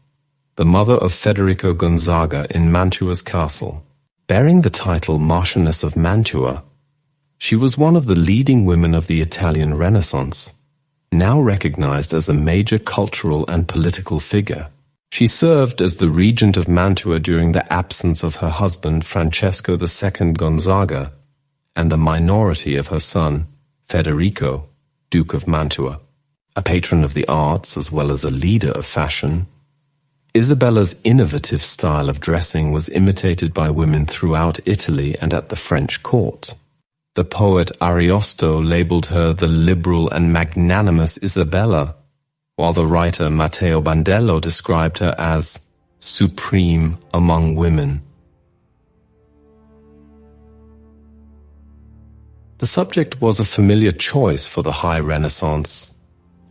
the mother of Federico Gonzaga in Mantua's castle. Bearing the title Marchioness of Mantua, she was one of the leading women of the Italian Renaissance, now recognized as a major cultural and political figure. She served as the regent of Mantua during the absence of her husband Francesco II Gonzaga and the minority of her son Federico, Duke of Mantua, a patron of the arts as well as a leader of fashion, Isabella's innovative style of dressing was imitated by women throughout Italy and at the French court. The poet Ariosto labeled her the liberal and magnanimous Isabella, while the writer Matteo Bandello described her as supreme among women. The subject was a familiar choice for the High Renaissance,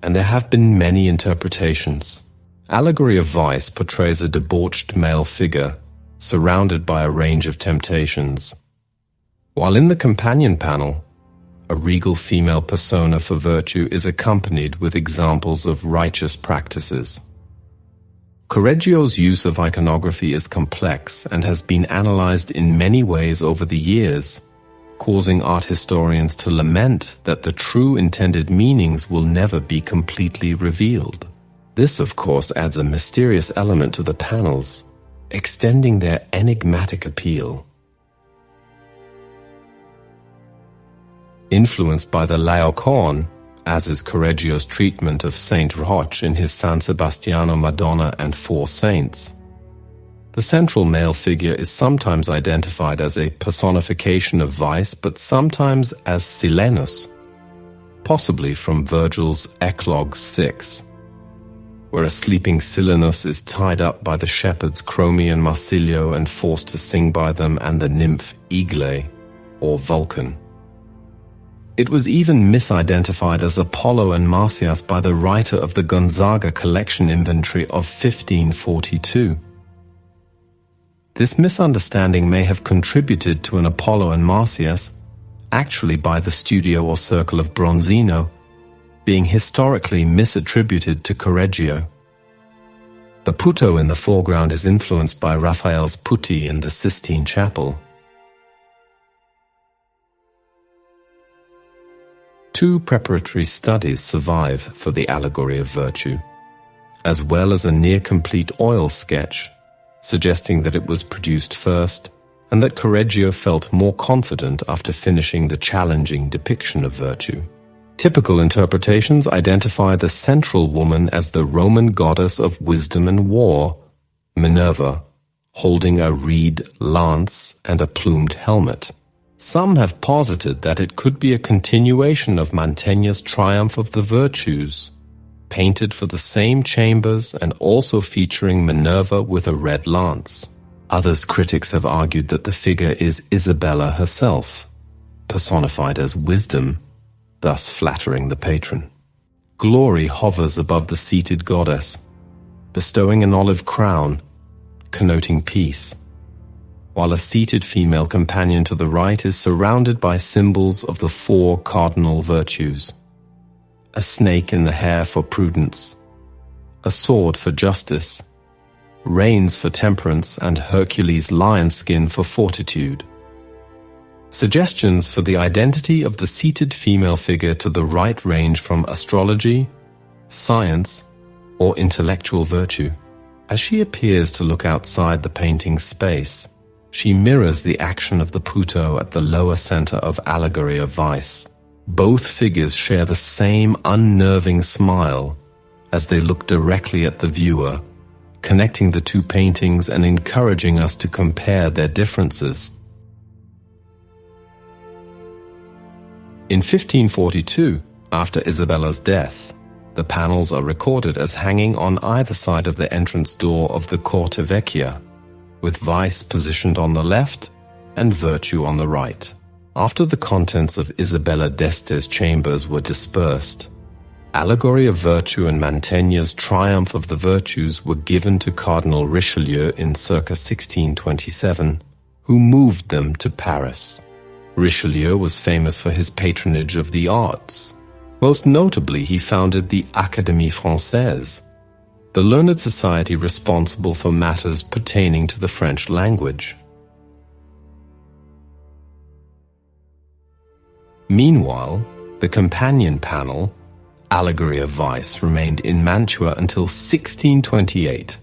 and there have been many interpretations. Allegory of Vice portrays a debauched male figure surrounded by a range of temptations, while in the companion panel, a regal female persona for virtue is accompanied with examples of righteous practices. Correggio's use of iconography is complex and has been analyzed in many ways over the years, causing art historians to lament that the true intended meanings will never be completely revealed. This, of course, adds a mysterious element to the panels, extending their enigmatic appeal. Influenced by the Laocoon, as is Correggio's treatment of Saint Roch in his San Sebastiano Madonna and Four Saints, the central male figure is sometimes identified as a personification of vice, but sometimes as Silenus, possibly from Virgil's Eclogue 6, where a sleeping Silenus is tied up by the shepherds Chromi and Marsilio and forced to sing by them, and the nymph Igle, or Vulcan. It was even misidentified as Apollo and Marsyas by the writer of the Gonzaga collection inventory of 1542. This misunderstanding may have contributed to an Apollo and Marsyas, actually by the studio or circle of Bronzino, being historically misattributed to Correggio. The Puto in the foreground is influenced by Raphael's Putti in the Sistine Chapel. Two preparatory studies survive for the Allegory of Virtue, as well as a near-complete oil sketch, suggesting that it was produced first, and that Correggio felt more confident after finishing the challenging depiction of virtue. Typical interpretations identify the central woman as the Roman goddess of wisdom and war, Minerva, holding a reed lance and a plumed helmet. Some have posited that it could be a continuation of Mantegna's Triumph of the Virtues, painted for the same chambers and also featuring Minerva with a red lance. Others critics have argued that the figure is Isabella herself, personified as wisdom, thus flattering the patron. Glory hovers above the seated goddess, bestowing an olive crown, connoting peace, while a seated female companion to the right is surrounded by symbols of the four cardinal virtues: a snake in the hair for prudence, a sword for justice, reins for temperance, and Hercules' lion skin for fortitude. Suggestions for the identity of the seated female figure to the right range from astrology, science, or intellectual virtue. As she appears to look outside the painting's space, she mirrors the action of the Puto at the lower center of Allegory of Vice. Both figures share the same unnerving smile as they look directly at the viewer, connecting the two paintings and encouraging us to compare their differences. In 1542, after Isabella's death, the panels are recorded as hanging on either side of the entrance door of the Corte Vecchia, with Vice positioned on the left and Virtue on the right. After the contents of Isabella d'Este's chambers were dispersed, Allegory of Virtue and Mantegna's Triumph of the Virtues were given to Cardinal Richelieu in circa 1627, who moved them to Paris. Richelieu was famous for his patronage of the arts. Most notably, he founded the Académie Française, the learned society responsible for matters pertaining to the French language. Meanwhile, the companion panel, Allegory of Vice, remained in Mantua until 1628,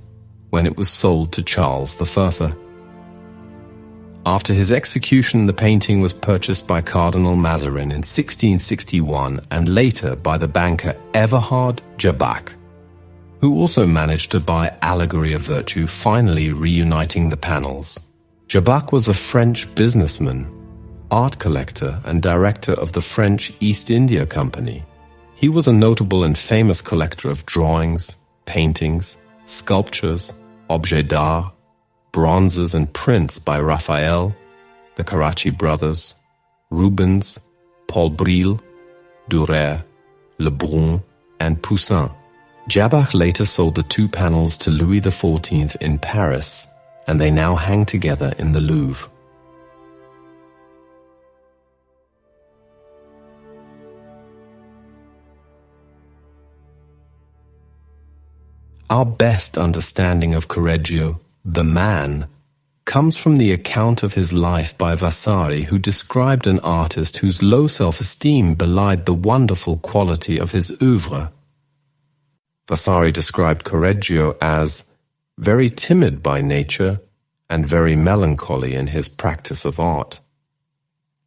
when it was sold to Charles the Further. After his execution, the painting was purchased by Cardinal Mazarin in 1661 and later by the banker Everhard Jabach, who also managed to buy Allegory of Virtue, finally reuniting the panels. Jabach was a French businessman, art collector, and director of the French East India Company. He was a notable and famous collector of drawings, paintings, sculptures, objets d'art, bronzes and prints by Raphael, the Carracci brothers, Rubens, Paul Bril, Durer, Lebrun, and Poussin. Jabach later sold the two panels to Louis XIV in Paris, and they now hang together in the Louvre. Our best understanding of Correggio, the man, comes from the account of his life by Vasari, who described an artist whose low self-esteem belied the wonderful quality of his oeuvre. Vasari described Correggio as very timid by nature and very melancholy in his practice of art.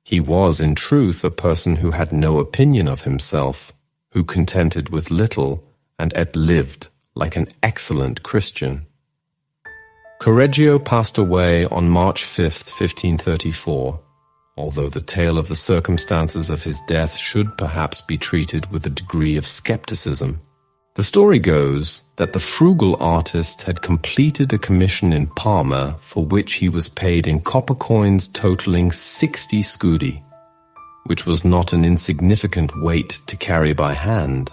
He was, in truth, a person who had no opinion of himself, who contented with little and yet lived like an excellent Christian. Correggio passed away on March 5, 1534, although the tale of the circumstances of his death should perhaps be treated with a degree of skepticism. The story goes that the frugal artist had completed a commission in Parma for which he was paid in copper coins totaling 60 scudi, which was not an insignificant weight to carry by hand.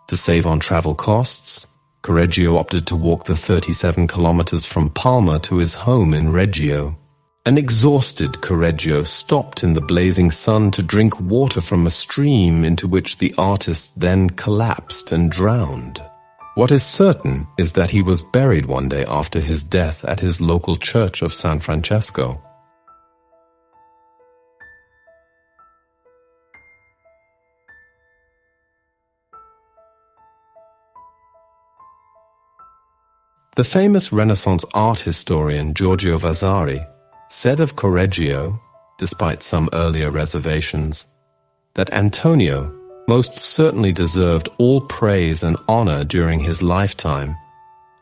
To save on travel costs, Correggio opted to walk the 37 kilometers from Parma to his home in Reggio. An exhausted Correggio stopped in the blazing sun to drink water from a stream into which the artist then collapsed and drowned. What is certain is that he was buried one day after his death at his local church of San Francesco. The famous Renaissance art historian Giorgio Vasari said of Correggio, despite some earlier reservations, that Antonio most certainly deserved all praise and honor during his lifetime,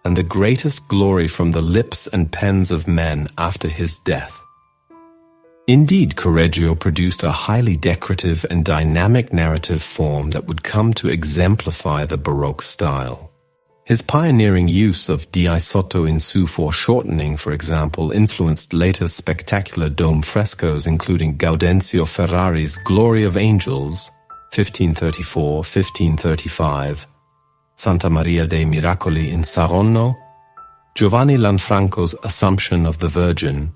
and the greatest glory from the lips and pens of men after his death. Indeed, Correggio produced a highly decorative and dynamic narrative form that would come to exemplify the Baroque style. His pioneering use of di sotto in su foreshortening, for example, influenced later spectacular dome frescoes including Gaudenzio Ferrari's Glory of Angels, 1534-1535, Santa Maria dei Miracoli in Saronno, Giovanni Lanfranco's Assumption of the Virgin,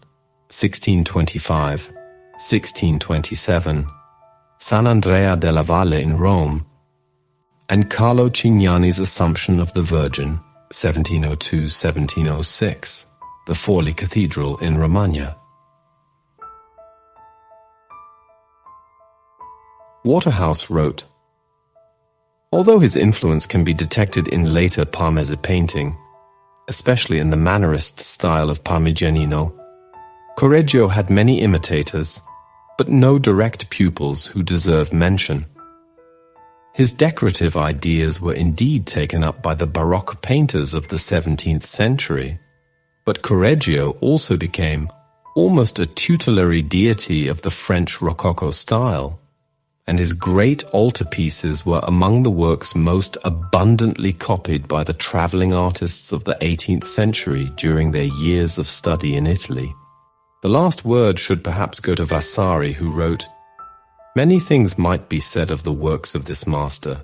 1625-1627, San Andrea della Valle in Rome, and Carlo Cignani's Assumption of the Virgin, 1702-1706, the Forli Cathedral in Romagna. Waterhouse wrote, although his influence can be detected in later Parmese painting, especially in the Mannerist style of Parmigianino, Correggio had many imitators, but no direct pupils who deserve mention. His decorative ideas were indeed taken up by the Baroque painters of the 17th century, but Correggio also became almost a tutelary deity of the French Rococo style, and his great altarpieces were among the works most abundantly copied by the traveling artists of the 18th century during their years of study in Italy. The last word should perhaps go to Vasari, who wrote, many things might be said of the works of this master,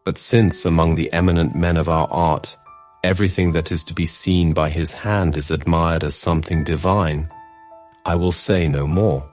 but since among the eminent men of our art, everything that is to be seen by his hand is admired as something divine, I will say no more.